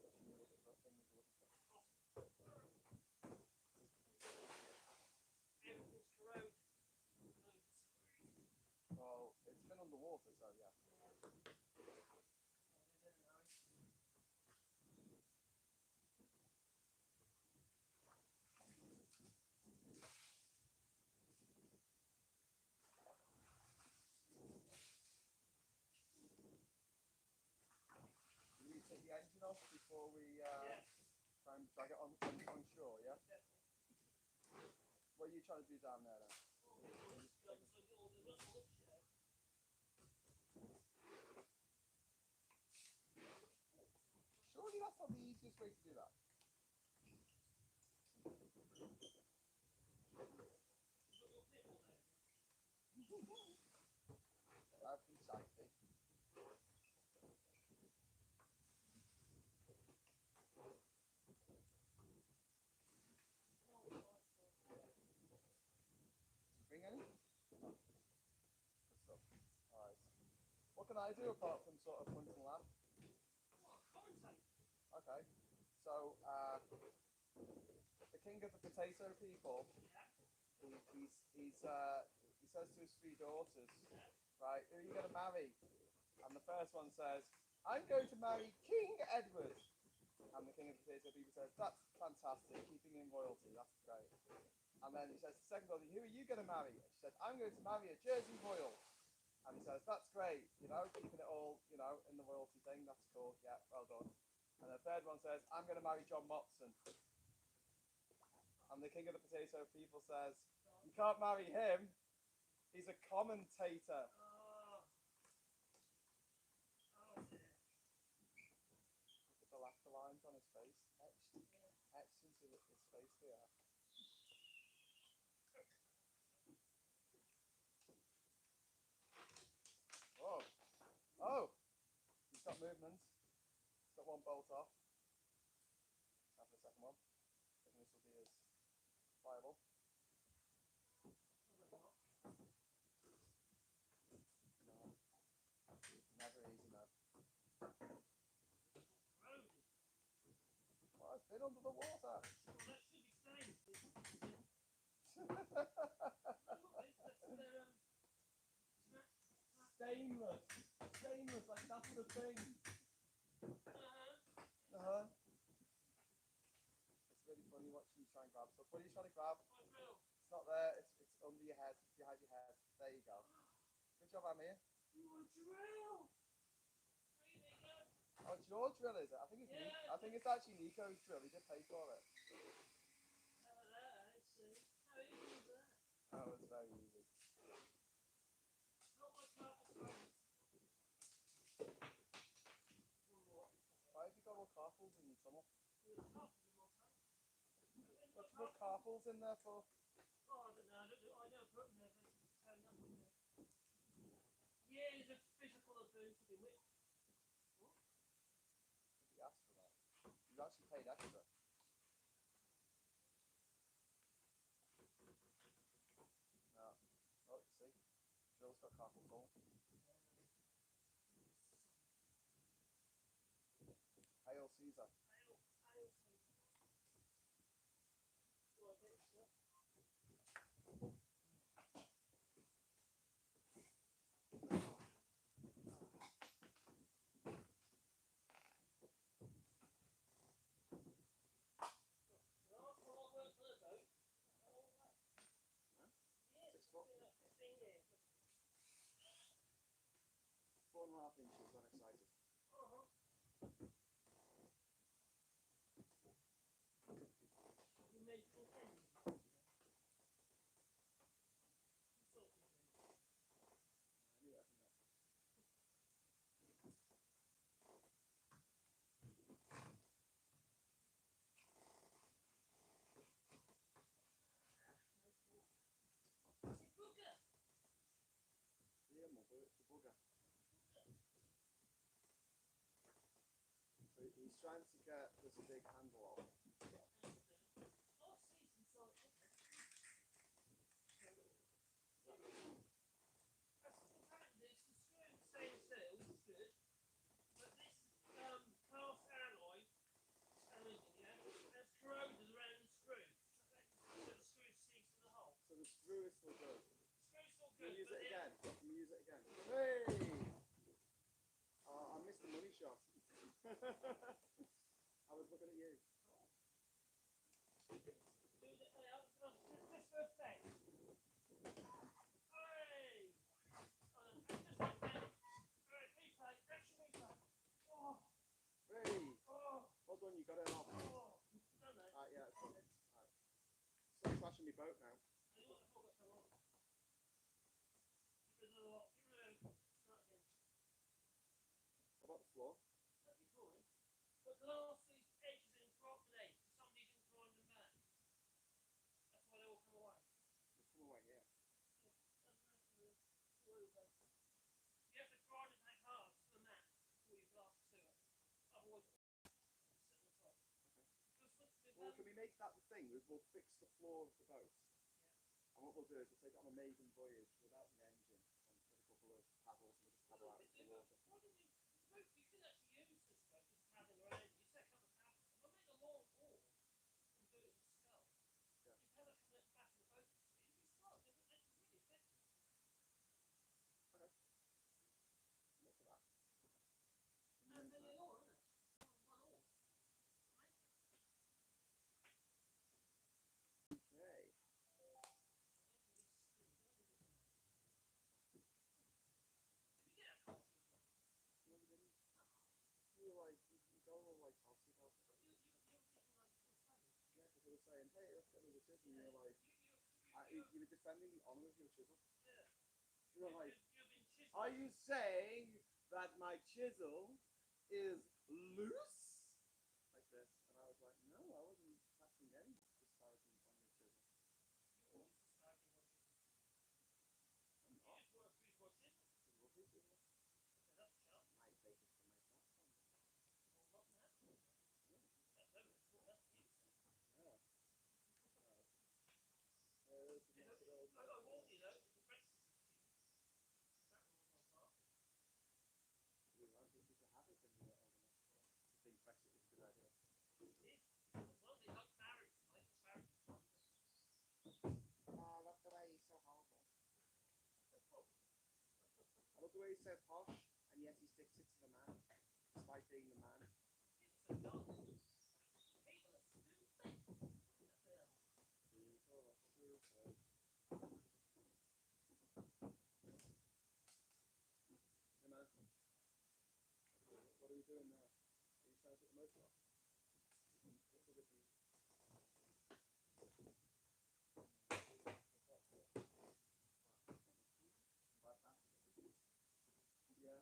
Everything's corroded. Well, it's before we try and drag it on shore, yeah? What are you trying to do down there then? Surely that's not the easiest way to do that. That'd be safety. Bring any? No. Good stuff. Alright. What can I do apart from sort of point and laugh? Okay. So, the king of the potato people, he says to his three daughters, right, who are you going to marry? And the first one says, I'm going to marry King Edward. And the king of the potato people says, that's fantastic, keeping in royalty, that's great. And then he says to the second daughter, who are you going to marry? And she said, I'm going to marry a Jersey royal. And he says, that's great, you know, keeping it all, you know, in the royalty thing, that's cool, yeah, well done. And the third one says, I'm going to marry John Motson. And the king of the potato people says, you can't marry him, he's a commentator. Look at the laughter lines on his face, etched into his face here. Whoa. Oh! He's got movement. He's got one bolt off. Now for the second one. I think this will be as viable. No. Never easy, no. Well, it's been under the water. Stainless. Stainless, like that sort of thing. It's really funny watching you try and grab stuff. What are you trying to grab? It's not there, it's under your head, it's behind your head. There you go. Good job, Amir. Oh, it's your drill, is it? I think it's actually Nico's drill. He did pay for it. Oh, it's very easy. Why have you got all carpals in your tunnel? What you put carpals in there for? Oh, I don't know. I never put them there. Years of physical abuse to be whipped. What? You asked for that. You actually paid extra. No. Oh, you see? Drill's got carpal tunnel. Hail Caesar. Hail Caesar. Well, I think so. Four and a half inches, I'm excited. You made full end. So he's trying to get this big handle off. So the screw is still good. Can you use it again? Can you use it again? Hey! I missed the money shot. I was looking at you. Hey! Well your boat now. What about the floor? But the last these edges in properly, somebody didn't grind them back. That's why they all come away. They come away, yeah. You have to grind it back hard to the mat before you blast to it. Otherwise, it'll sit on the top. Well, can we make that the thing? We'll fix the floor of the boat. Yeah. And what we'll do is we'll take it on a maiden voyage without an engine and put a couple of paddles and we'll just paddle out into the water. Why don't we, you could actually use this boat just paddling around. You set a couple of paddles. We'll make a long oar and do it as a scull. Yeah. You paddle from the back of the boat. It'd be smart. It's really effective. Okay. Look at that. And then the oar, isn't it? One oar. Okay. You were like, you go all like tossy about it. Yeah, because they were saying, hey, let's get rid of the chisel. And you were like, you were defending the honour of your chisel. Yeah. You were like, You've been chiseled. are you saying that my chisel is loose? Like this. And I was like, no, I wasn't casting any disparagement on your chisel. You're always disparaging what you do. I'm You not. just want to prove what chisel. It's a lovely chisel. Okay, that's sharp. My baby's for my platform. Well, not that. That's over. That's huge. Yeah. I warned you though, the Brexit that one was on top. We want people to have it when you're old enough to think Brexit is a good idea. As long as they like Barry, like Barry. Oh, look the way he's so horrible. I love the way he says posh, and yet he sticks it to the man, despite being the man. People are dumb. People are stupid. People are stupid. Hey man, what are you doing now? Are you trying to put the motor off? What's the difference? Like that? Yeah.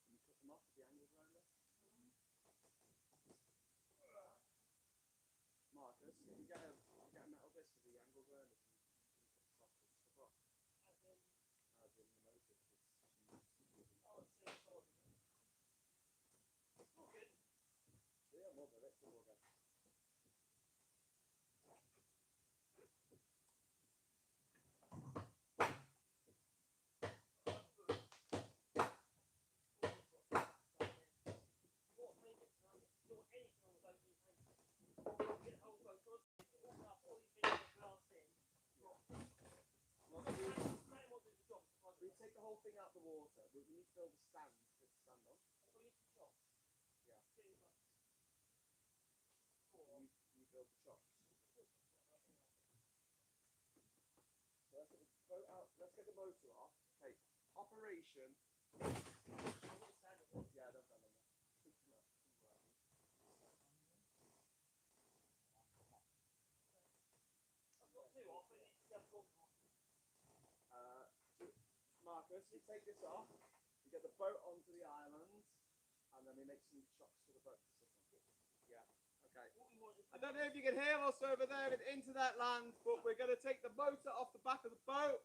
Can you cut them off with the angle grinder? Marcus, can you get a metal disc with the angle grinder? Can you cut the stuff off? As in the motor. Oh, it's so cold. Oh, good. Yeah, more of it. We'll go. We take the whole thing out of the water. We need to build a stand to stand on. Yeah. You build the chocks. So let's get the boat out. Let's get the motor off. Okay. Operation. Yeah, don't stand on that. Marcus, you take this off, you get the boat onto the island, and then we make some chocks for the boat to sit on. Yeah, okay. I don't know if you can hear us over there into that land, but we're going to take the motor off the back of the boat,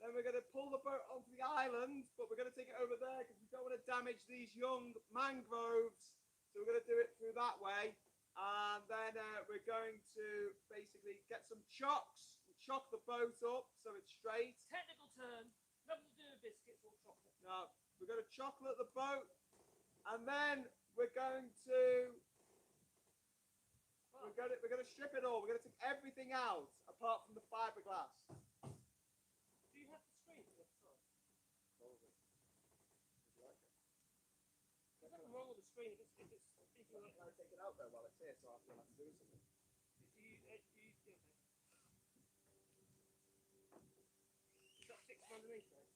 then we're going to pull the boat onto the island, but we're going to take it over there because we don't want to damage these young mangroves, so we're going to do it through that way. And then we're going to basically get some chocks and chock the boat up so it's straight. Technical term. Nothing to do with biscuits or chocolate. No, we're going to chocolate the boat, and then we're going to strip it all. We're going to take everything out apart from the fiberglass. Do you have the screen for the front? Probably. Would you like it? There's nothing wrong with the screen if it's anything like Can I take it out though while it's here, so I feel like doing something? okay. Is that fixed underneath there?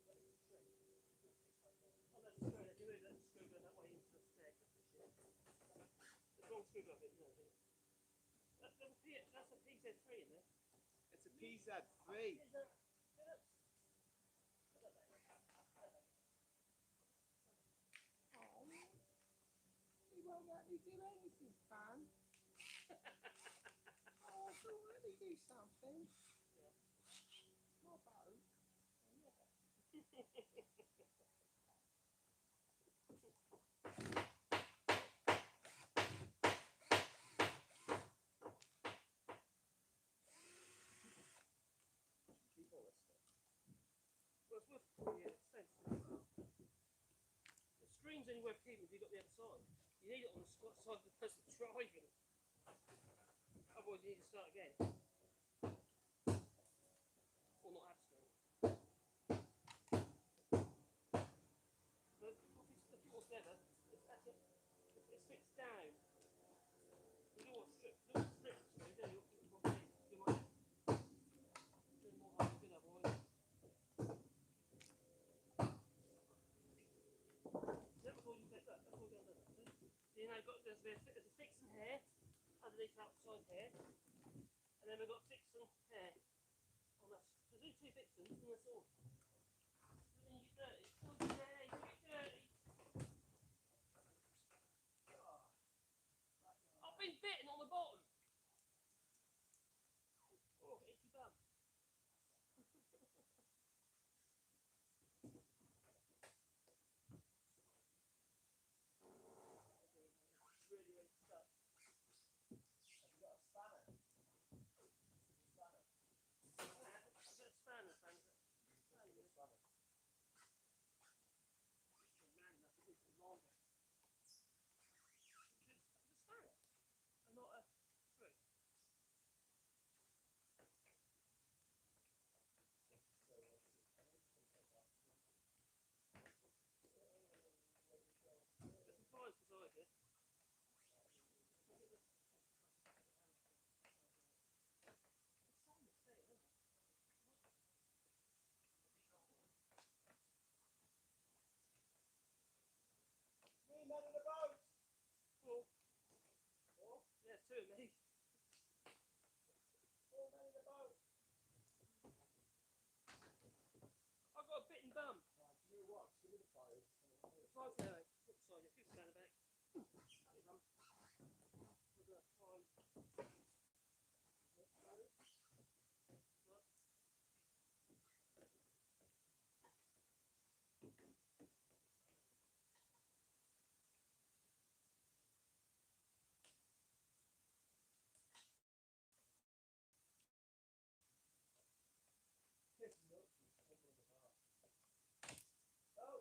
Oh, that's the screw. They're doing that screw going that way into the stair. The wrong screw up it, you know. That's a PZ3 in there. It's a PZ3. Oh, he won't let me do anything, Pan. Oh, don't let me do something. My boat. Keep all this stuff. Well, it's worth yeah, it's sensitive. The screen's only worth keeping if you've got the other side. You need it on the side of the person driving. Otherwise, you need to start again. Or not have screen. But if it's altogether, it fits down. You don't want strip screen, do you? You might do more harm than good otherwise. That was all you get. That's all you got done. You know, there's a fixing here underneath the outside here, and then we've got fixing here on that. So do two fixings, and that's all. And then you get dirty. Oh, dirty, dirty. I've been bitten on the bottom. Oh, itchy bum. Really, really stuck. Have you got a spanner? I've got a spanner, thanks. Spanner. Man, that's a bit longer. Just a spanner, and not a screw. There's some pliers beside it. Three men in a boat. Four. Yeah, two of me. 4 men in a boat. I've got a bitten bum. Right, do you know what? Give me the pliers. Pliers there, mate. Put the side, if you stand back. That'll bum. With the pliers. This is up to the top of the bar. Oh!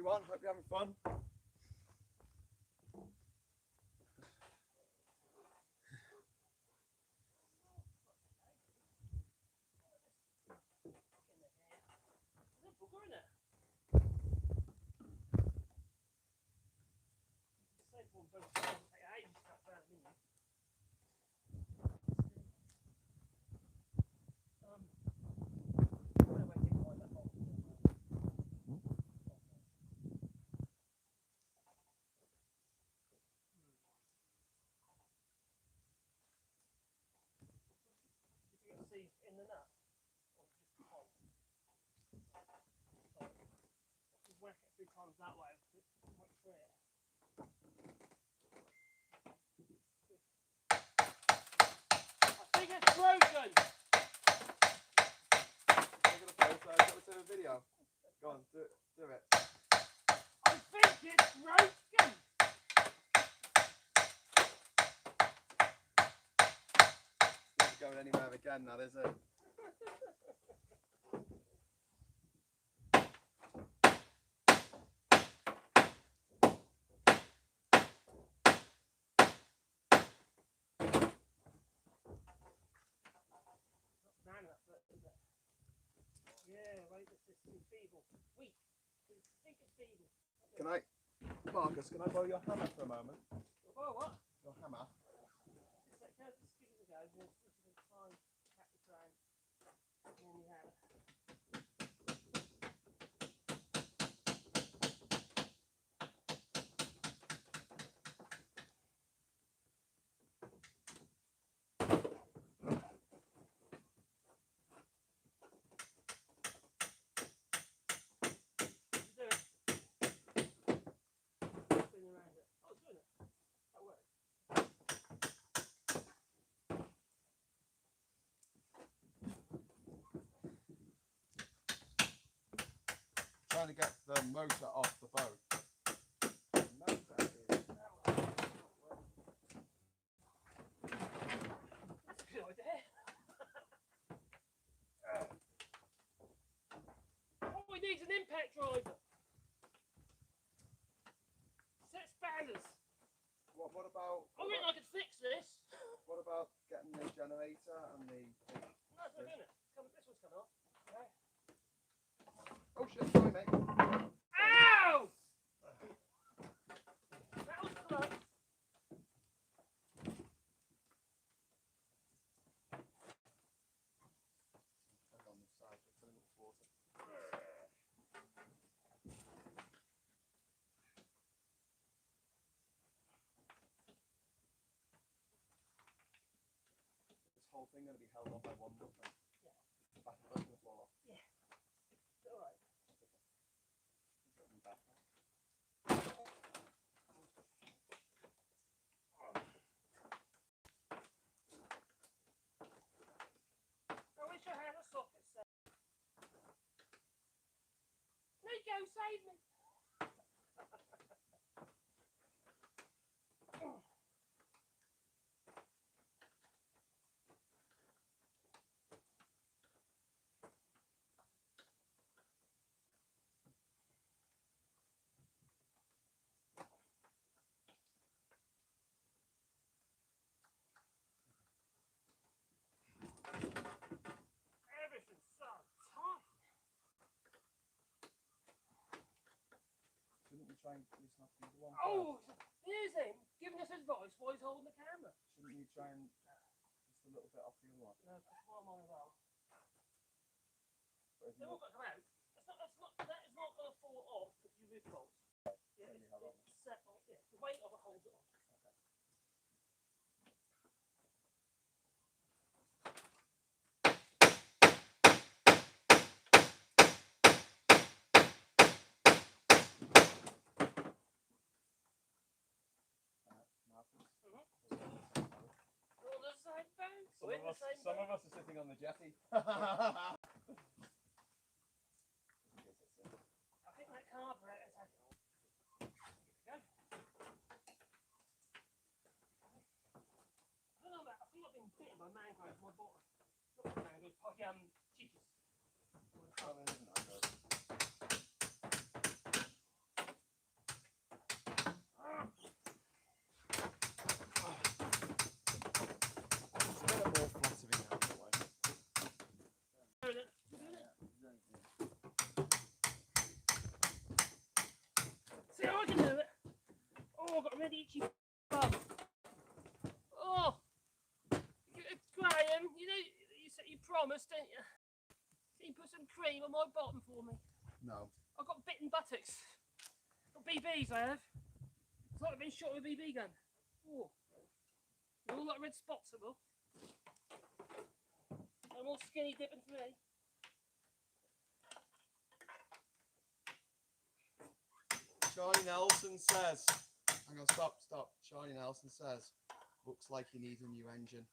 everyone. Hope you're having fun. In the nut, or just hot. So, whack it 3 times that way. Wait for it. I think it's broken. I'm gonna post a video. Go on, do it. I think it's broken. Not going anywhere again now, is it? Yeah, right, this is too feeble. Weak. I think it's feeble. Can I, Marcus, can I borrow your hammer for a moment? Oh, what? Your hammer? Just give it a go. This is a fine chapter train. And then you have it. Trying to get the motor off the boat. That's a good idea. All we need is an impact driver. Set spanners. What about? I reckon I could fix this. What about getting the generator and the? No, it's not doing it. This one's coming off. Okay. Oh shit! Sorry, mate. Ow! That was close. On this side, just filling up with water. This whole thing going to be held on by one button. Yeah. Back to the floor. Yeah. All right. Back. I wish I had a socket set. Nico, save me. Everything's so tight. Shouldn't you try and listen up to the one? Oh, here's him giving us advice while he's holding the camera. Shouldn't you try and just a little bit off the other one? No, that's why I'm on as well. But if They're you all got to come out. That is not going to fall off if you rip bolts. Yeah, Maybe how long? it's set on. Yeah, the weight of it holds it on. All the same boats. Some of us are sitting on the jetty. I think that carburetor's had it all. Here we go. I don't know about. I think I've been bitten by mangroves. My bottom. Not mangroves. Chickens. Oh, there isn't that good. You know it. Oh, I've got a really itchy bum. Oh, Graham, you know, you said you promised, didn't you? Can you put some cream on my bottom for me? No. I've got bitten buttocks. Got BBs, I have. It's like I've been shot with a BB gun. Oh. They're all like red spots, it will. No more skinny dipping for me. Charlie Nelson says, hang on, stop. Charlie Nelson says, looks like you need a new engine.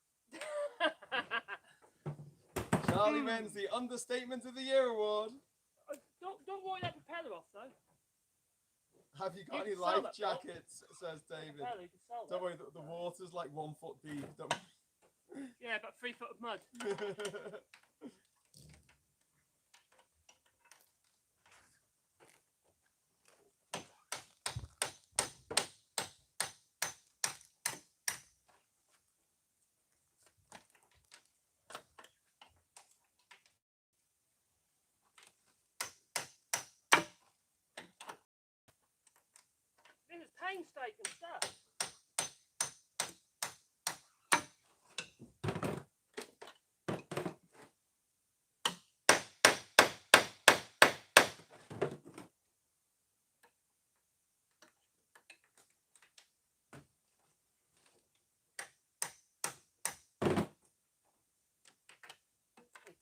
Charlie wins the Understatement of the Year award. Don't worry that propeller off though. Have you got You any can sell life that, jackets? Says David. Propeller, you can sell that. Don't worry, the water's like 1 foot deep. Don't Yeah, about 3 foot of mud. This is painstaking stuff.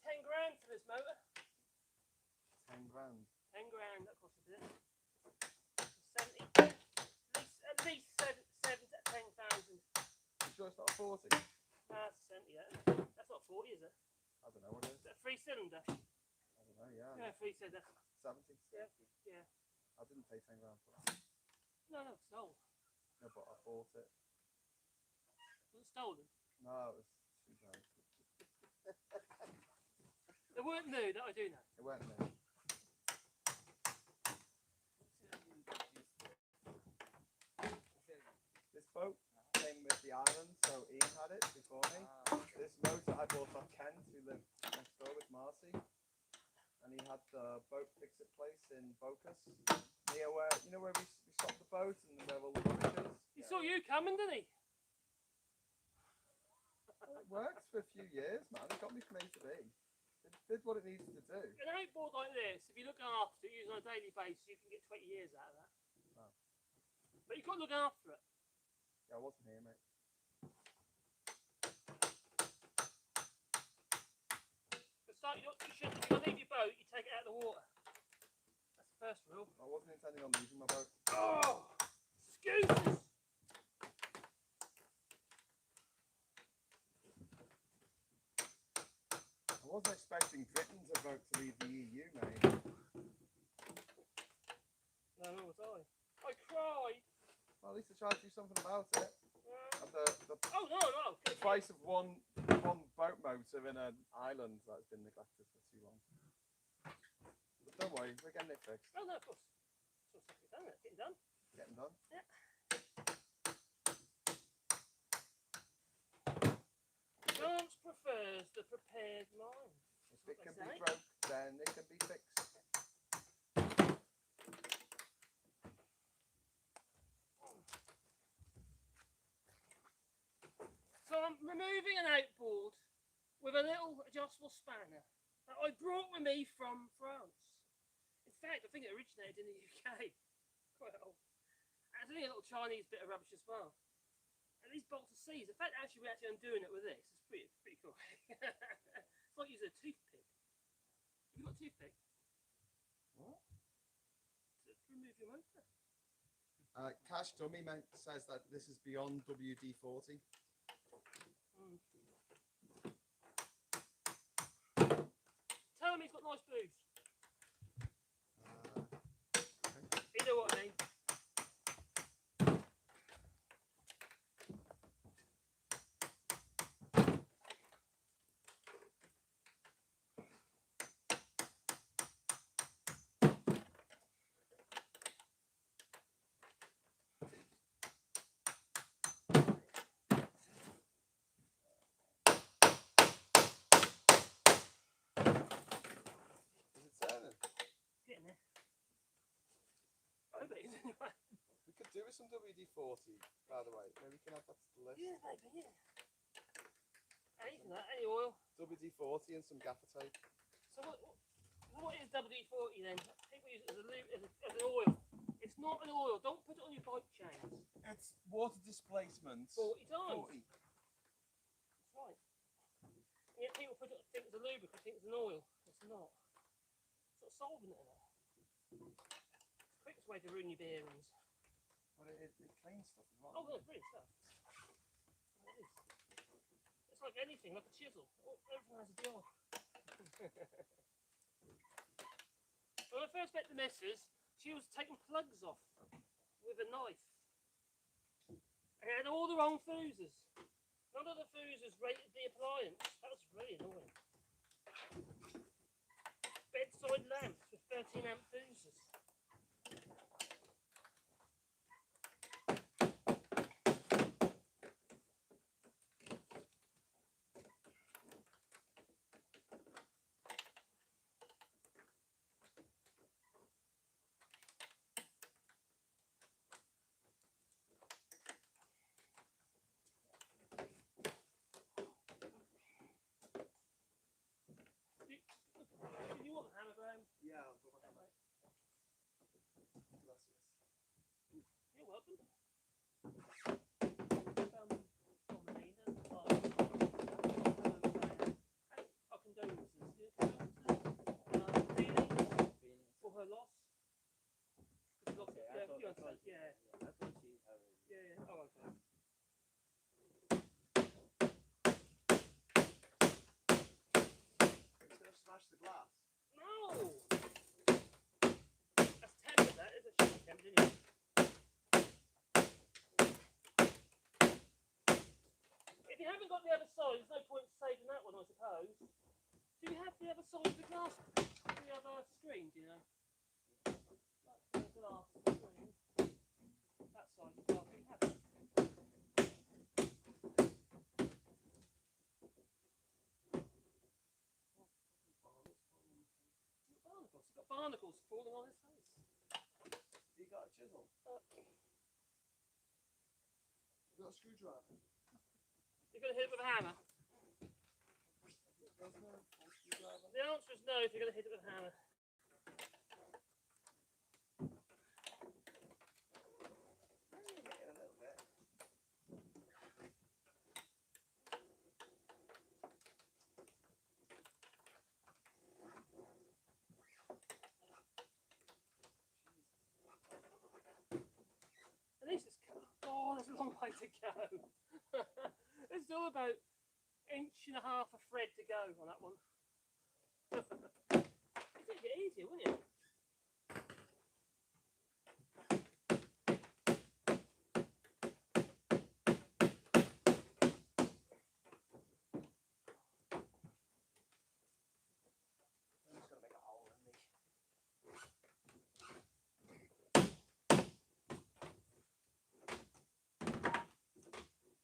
Hey, 10 grand for this motor. 10 grand. 10 grand, that cost a bit. 70, at least 7 to 10,000. You sure it's not a 40? Nah, it's 70, yeah. That's not 40, is it? I don't know what it is. Is that a 3-cylinder? I don't know, yeah. Yeah, 3-cylinder. 70? Yeah. I didn't pay 10 grand for that. No, it's sold. No, but I bought it. Was it stolen? No, it was 2 grand. They weren't new, that I do know. It weren't new. This boat came with the island, so Ian had it before me. This motor I bought off Ken, who lived next door with Marcy. And he had the boat fix-it place in Bocas, near where, you know where we stopped the boat and where all the rubbish is? He saw you coming, didn't he? Well, it worked for a few years, man. It got me from A to B. It did what it needed to do. An outboard like this, if you look after it, using on a daily basis, you can get 20 years out of that. Oh. But you've got to look after it. Yeah, I wasn't here, mate. You should, if you leave your boat, you take it out of the water. That's the first rule. I wasn't intending on leaving my boat. Oh! Scooters! I wasn't expecting Britain to vote to leave the EU, mate. No, nor was I. I cried. Well, at least I tried to do something about it. And the Oh, no. price of one boat motor in an island that's been neglected for too long. But don't worry, we're getting it fixed. Oh, no, of course. It's all stuff done, getting done. Getting done. Yeah. Chance prefers the prepared mind. If it can be broke, then it can be fixed. So I'm removing an outboard with a little adjustable spanner that I brought with me from France. In fact, I think it originated in the UK. Well, and it's only a little Chinese bit of rubbish as well. And these bolts are seized. In fact, actually, we're actually undoing it with this. It's pretty cool. It's like using a toothpick. Have you got a toothpick? What? To remove your motor. Cash Dummy says that this is beyond WD-40. Tell him he's got nice boobs. Okay. You know what I mean. WD-40, by the way? Maybe we can add that to the list. Yeah, maybe, yeah. Anything like that, any oil. WD-40 and some gaffer tape. So what is WD-40 then? People use it as an oil. It's not an oil. Don't put it on your bike chains. It's water displacement. 40 times. 40. That's right. And yet people think it's a lubricant, think it's an oil. It's not. It's not solvent in it. It's the quickest way to ruin your bearings. But it cleans stuff as well. Oh, no, it's brilliant stuff. It is. It's like anything, like a chisel. Everything has a job. When I first met the missus, she was taking plugs off with a knife. And had all the wrong fuses. None of the fuses rated the appliance. That was really annoying. Bedside lamps with 13 amp fuses. Do you want a hammer, Graham? Yeah, I'll put my hammer. Gracias. You're welcome. Condolences. For her loss. Okay, Yeah, I thought you understand? she- Yeah. I thought she already. Yeah. Oh, okay. It's gonna smash the glass. No! That's tempered, that is a shit tempered, isn't it? If you haven't got the other side, there's no point saving that one, I suppose. Do you have the other side of the glass? The other screen, do you know? Like the glass screen. That side of the glass, do you have it? Barnacles. He's got barnacles falling on his face. You got a chisel? You got a screwdriver? You're going to hit it with a hammer? There's no full screwdriver. The answer is no if you're going to hit it with a hammer. Getting a little bit. At least it's oh, there's a long way to go. There's still about inch-and-a-half of thread to go on that one. It'd get easier, wouldn't it? I'm just gonna make a hole in me.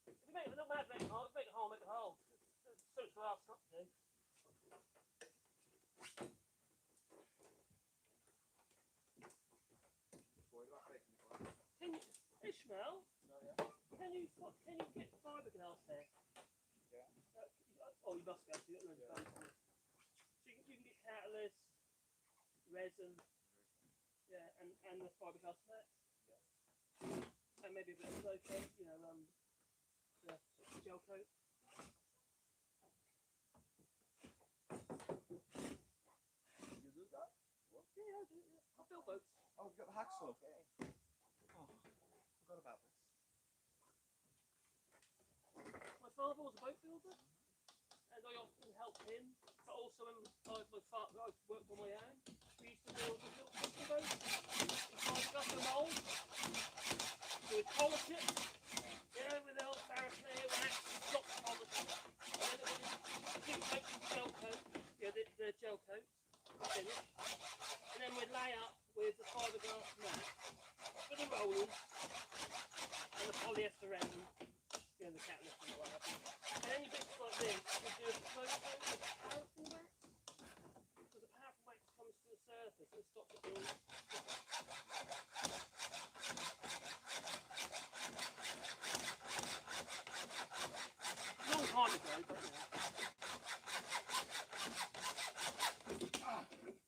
If you make it, it doesn't matter, make a hole, make a hole, make a hole. So it's glass not to do. Worried about breaking the glass. Can you, Ishmael, No, yeah. can you get fiberglass there? Yeah. Oh, you must go. So you got loads of boats. So you can get catalyst, resin, yeah, and the fiberglass mats. Yeah. And maybe a bit of slow coat, you know, the gel coat. You do that? What? Yeah, I do. Yeah. I'll build boats. Oh, we've got the hacksaw. Oh, forgot about this. My father was a boat builder, and I often helped him. But also, when I worked on my own, we used to build little fishing boats. We tied up a mould, so we polish it, yeah, with the old barricade, wax, stop polish it, and then it would do coat with gel coat, yeah, the gel coat, finish, and then we'd lay up with the fiberglass mat, with the rollers, and the polyester resin, you know, the catalyst and what have you. And any bits like this, we do a slow coat with powerful wax, because the powerful wax comes to the surface and stops it being.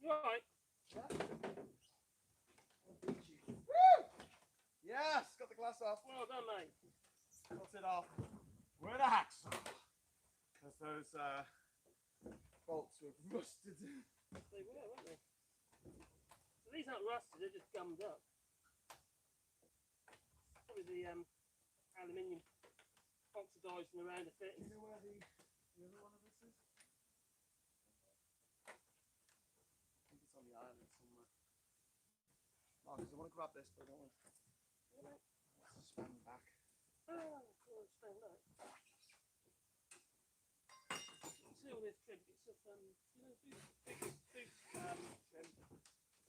You alright? Yes, got the glass off. Well done, mate. Got it off. With a hacksaw. Because those bolts were rusted. They were, weren't they? So these aren't rusted, they're just gummed up. Probably the aluminium oxidising around the Do fit. you know where the other one of this is? I think it's on the island somewhere. Oh, because I want to grab this, but I don't want to stand back. Oh, God, stand up. See all this trim, it's of, you know, boots, trim.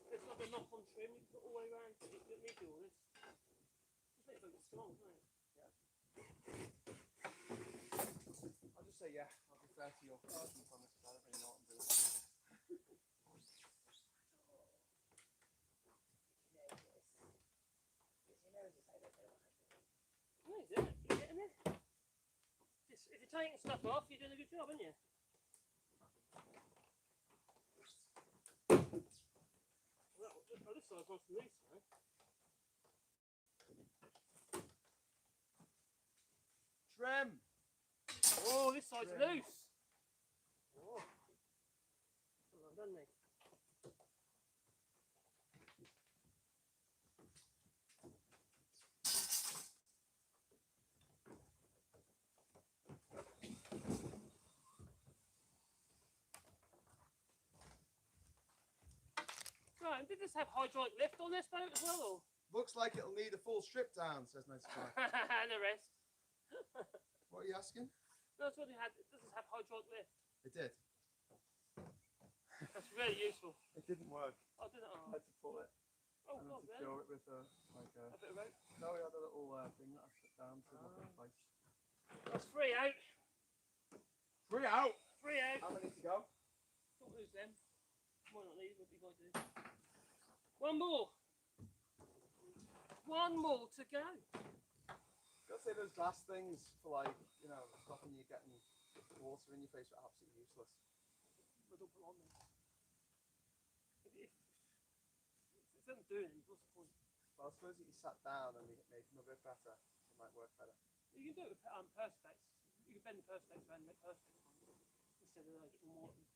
It's like a knock-on trim you put all the way around, but you don't need to do all this. Just makes it look strong, doesn't it? I'll just say yeah. I'll be fair to your questions on this because I don't really know what I'm doing. No, you don't. You're getting it. If you're taking stuff off, you're doing a good job, aren't you? Well, this side's nice and loose, though. Trim. Oh, this side's Trim. loose. Oh. Well done, mate. Right, and did this have hydraulic lift on this boat as well? Or? Looks like it'll need a full strip down, says No Supply. And the rest. What are you asking? No, that's what it had. Does this have hydraulic lift? It did. That's really useful. It didn't work. I didn't. I had to pull it. Oh, and God, secure really? it with a A bit of rope. No, we had a little thing that I put down to lock in place. That's 3 out. 3 out. 3 out. How many to go? Don't lose them. Might not need what you got to do. One more. One more to go. Gotta say those glass things for like, you know, stopping you getting water in your face are absolutely useless. But don't put on them. If it doesn't do anything, what's the point? Well, I suppose if you sat down and you made them a bit better, it might work better. You can do it with perspex. You can bend the perspex around and make perspex ones instead of like getting water.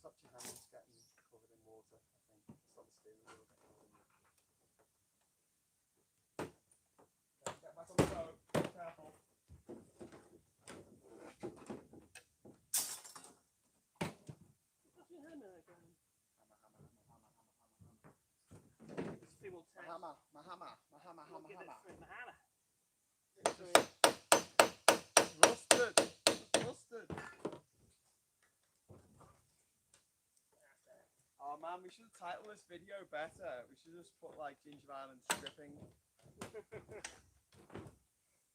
Stop your hands getting covered in water, I think. Stop the steering wheel getting covered in water. Okay, get back on the boat. Be careful. What's your hammer again? Hammer. It's a few more My taps. hammer. I'll get it through my hammer. Rusted. Rusted. Oh man, we should have titled this video better. We should just put like JinjaVision stripping.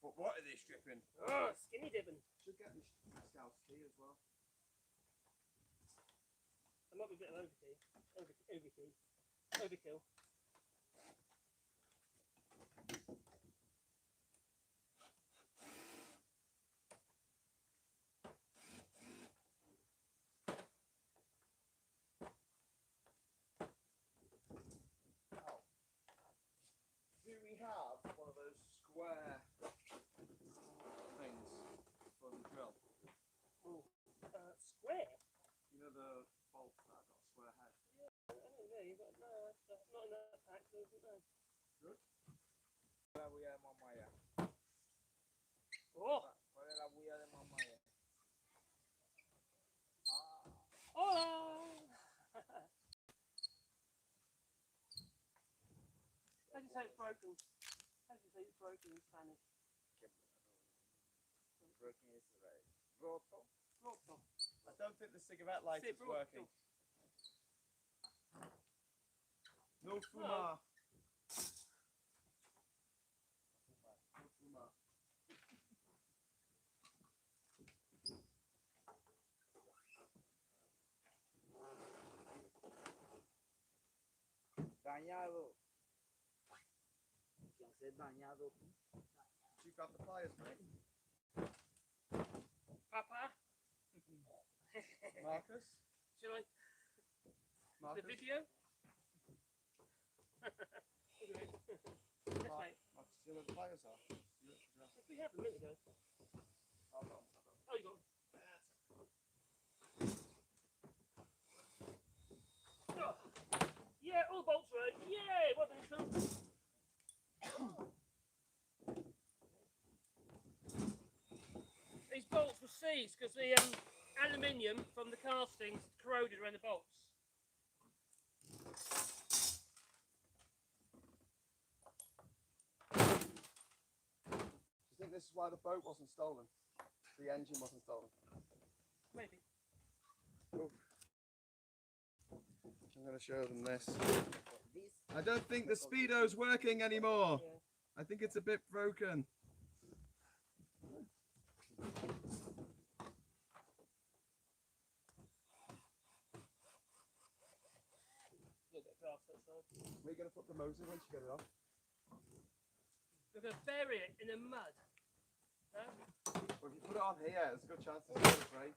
But what are they stripping? Oh, skinny dipping. Should get the Scout's key as well. There might be a bit of overkill. Do we have one of those square things for the drill? Oh, square. You know the bolts that have got a square head? I don't know, but no, not in that pack, so isn't there? Good. La huella de mamaya. Oh, ¿Cuál es la huella de mamaya? Ah, hola! How do you say it's broken? How do you say it's broken in Spanish? broken is roto. Roto. I don't think the cigarette lighter is working. No fumar. No fumar. dañado. Que ser dañado. You grab the pliers, mate. Papa, Marcus? shall I? Marcus? The video? Yes, mate. Marcus, do you know where the pliers are? We had them a minute ago. Hold on. Oh, you got them. Oh, yeah, all the bolts are out. Yay! Well done, son. These bolts were seized because the aluminium from the castings corroded around the bolts. Do you think this is why the boat wasn't stolen? The engine wasn't stolen? Maybe. Oof. I'm going to show them this. I don't think the speedo's working anymore. Yeah. I think it's a bit broken. We're going to put the motor once you get it off. We're going to bury it in the mud. No? Well, if you put it on here, there's a good chance it's going to break.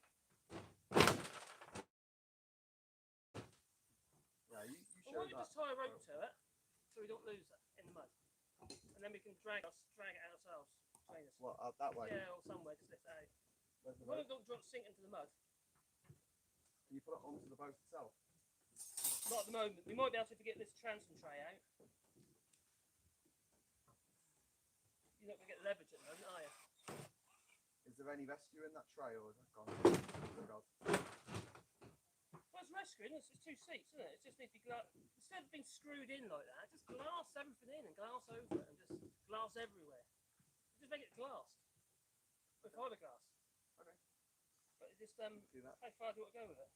Yeah, you Well, show why don't you that. just tie a rope to it so we don't lose it in the mud? And then we can drag it out ourselves. Train us. What, out that way? Yeah, or somewhere to lift it out. Where's the Why boat? don't sink into the mud? Can you put it onto the boat itself? Not at the moment. We might be able to get this transom tray out. You're not going to get leverage at the moment, are you? Is there any rescue in that tray or is that gone? Oh God. Well, it's rescuing. It's two seats, isn't it? It just needs to be instead of being screwed in like that, just glass everything in and glass over it and just glass everywhere. Just make it glassed. With fiberglass. Okay. But just Do that. how far do you want to go with it?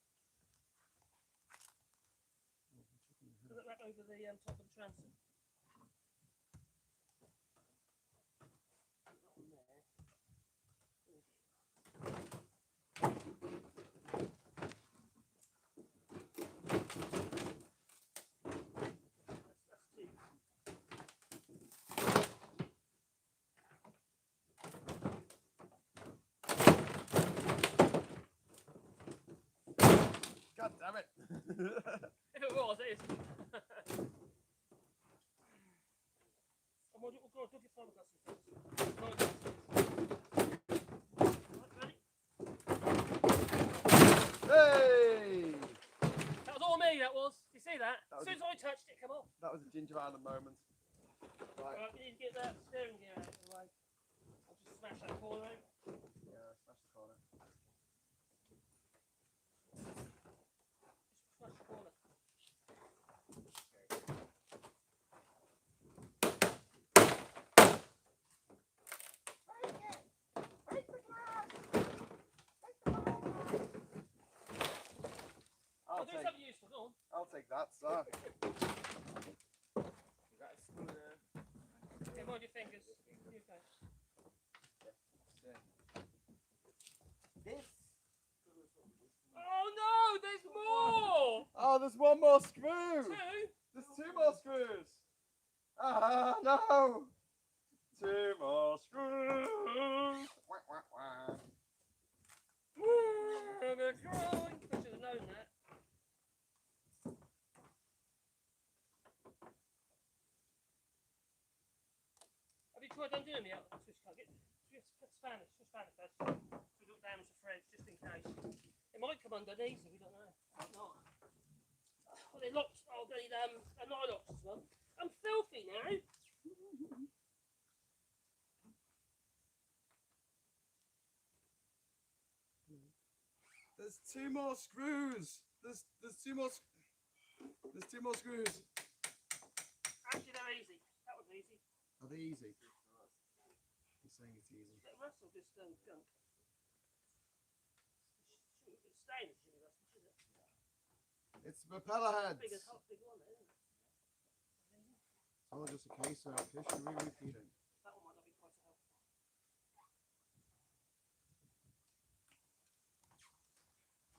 Put it back over the top of the transom. That one there. That's two. God damn it! If it was, it is. We'll go and your fiberglass in first. Right, ready? Hey! That was all me, that was. You see that? That As was soon as I touched it, come off. That was a Ginger Island moment. Right. Right, we need to get that steering gear out of the way. I'll just smash that corner out. Yeah, smash the corner. Just smash the corner. I'll do take, something useful, go on. I'll take that, sir. That's gonna. Okay, mind your fingers. You go. This. Oh no, there's more! Oh, there's one more screw! Two? There's two more screws! Ah, no! Two more screws! Wah, wah, wah. I'm gonna cry. I should have known that. Have you tried undoing the switch can't get Spanish first. So we don't damage the threads just in case. It might come undone easy, we don't know. Might not. Well, they're locked. Oh, they they're not locked as well. I'm filthy now. There's two more screws! There's two more There's two more screws! Actually, they're easy. That was easy. Are they easy? He's saying it's easy. That Russell just gunk. It's staying as Jimmy Russell, should it? It's the propeller heads! Big as hot, big one, isn't it? It's all just a case of history repeating. That one might not be quite so helpful.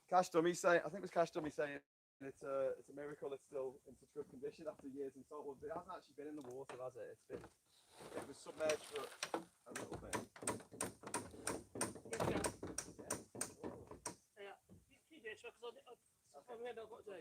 Cash Dummy saying, I think it was Cash Dummy saying It's a miracle it's still in such good condition after years in salt. Well, it hasn't actually been in the water, has it? It was submerged for a little bit. Here we go. Yeah. You do it, because I remember I've got to do.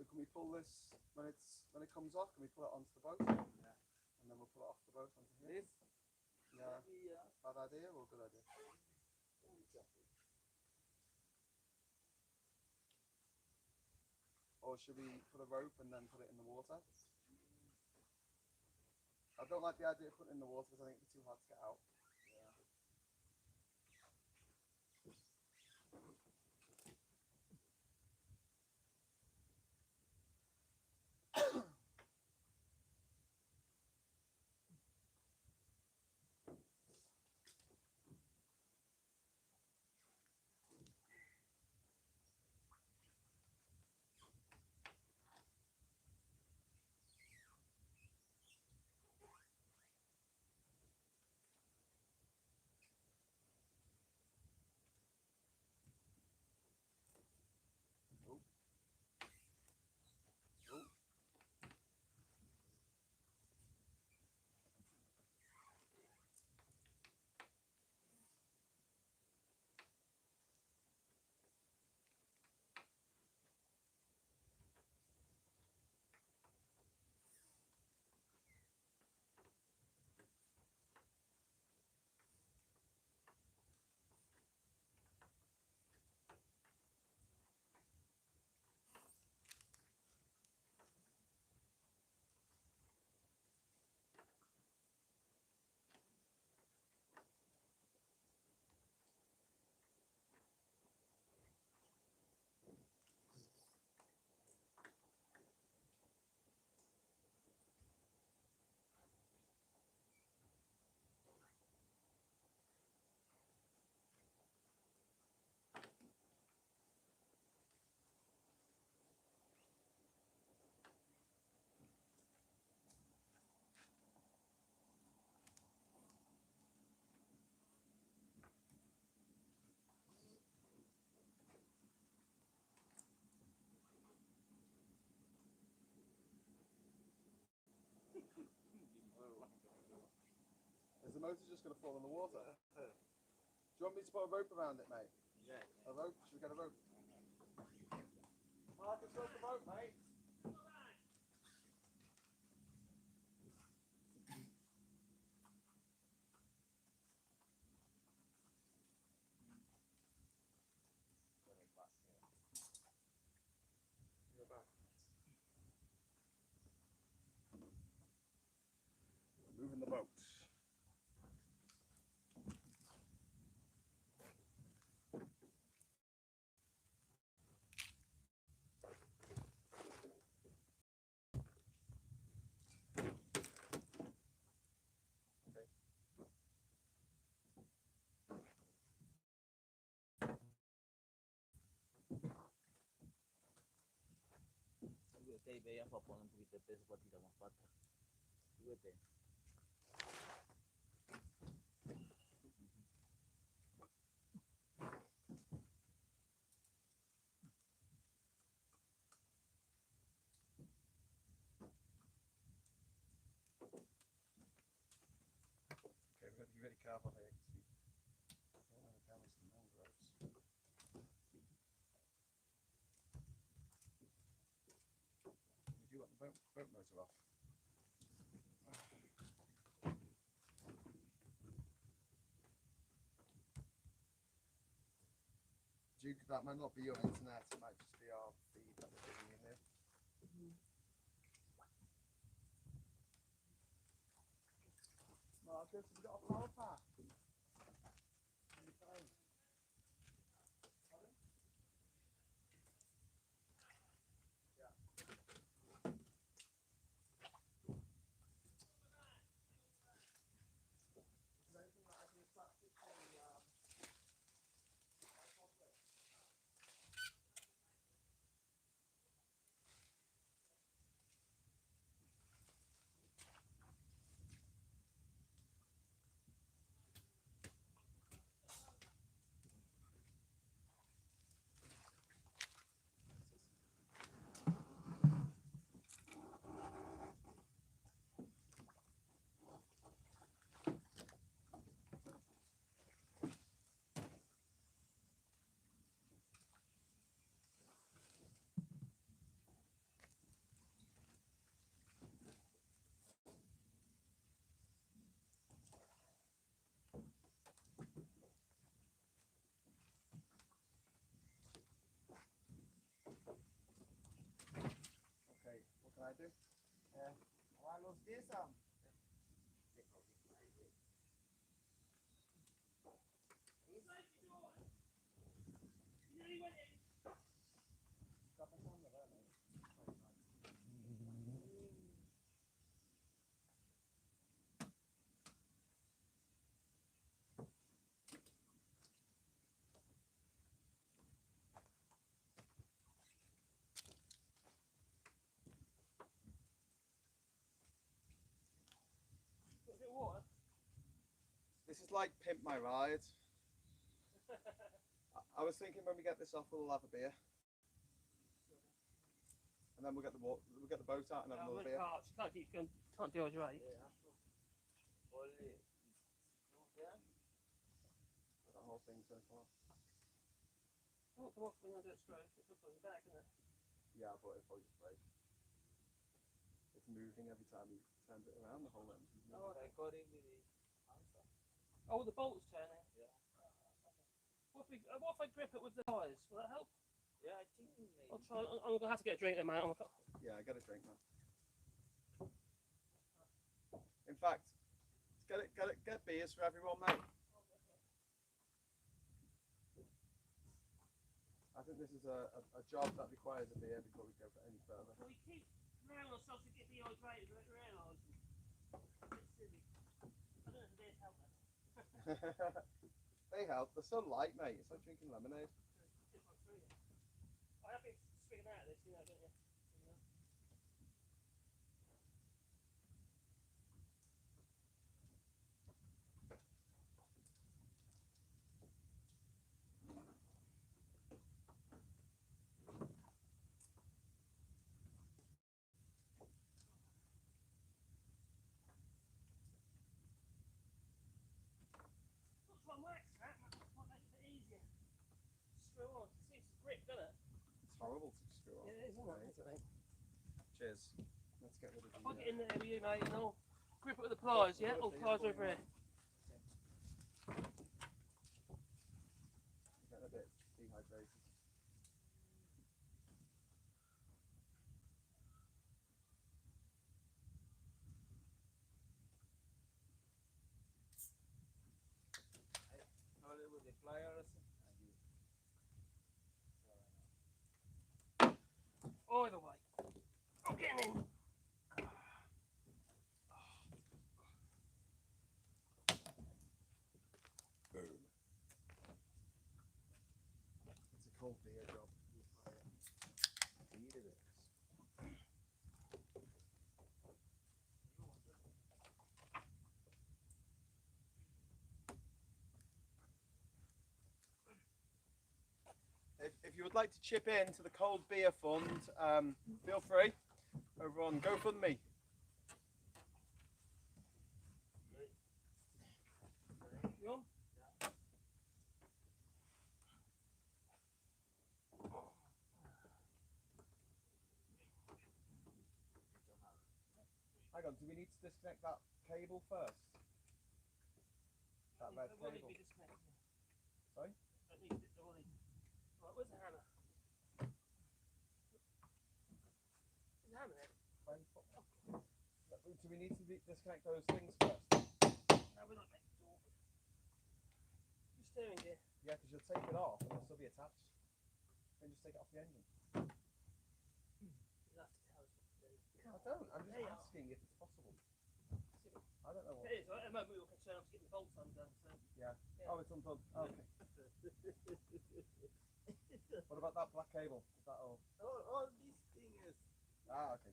So can we pull this when it comes off? Can we pull it onto the boat? Yeah. And then we'll pull it off the boat onto here. This? Yeah. Bad idea or good idea? Or should we put a rope and then put it in the water? I don't like the idea of putting it in the water because I think it's too hard to get out. Is the motor just going to fall in the water? Do you want me to put a rope around it, mate? Yeah. A rope? Should we get a rope? Marcus, rope the boat, mate. ahí veía para poner un poquito de peso para tirar más patas. Súbete. Okay, we've got to be really careful here because we don't want to damage the mangroves. We do want the boat motor off. Duke, that might not be your internet, it might just be our feed that we're giving in here. Marcus, we've got a power pack. Okay, what can I do? I lost this some. Is it water? This is like Pimp My Ride. I was thinking when we get this off, we'll have a beer. And then we'll get the boat out and have another beer. Can't keep going. Can't dehydrate. Only. The whole thing's going to come off. Oh, come off when I do it straight. It's up on the back, isn't it? Yeah, but it'll probably just break. It's moving every time you turn it around, the whole end. Oh, okay. Recording with the answer. Oh, the bolt's turning. Yeah. What if I grip it with the tires? Will that help? Yeah, I think maybe. I'll try. I'm gonna have to get a drink then, mate. Yeah, I get a drink, man. In fact, get beers for everyone, mate. I think this is a job that requires a beer before we go any further. We keep allowing ourselves to get dehydrated, but don't realise. It's a bit silly. I don't know if beers help that. They help. They're so light, mate. It's like drinking lemonade. I have been speaking out of this, don't you? Looks like wax, that might make it a bit easier. Screw on. See, it's grip, doesn't it? It's horrible to screw on. Yeah, it is, isn't it? Cheers. Let's get rid of I'll the. get in there with you, mate, and I'll grip it with the pliers, yeah? All pliers over here. Getting a bit dehydrated. Hold it with the pliers. Either way. I'm getting in. Boom. It's a cold beer job. Needed it. if you would like to chip in to the cold beer fund, feel free over on GoFundMe. You on? Hang on, do we need to disconnect that cable first? That red Will it cable. be disconnected? Sorry? At least it will. Right, where's the hammer? Where's the hammer then? Do we need to disconnect those things first? No, we're not making it awkward. The steering gear. Yeah, because you'll take it off and it'll still be attached. Then just take it off the engine. You'll have to tell us what to do. I don't. I'm just asking if it's possible. I don't know what. It is, right? At the moment we were concerned I was getting the bolts undone, so. Yeah. Yeah. Oh, it's undone. Okay. What about that black cable? Is that all? All these things, Ah, okay.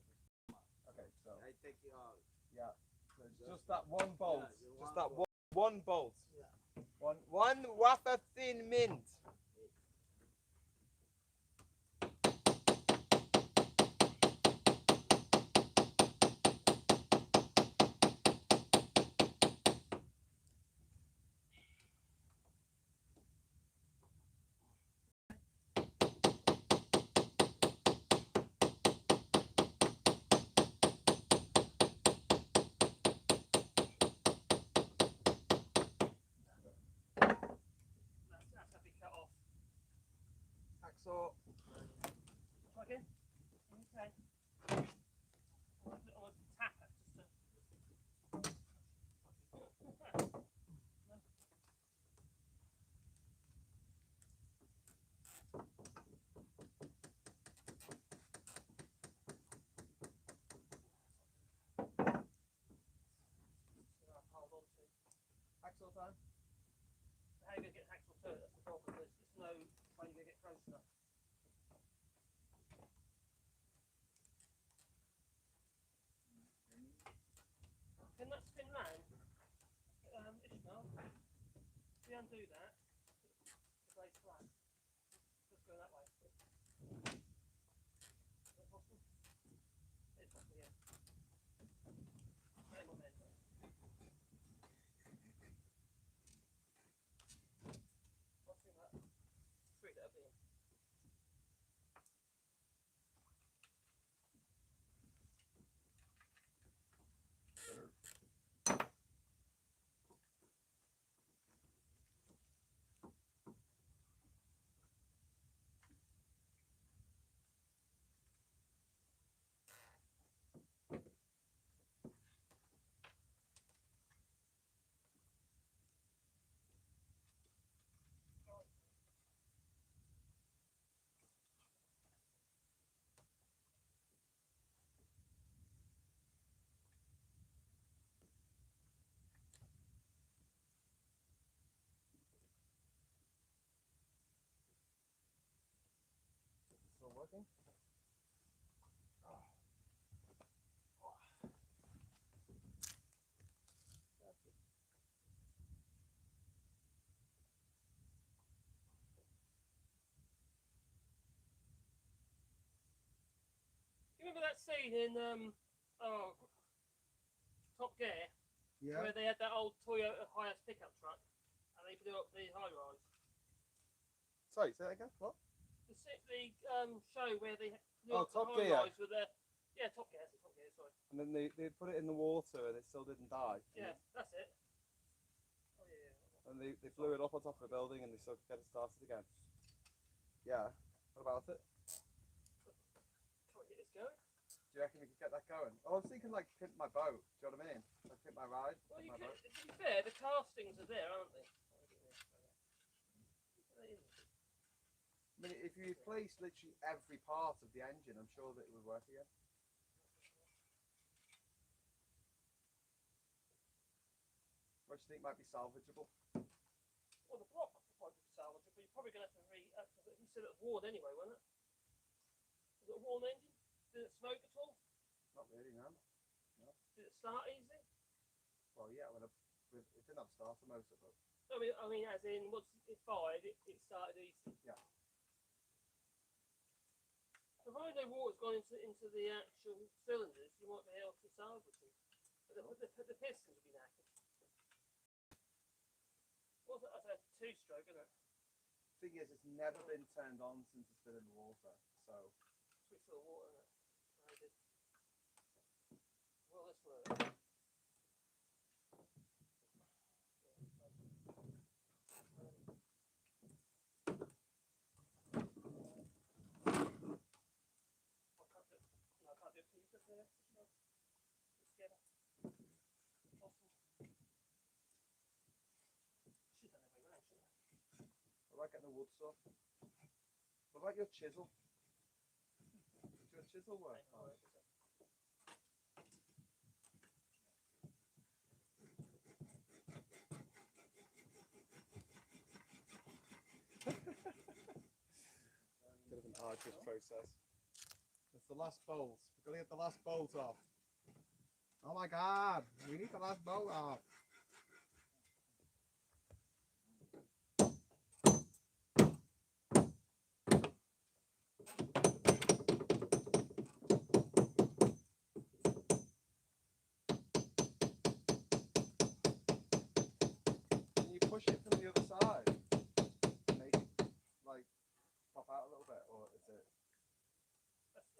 Okay, so I take it out. yeah, so it's just that one bolt. Yeah, Just one that bolt. one bolt. Yeah. One wafer thin mint. That's a big cut off. Hacksaw. Try again? Okay. I'm going to tap it just to. Hold on to. Hacksaw time. How are you going to get hacksaw to it? That's the problem. There's no way you're going to get close enough. Can that spin round? Ishmael, if we undo that, the blade's flat. Let's go that way. Is that possible? It's possible, yeah. Hang on then. What's in that? Three, that'll be in. Still working? You remember that scene in Top Gear Yeah. where they had that old Toyota Hiace pickup truck and they blew up the high rise? Sorry, say that again. What? The show where they blew Oh, up the Top high Gear. rise with their Top Gear, sorry. And then they put it in the water and it still didn't die. Yeah, that's it. Oh yeah. And they flew it up on top of a building and they still could get it started again. Yeah. What about it? Try to get this going. Do you reckon we could get that going? Oh, I was thinking like pimp my boat. Do you know what I mean? Like pimp my ride. Well, pimp you my could, boat. to be fair, the castings are there, aren't they? I mean, if you replace literally every part of the engine, I'm sure that it would work again. What do you think might be salvageable? Well, the block could probably be salvageable, but you're probably going to have to he said it was worn anyway, wasn't it? Was it a worn engine? Did it smoke at all? Not really, no. Did it start easy? Well, yeah, it didn't have starter motor, but I mean, as in, once it fired, it started easy. yeah. suppose no water's gone into the actual cylinders, you might be able to salvage them. But the pistons will be knackered. What's that? That's a two-stroke, isn't it? Thing is, it's never been turned on since it's been in the water. So Switch to the water, isn't it? Will this work? I like getting the wood stuff. What about your chisel? Does your chisel work? Bit of an arduous process. It's the last bolt. We've got to get the last bolt off. Oh my god, we need the last bolt off. Can you push it from the other side? Make it like pop out a little bit, or is it?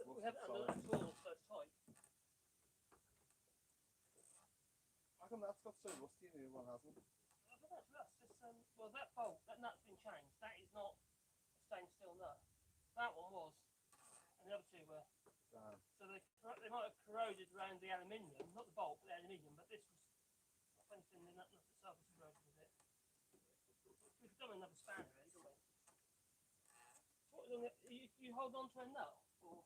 We have it under that tool, so it's tight. How come that's got so rusty and the other one hasn't? I don't know, it's rust. Well, that bolt, that nut's been changed. That is not a stainless steel nut. That one was, and the other two were. Damn. So they might have corroded around the aluminium, not the bolt, but the aluminium. But this was, if anything, the nut itself was corroded a bit. We've done another spanner, really, don't we? So what, you hold on to a nut, or?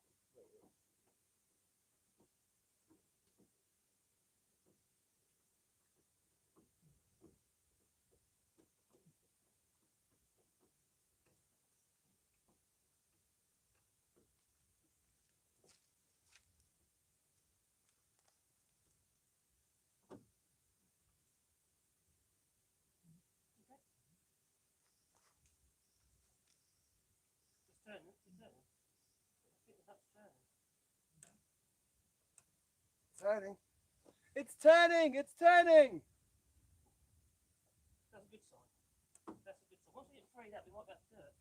Turning. I think that's turning. Turning. It's turning! It's turning! That's a good sign. That's a good sign. Once we get freed up, we might be able to do it.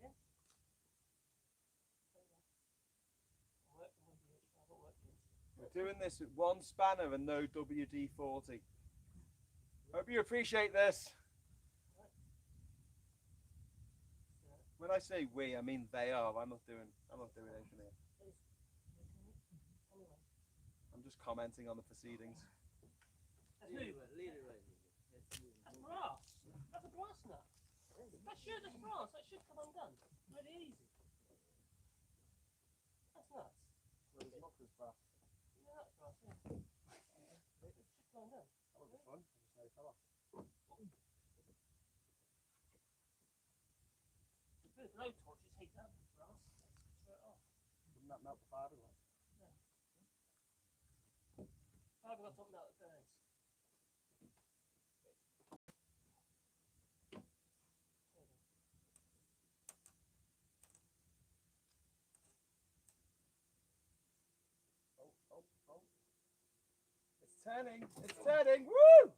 Yeah. We're doing this with one spanner and no WD-40. Hope you appreciate this. When I say we, I mean they are. I'm not doing anything here. I'm just commenting on the proceedings. That's brass. That's a brass nut. That's brass. That should come undone. Really easy. That's nuts. Well, there's not this brass. Yeah, that's brass, yeah. It should come undone. That would be fun. Just say fell off. With low torches, heat up the brass. Straight off. Wouldn't that melt the fiberglass? Fiberglass don't melt at burns. Oh. It's turning. It's turning. Woo!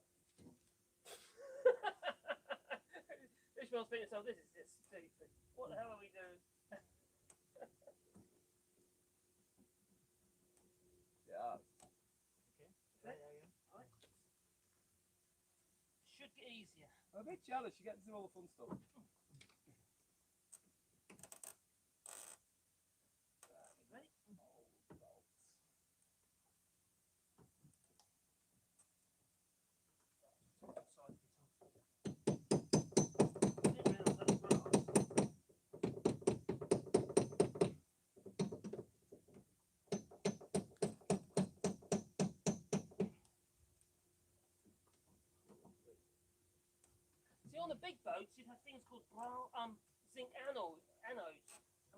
Ishmael's thinking to himself, this is just stupid. What the hell are we doing? Yeah. Okay. Right. Should get easier. I'm a bit jealous. You get to do all the fun stuff. Ready? See, on the big boats, you'd have things called zinc anodes. And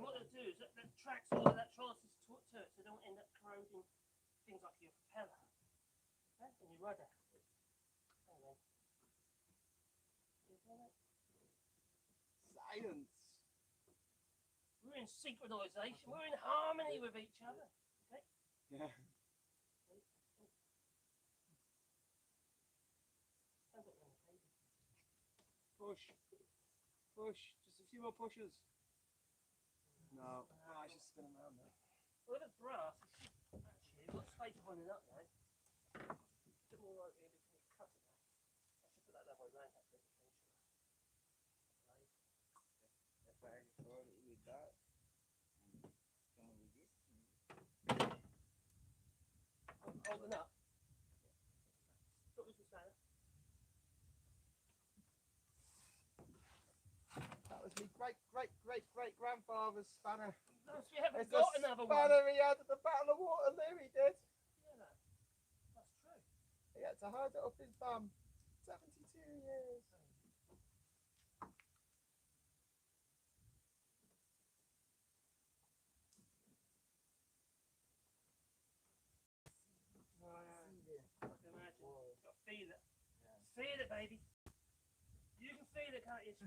what they'll do is that tracks all the electrolysis to it, so they don't end up corroding things like your propeller and your rudder. science. We're in synchronization. We're in harmony with each other. Okay? Yeah. Stand up then, baby. Push. Push. Just a few more pushes. No. No, I should spin around now. Well, the brass is actually, we've got space for running up now. A bit more right here before we cut it back. I should put that way round that bit eventually. That's why I thought with that. And come with this. Holding up. Stop with the spanner. That was me great grandfather's spanner. No, so we haven't It's got the another spanner one. he had at the Battle of Waterloo, he did. Yeah, that's true. He had to hide it up his bum. 72 years. I can imagine. Got to feel it. Feel it, baby. You can feel it, can't you?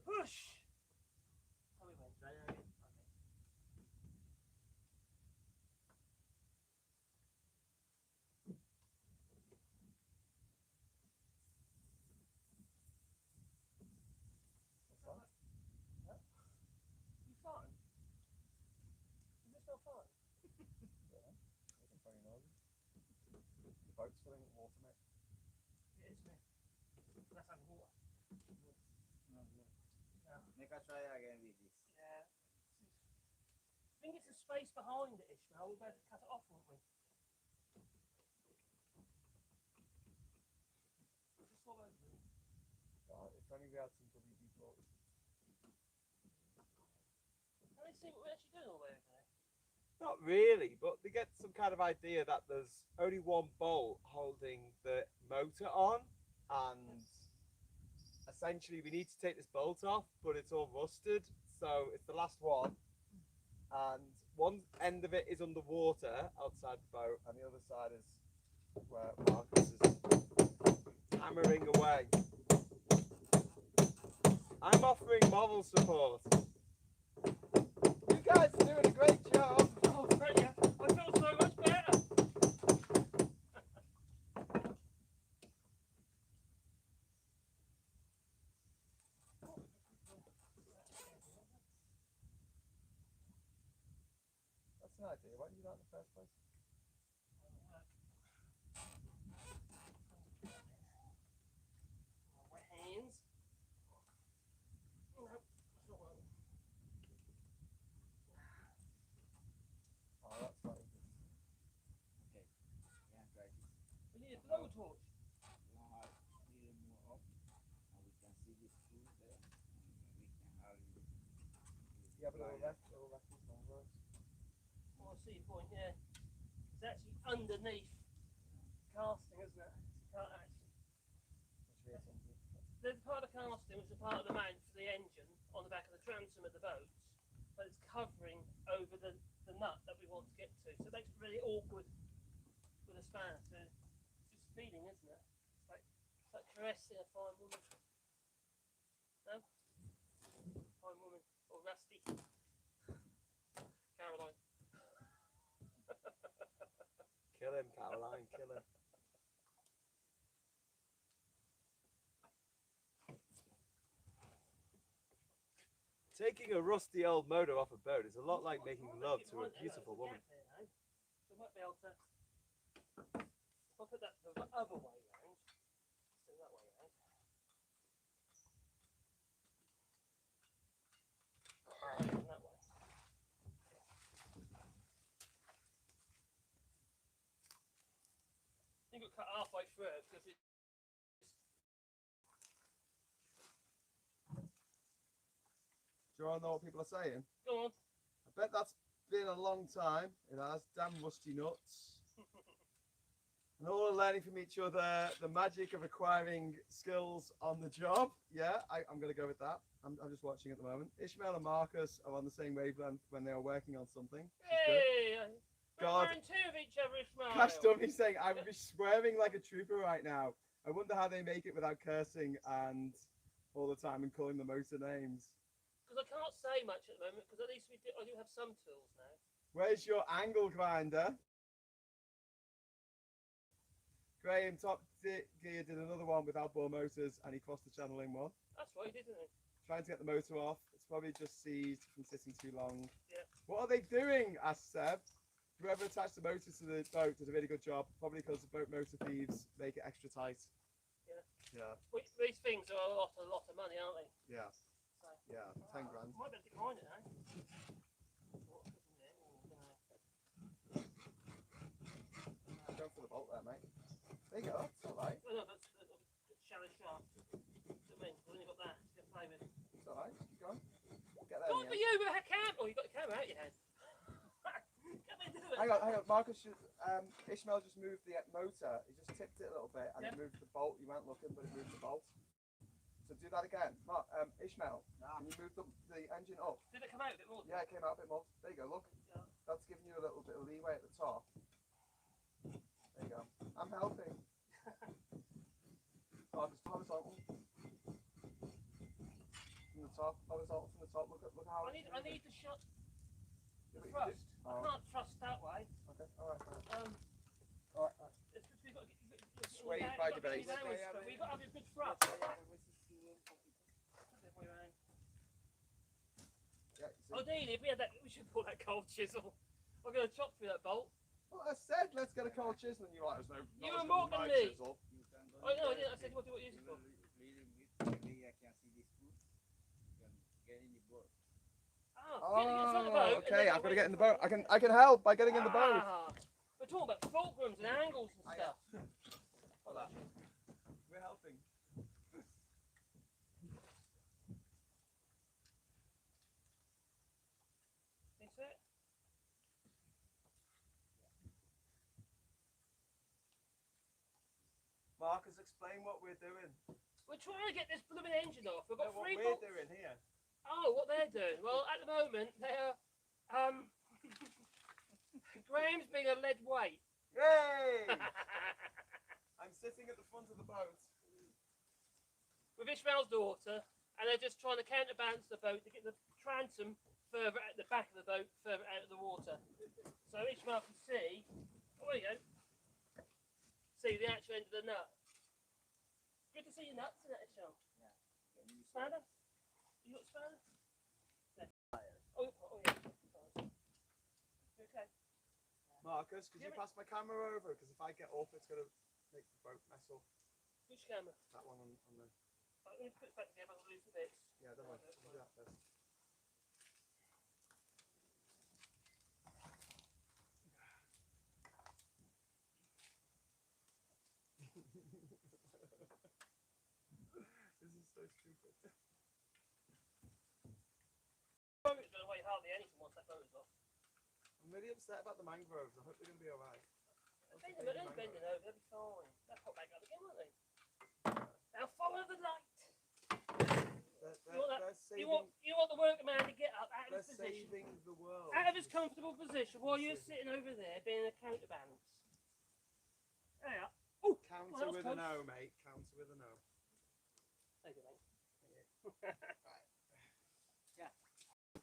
Push! How we went? Try again. You farting? Is this not farting? The boat's filling with water, mate. It is, mate. That's having water. Make us try again with this. Yeah. I think it's the space behind it, Ishmael. We'll be able to cut it off, won't we? Just swap over them. If only we had some WD-40. Can they see what we're actually doing all the way over there? Not really, but they get some kind of idea that there's only one bolt holding the motor on, and essentially we need to take this bolt off, but it's all rusted, so it's the last one. And one end of it is underwater outside the boat, and the other side is where Marcus is hammering away. I'm offering moral support. You guys are doing a great job. Oh, great, yeah. I feel so much better. That's an idea. Why didn't you do that in the first place? Wet hands. No, it's not working. Oh, that's not easy. Okay. Yeah, try this. We need a blowtorch. Now I little more up, and we can see this through there. And we can have it. Yeah, but it'll wreck these numbers. Oh, I see your point, yeah. It's actually underneath casting, isn't it? You can't actually. Which means something. The part of the casting was the part of the mount for the engine on the back of the transom of the boats, but it's covering over the nut that we want to get to. So it makes it really awkward with a spanner. So it's just feeling, isn't it? It's like caressing a fine woman. No? Fine woman. Or Rusty. Caroline. Kill him, Caroline, kill him. Taking a rusty old motor off a boat is a lot like making love to a beautiful woman. So we might be able to. I'll put that the other way round. So that way round. And that way. I think it got cut halfway through it because it. Do you want to know what people are saying? Go on. I bet that's been a long time. It has. Damn rusty nuts. And all are learning from each other the magic of acquiring skills on the job. Yeah, I'm going to go with that. I'm just watching at the moment. Ishmael and Marcus are on the same wavelength when they are working on something. Which is good. Hey! God. We're in two of each other, Ishmael. Cash Dummy saying, I would be swearing like a trooper right now. I wonder how they make it without cursing and all the time and calling the motor names. Because I can't say much at the moment, because at least I do have some tools now. Where's your angle grinder? Graham Top Gear did another one with outboard motors and he crossed the channel in one. That's right, he did, didn't he? Trying to get the motor off. It's probably just seized from sitting too long. Yeah. What are they doing? Asked Seb. Whoever attached the motor to the boat did a really good job. Probably because the boat motor thieves make it extra tight. Yeah. Yeah. Well, these things are a lot of money, aren't they? Yeah. So, Yeah. 10 grand. might be able to find it now. Go for the bolt there, mate. There you go. It's all right. Well, no, that's shallow shaft. I mean, I've only got that to play with. It's all right. Keep going. Get there. Not for you with a cam. Oh, you got the camera out your head. Come in, do it. Hang on. Marcus, Ishmael just moved the motor. He just tipped it a little bit and it moved the bolt. You weren't looking, but it moved the bolt. So do that again. Ishmael, can you move the engine up? Did it come out a bit more? Yeah, it came out a bit more. There you go. Look. Yeah. That's giving you a little bit of leeway at the top. There you go. I'm helping. Marcus, horizontal. From the top. Horizontal from the top. Look how I need the shot. Yeah, The but you thrust. do- I can't thrust that way. Okay, alright. It's because we've got to get Swayed by the base. We've got to have a good thrust. Yeah, so, Ideally, if we had that, we should pull that cold chisel. I'm going to chop through that bolt. well, I said let's get a cold chisel and you're like, there's no. You not were as more good as than my me. chisel. Oh, no, I didn't. I said, what do you use it for? Maybe I can see this food. You can get in the boat. Oh, okay. I've got to get in the boat. I can help by getting in the boat. We're talking about fulcrums and angles and stuff. Hold on. We're helping. Think so? Marcus, explain what we're doing. We're trying to get this blooming engine off. We've got No, what three we're bolts. doing here. Oh, what they're doing? Well, at the moment, they're Graham's being a lead weight. Yay! I'm sitting at the front of the boat. With Ishmael's daughter, and they're just trying to counterbalance the boat to get the transom further at the back of the boat, further out of the water. So Ishmael can see. Oh, there you go. See the actual end of the nut. Good to see your nuts in that, Ishmael. Spanner? You got spanner? No. Oh, yeah. Okay. Marcus, could you pass my camera over? Because if I get off, it's going to make the boat mess up. Which camera? That one on the. Let me put it back together. I'll lose the bits. Yeah, don't worry. Do that first. This is so stupid. It's going to weigh hardly anything once that boat is off. I'm really upset about the mangroves. I hope they're going to be alright. They're bending over. They'll be fine. They'll pop back up again, won't they? Now follow the light. You want the working man to get up out of his position, saving the world. out of his comfortable position, while you're sitting over there being a counterbalance. There you are. Oh, Counter well, with close. an O, mate. Counter with an O. There you go, mate.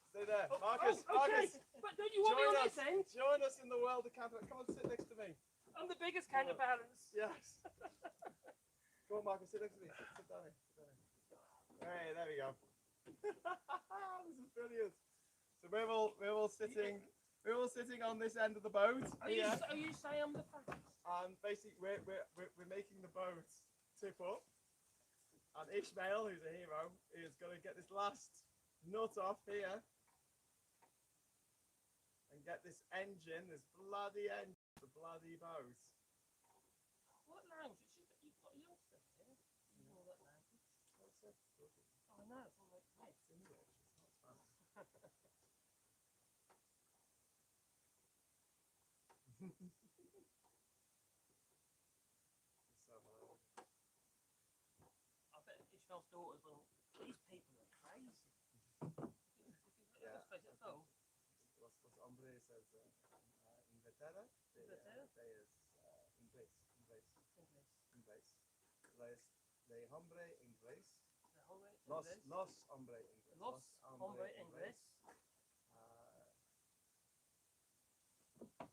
Stay there. Oh, Marcus, oh, okay. Marcus, But don't you want me join on us. this end? Join us in the world of counter. Come on, sit next to me. I'm the biggest counterbalance. Yes. Go on, Marcus, sit next to me. Sit down here. Hey, there we go. This is brilliant. So we're all sitting on this end of the boat. Are you saying I'm the fastest? And basically we're making the boat tip up. And Ishmael, who's a hero, is going to get this last nut off here. And get this engine, this bloody engine, the bloody boat. What language? You've got your stuff here. All that language. Oh, I know. It's all like this. It's English, it's not Spanish. I bet Ishmael's daughters will. These people are crazy. Yeah. Let's face it, though. Los hombres es Inglaterra, inglés. Les hombre inglés, Los hombre inglés. Los hombre inglés.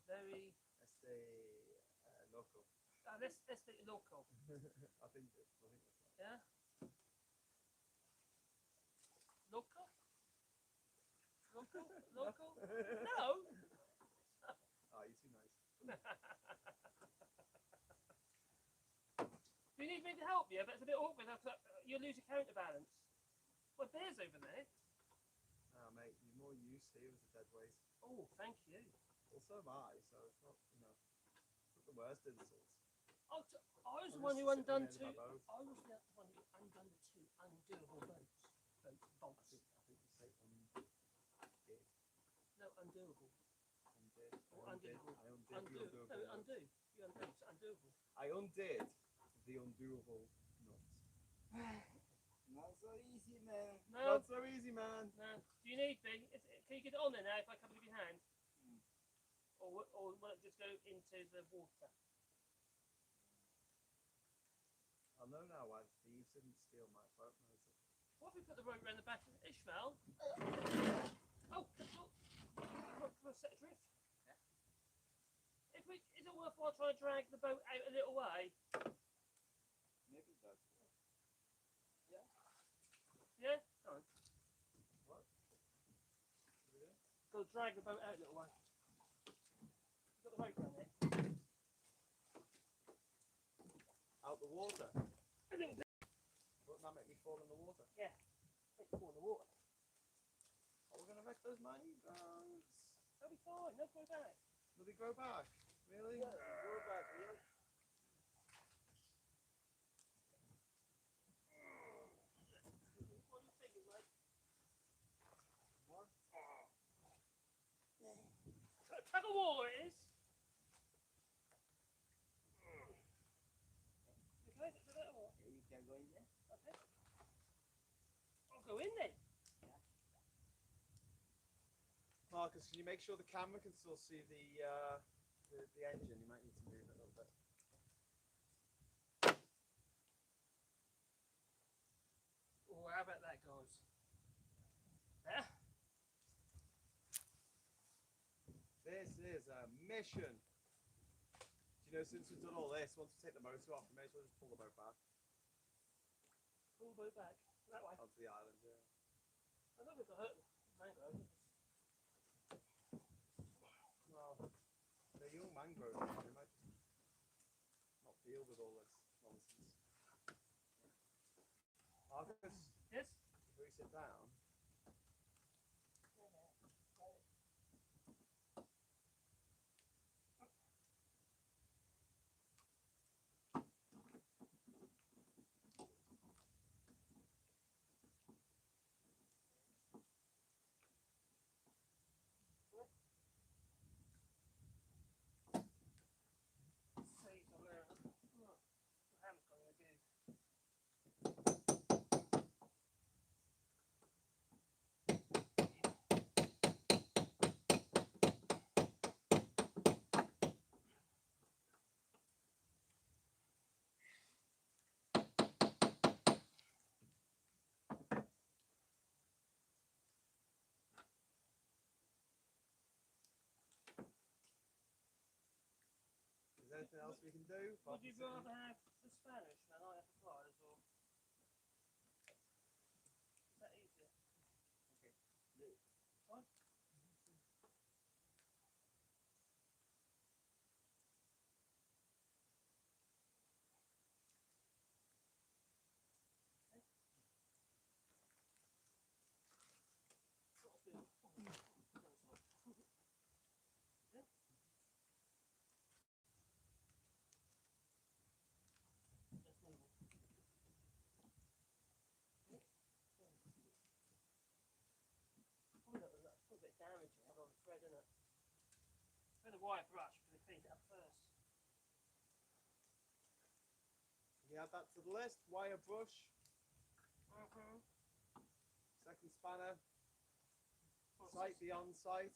Very. Loco. Let's think local. I think that's right. Yeah. Local. Local. Local. No. Oh, you're too nice. Do you need me to help you? That's a bit awkward. You'll lose your counterbalance. Well, bear's over there. Ah, mate, you're more used here with the dead weight. Oh, thank you. Well, so am I, so it's not, it's not the worst insults. I was the I'm one just who sitting undone on the end two. of my boat. I was the one who undone the two undoable bolts. Bolts. I think you say undid. No, undoable. Undid. Or I undid. undoable. I undid Undo. the undoable. No, undo. You undo. It's undoable. I undid the undoable nuts. Not so easy, man. No. Not so easy, man. No. Do you need me? Can you get it on there now if I come and give you a hand? Or will it just go into the water? I know now why the thieves didn't steal my boat motor. What if we put the rope around the back of it? Ishmael? Oh, for a set adrift. Is it worthwhile trying to drag the boat out a little way? Maybe that's it. Yeah? Go on. What? Got to drag the boat out a little way. Got the rope around it. Out the water. A little bit. Wouldn't that make me fall in the water? Yeah. Make it fall in the water. Are we going to wreck those mangroves? That'll be fine. No, go back. Will they grow back? Really? Go back, really? What do you think, mate? What? Tug of war it is. Okay, is that what? Yeah, you can go in there. Okay. I'll go in then. Marcus, can you make sure the camera can still see the engine? You might need to move it a little bit. Oh, how about that, guys? There. This is a mission. Do you know, since we've done all this, once we take the motor off, we may as well just pull the boat back Pull the boat back. That way. onto the island, yeah. I don't think I hurt mangrove. Well, they're young mangroves, they might not deal with all this nonsense. Marcus, Yes? before we sit down, See, I'm there. Oh, my hand's gone in a goose. is there anything else we can do? Would you rather have the Spanish than I have the pliers, or is that easier? Fine. A bit damage you have on the thread, isn't it? With a wire brush, because they cleaned it up first. Can you add that to the list? Wire brush, Mm-hmm. second spanner, sight beyond sight.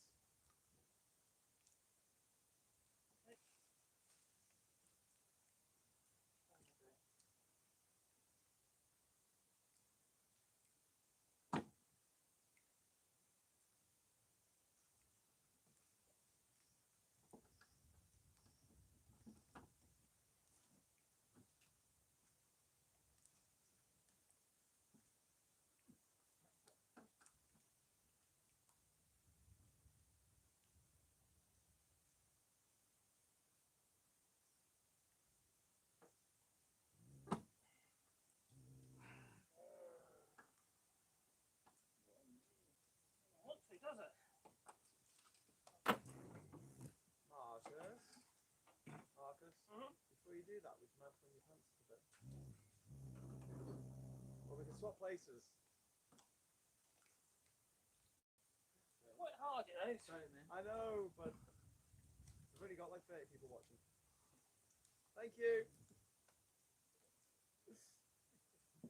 does it? Marcus, Mhm. before you do that, would you mind pulling your pants up a bit? Or we can swap places. Quite hard, you know. Sorry, man. I know, but we've only got like 30 people watching. Thank you.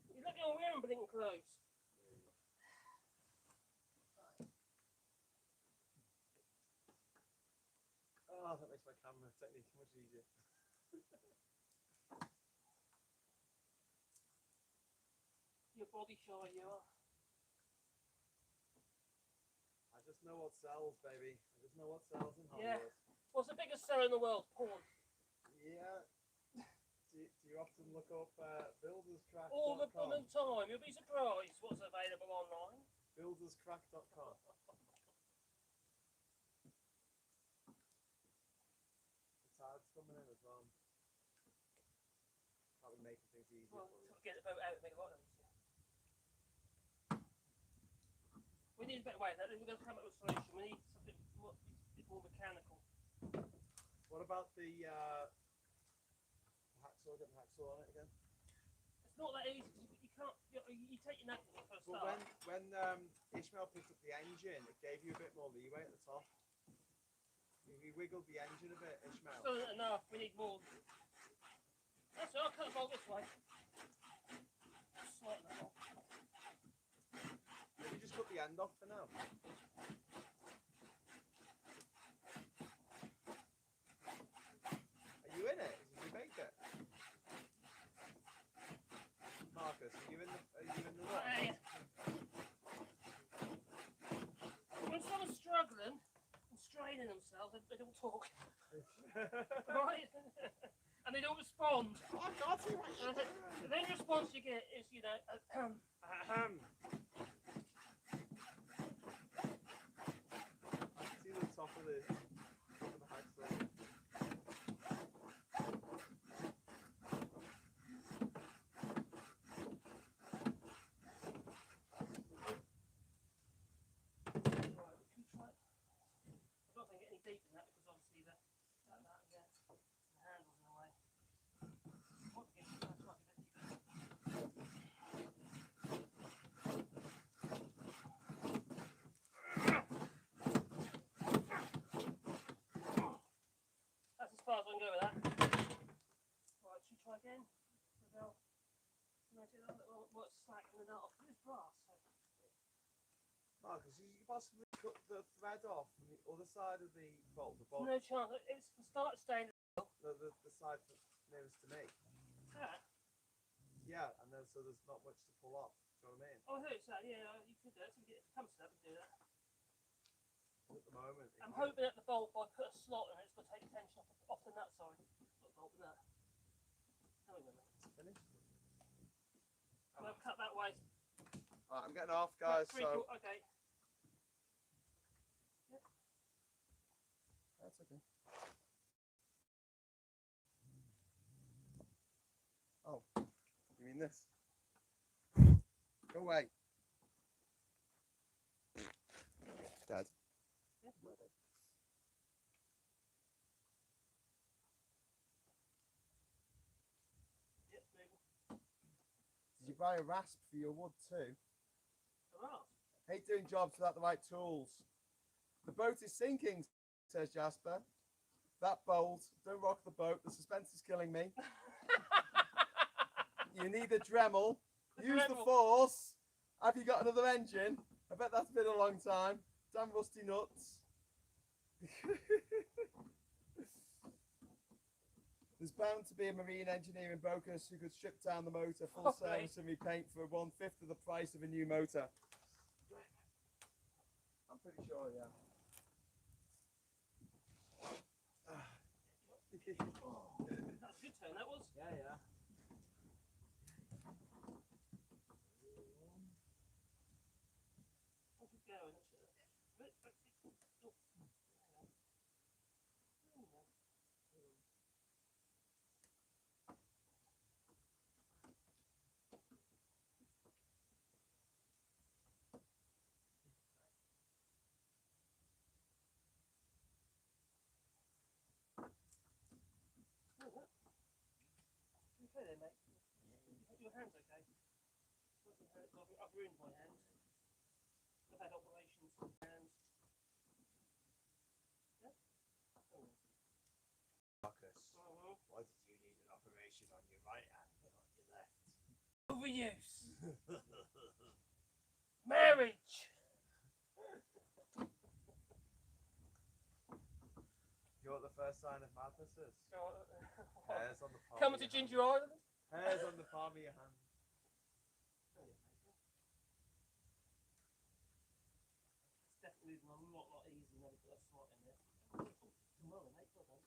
You're looking all wearing blinking clothes. Oh, that makes my camera technique much easier. Your body shy, you are. I just know what sells, baby. I just know what sells in Yeah. Hollywood. What's the biggest seller in the world? Porn. Yeah. Do you often look up builderscrack.com? All the blooming time. You'll be surprised what's available online. Builderscrack.com. The tide's coming in as well. That would make things easier Well, for you. get the boat out and make a lot of them. We need a better way. We're going to come up with a solution. We need something more mechanical. What about the hacksaw? Get the hacksaw on it again. It's not that easy. You can't. You take your knack when you first But start. when Ishmael picked up the engine, it gave you a bit more leeway at the top. You wiggled the engine a bit, Ishmael. Still isn't enough. We need more. That's it. I'll cut the bolt this way. Slightly more. Maybe just cut the end off for now. Are you in it? Did you make it? Marcus, are you in the knot? Hey. When someone's struggling and straining themselves, they don't talk. Right? And they don't respond. I can't see what you're doing. The only response you get is, you know, Ahem. I can see the top of the hacksaw. Right, we can try. I don't think get any deep in that because obviously the handle's in the way. Might be getting slightly a bit deeper. That's as far as I can go with that. Right, should we try again? Without, notice that little what's slack in the knot. It's brass. So. Marcus, you could possibly cut the thread off from the other side of the bolt. The bolt, No chance. It's the start staying. the side nearest to me. That. Yeah, and then so there's not much to pull off. Do you know what I mean? Oh, I heard that. Yeah, you could do it. If it comes to that, we can do that. At the moment, I'm hoping that the bolt, I put a slot in it, it's going to take the tension off the nut side. Not the bolt, but that. No, wait a minute. it's finished. I'm going to cut that way. Alright, I'm getting off, guys. So Okay. That's okay. Oh, you mean this? Go away. Dad. Yeah. Yep, maybe. Did you buy a rasp for your wood too? Alright. Hate doing jobs without the right tools. The boat is sinking, says Jasper. That bolt, don't rock the boat, the suspense is killing me. You need a Dremel. Use the Dremel. force. Have you got another engine? I bet that's been a long time. Damn rusty nuts. There's bound to be a marine engineer in Bocas who could strip down the motor, full Okay. service and repaint for 1/5 of the price of a new motor. I'm pretty sure, yeah. Oh, that's a good turn, that was. Yeah, yeah. How's it going? Oh. hand's okay. I've ruined my hand. I've had operations on hands. Yeah? Oh. Marcus, Uh-huh. why did you need an operation on your right hand and on your left? Overuse. Marriage. You know what the first sign of madness is? Hairs on the palm Coming of to your Ginger hand. Island? Hairs on the palm of your hand. It's definitely a lot easier now to put a slot in there. Tomorrow, mate, well done.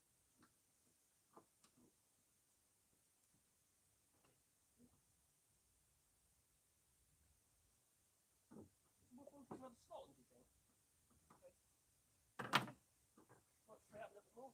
What for the slot, do you think? Might free up a little bit more.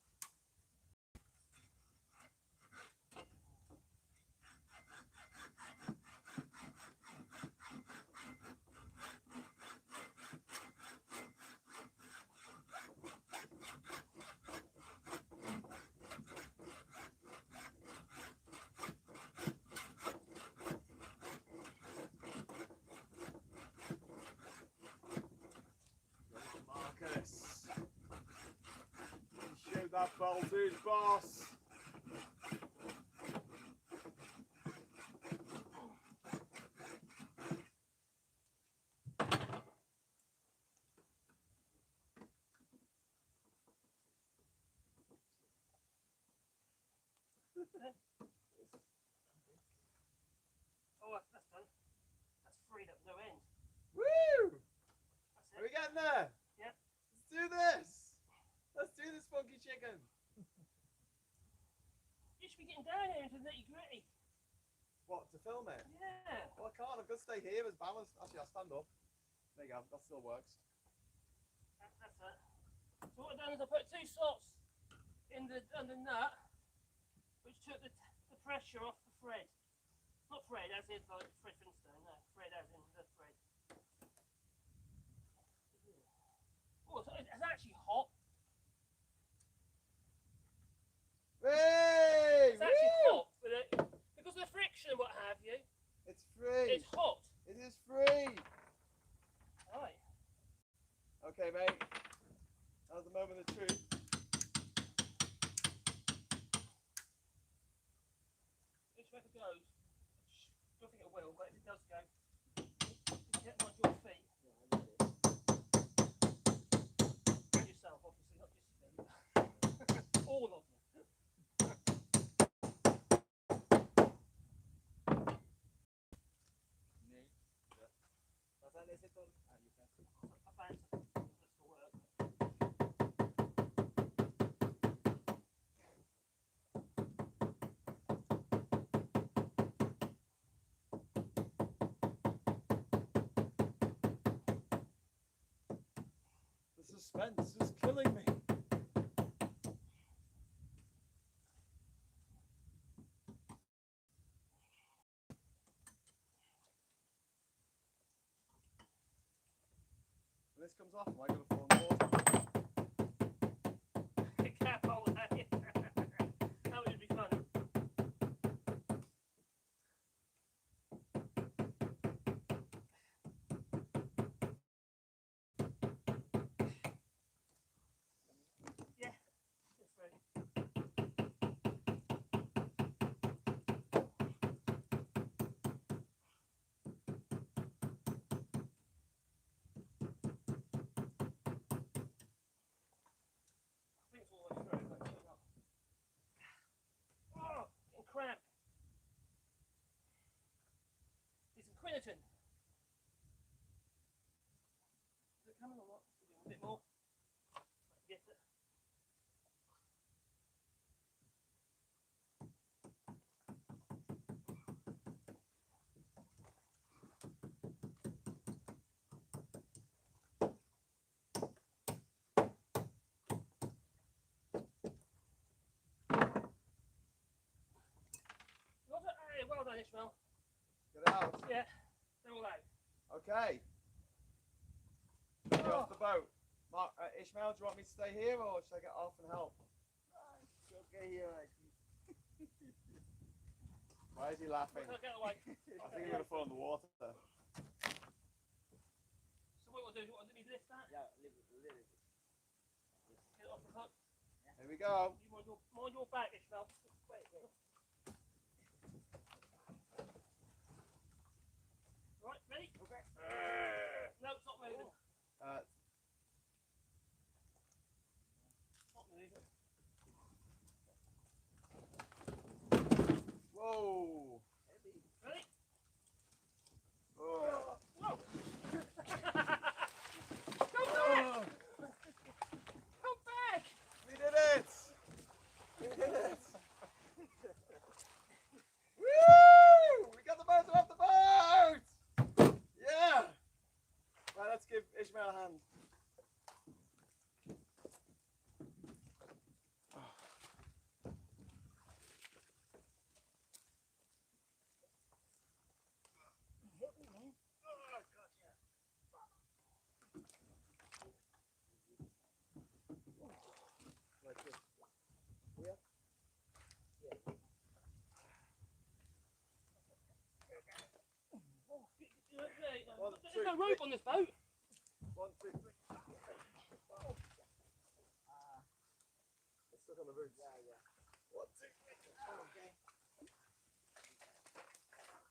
Marcus, you show that ball to his boss. Oh, that's done. That's freed up no end. Woo! That's Are we it. getting there? Yep. Let's do this. Let's do this funky chicken. You should be getting down here into the nitty gritty. What, to film it? Yeah. Well, I can't. I've got to stay here as balanced. Actually, I'll stand up. There you go. That still works. That's it. So what I've done is I put two slots in the nut, which took the pressure off the thread. Not thread as in like Fred Flintstone, no. Thread as in the thread. Oh, so it's actually hot. Hey! It's actually Woo! hot with it because of the friction and what have you. It's free. It's hot. It is free. Right. Okay, mate. Now's the moment of truth. Which way it goes? I don't think it will, but if it does go, just get mind your feet. And yourself, obviously, not just your feet. All of them. I fancy it. That's for work. The suspense is killing me. When this comes off, am I going to fall in water? Cap hole there. That would be fun. Yeah, it's ready. I think it's all the way through, but it's not. Oh, getting cramp. Need some quinaton. Is it coming or what? A bit more. Get it. Well done, Ishmael. Get it out. Yeah, they're all out. Okay. Get off the boat. Mark, Ishmael, do you want me to stay here or should I get off and help? It's okay here, I think. Why is he laughing? Get away. I think he's going to fall in the water. So what we'll do, you want me to lift that? Yeah, little bit. Get it off the hook. Here we go. You mind your back, Ishmael. Wait, right, ready? Okay. No, it's not moving. Not moving. Whoa. Ready? Oh. Whoa! Oh. Come back! We did it! We did it! Woo! We got the motor off the boat! Yeah! Right, let's give Ishmael a hand. Like this. Yeah. One, There's no rope on this boat. 1, 2, 3. It's stuck on the roots. Yeah. 1, 2, 3. Okay.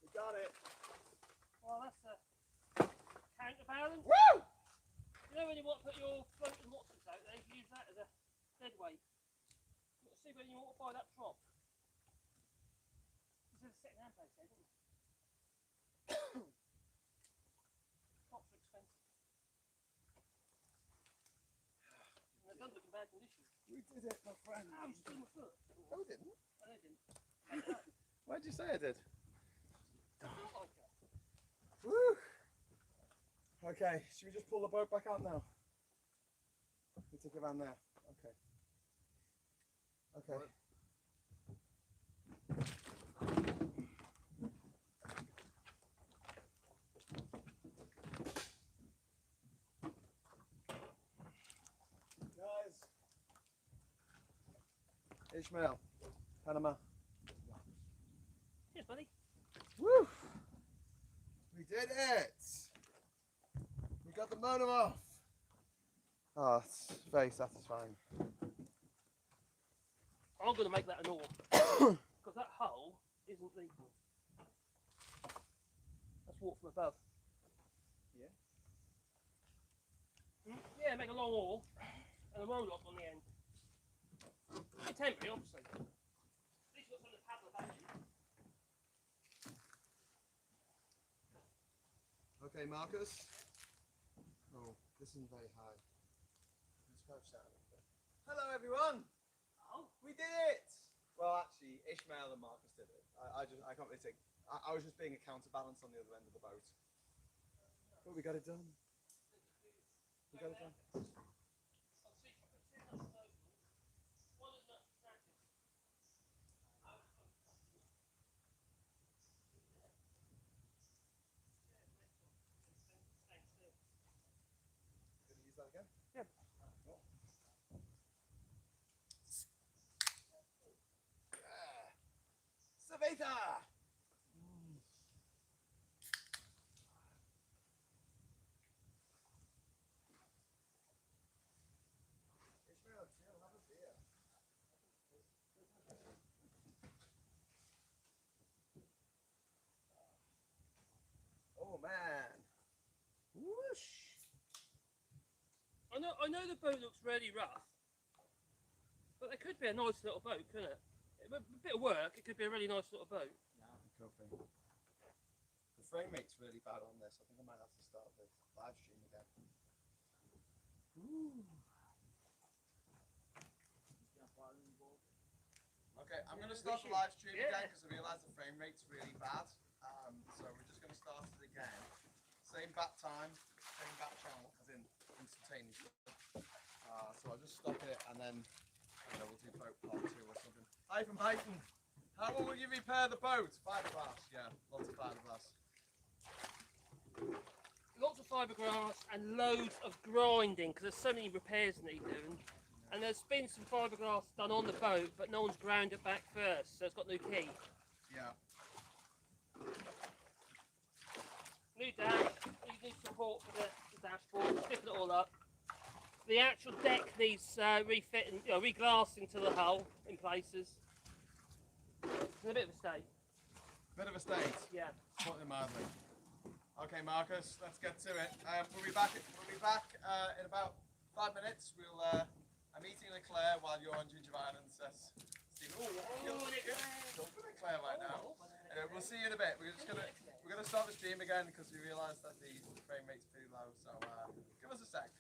We got it. Well, that's a counterbalance. Woo! You know when you want to put your floating watsons out there, you can use that as a dead weight. You've got to see when you want to buy that prop. This is a second-hand place there, isn't it? Props are expensive. And they don't look in bad condition. We did it, my friend. I'm still my foot. No, we didn't. I didn't. Why did you say I did? I felt like that. Woo! Okay, should we just pull the boat back out now? We take it around there. Okay. Okay. Guys. Ishmael. Panama. Cheers, buddy. Woo! We did it! We got the motor off! Oh, it's very satisfying. I'm going to make that an oar. Because that hull isn't legal. That's water from above. Yeah? Yeah, make a long oar and a rowlock on the end. It's temporary, obviously. At least you've got something to paddle about in. Okay, Marcus. Oh, this isn't very high. Let's crouch down a little bit. Hello, everyone! Oh, We did it! Well, actually, Ishmael and Marcus did it. I can't really take. I was just being a counterbalance on the other end of the boat. But we got it done. We got it done. Gonna use that again? Yeah. Oh. Yeah. Savita! Ishmael, chill, have a beer. Oh man. Whoosh. I know the boat looks really rough, but it could be a nice little boat, couldn't it? A bit of work, it could be a really nice little boat. The frame rate's really bad on this. I think I might have to start the live stream again. Okay, I'm going to start the live stream again because I realise the frame rate's really bad. So we're just going to start it again. Same bat time, same bat channel, as in instantaneously. So I'll just stop it and then we'll do boat part 2 or something. Hi from Python. How will you repair the boat? Fiberglass, yeah, lots of fiberglass. Lots of fiberglass and loads of grinding because there's so many repairs need doing. And there's been some fiberglass done on the boat, but no one's ground it back first, so it's got no key. Yeah. new dash, new support for the dashboard, stiffen it all up. The actual deck needs refitting, reglassing to the hull in places. It's a bit of a state. Bit of a state. Yeah. Putting it mildly. Okay, Marcus, let's get to it. We'll be back in about 5 minutes. I'm eating an eclair while you're on JinjaVision. Says Stephen. Don't put an eclair right now. We'll see you in a bit. We're gonna start the stream again because we realised that the frame rate's too low. So give us a sec.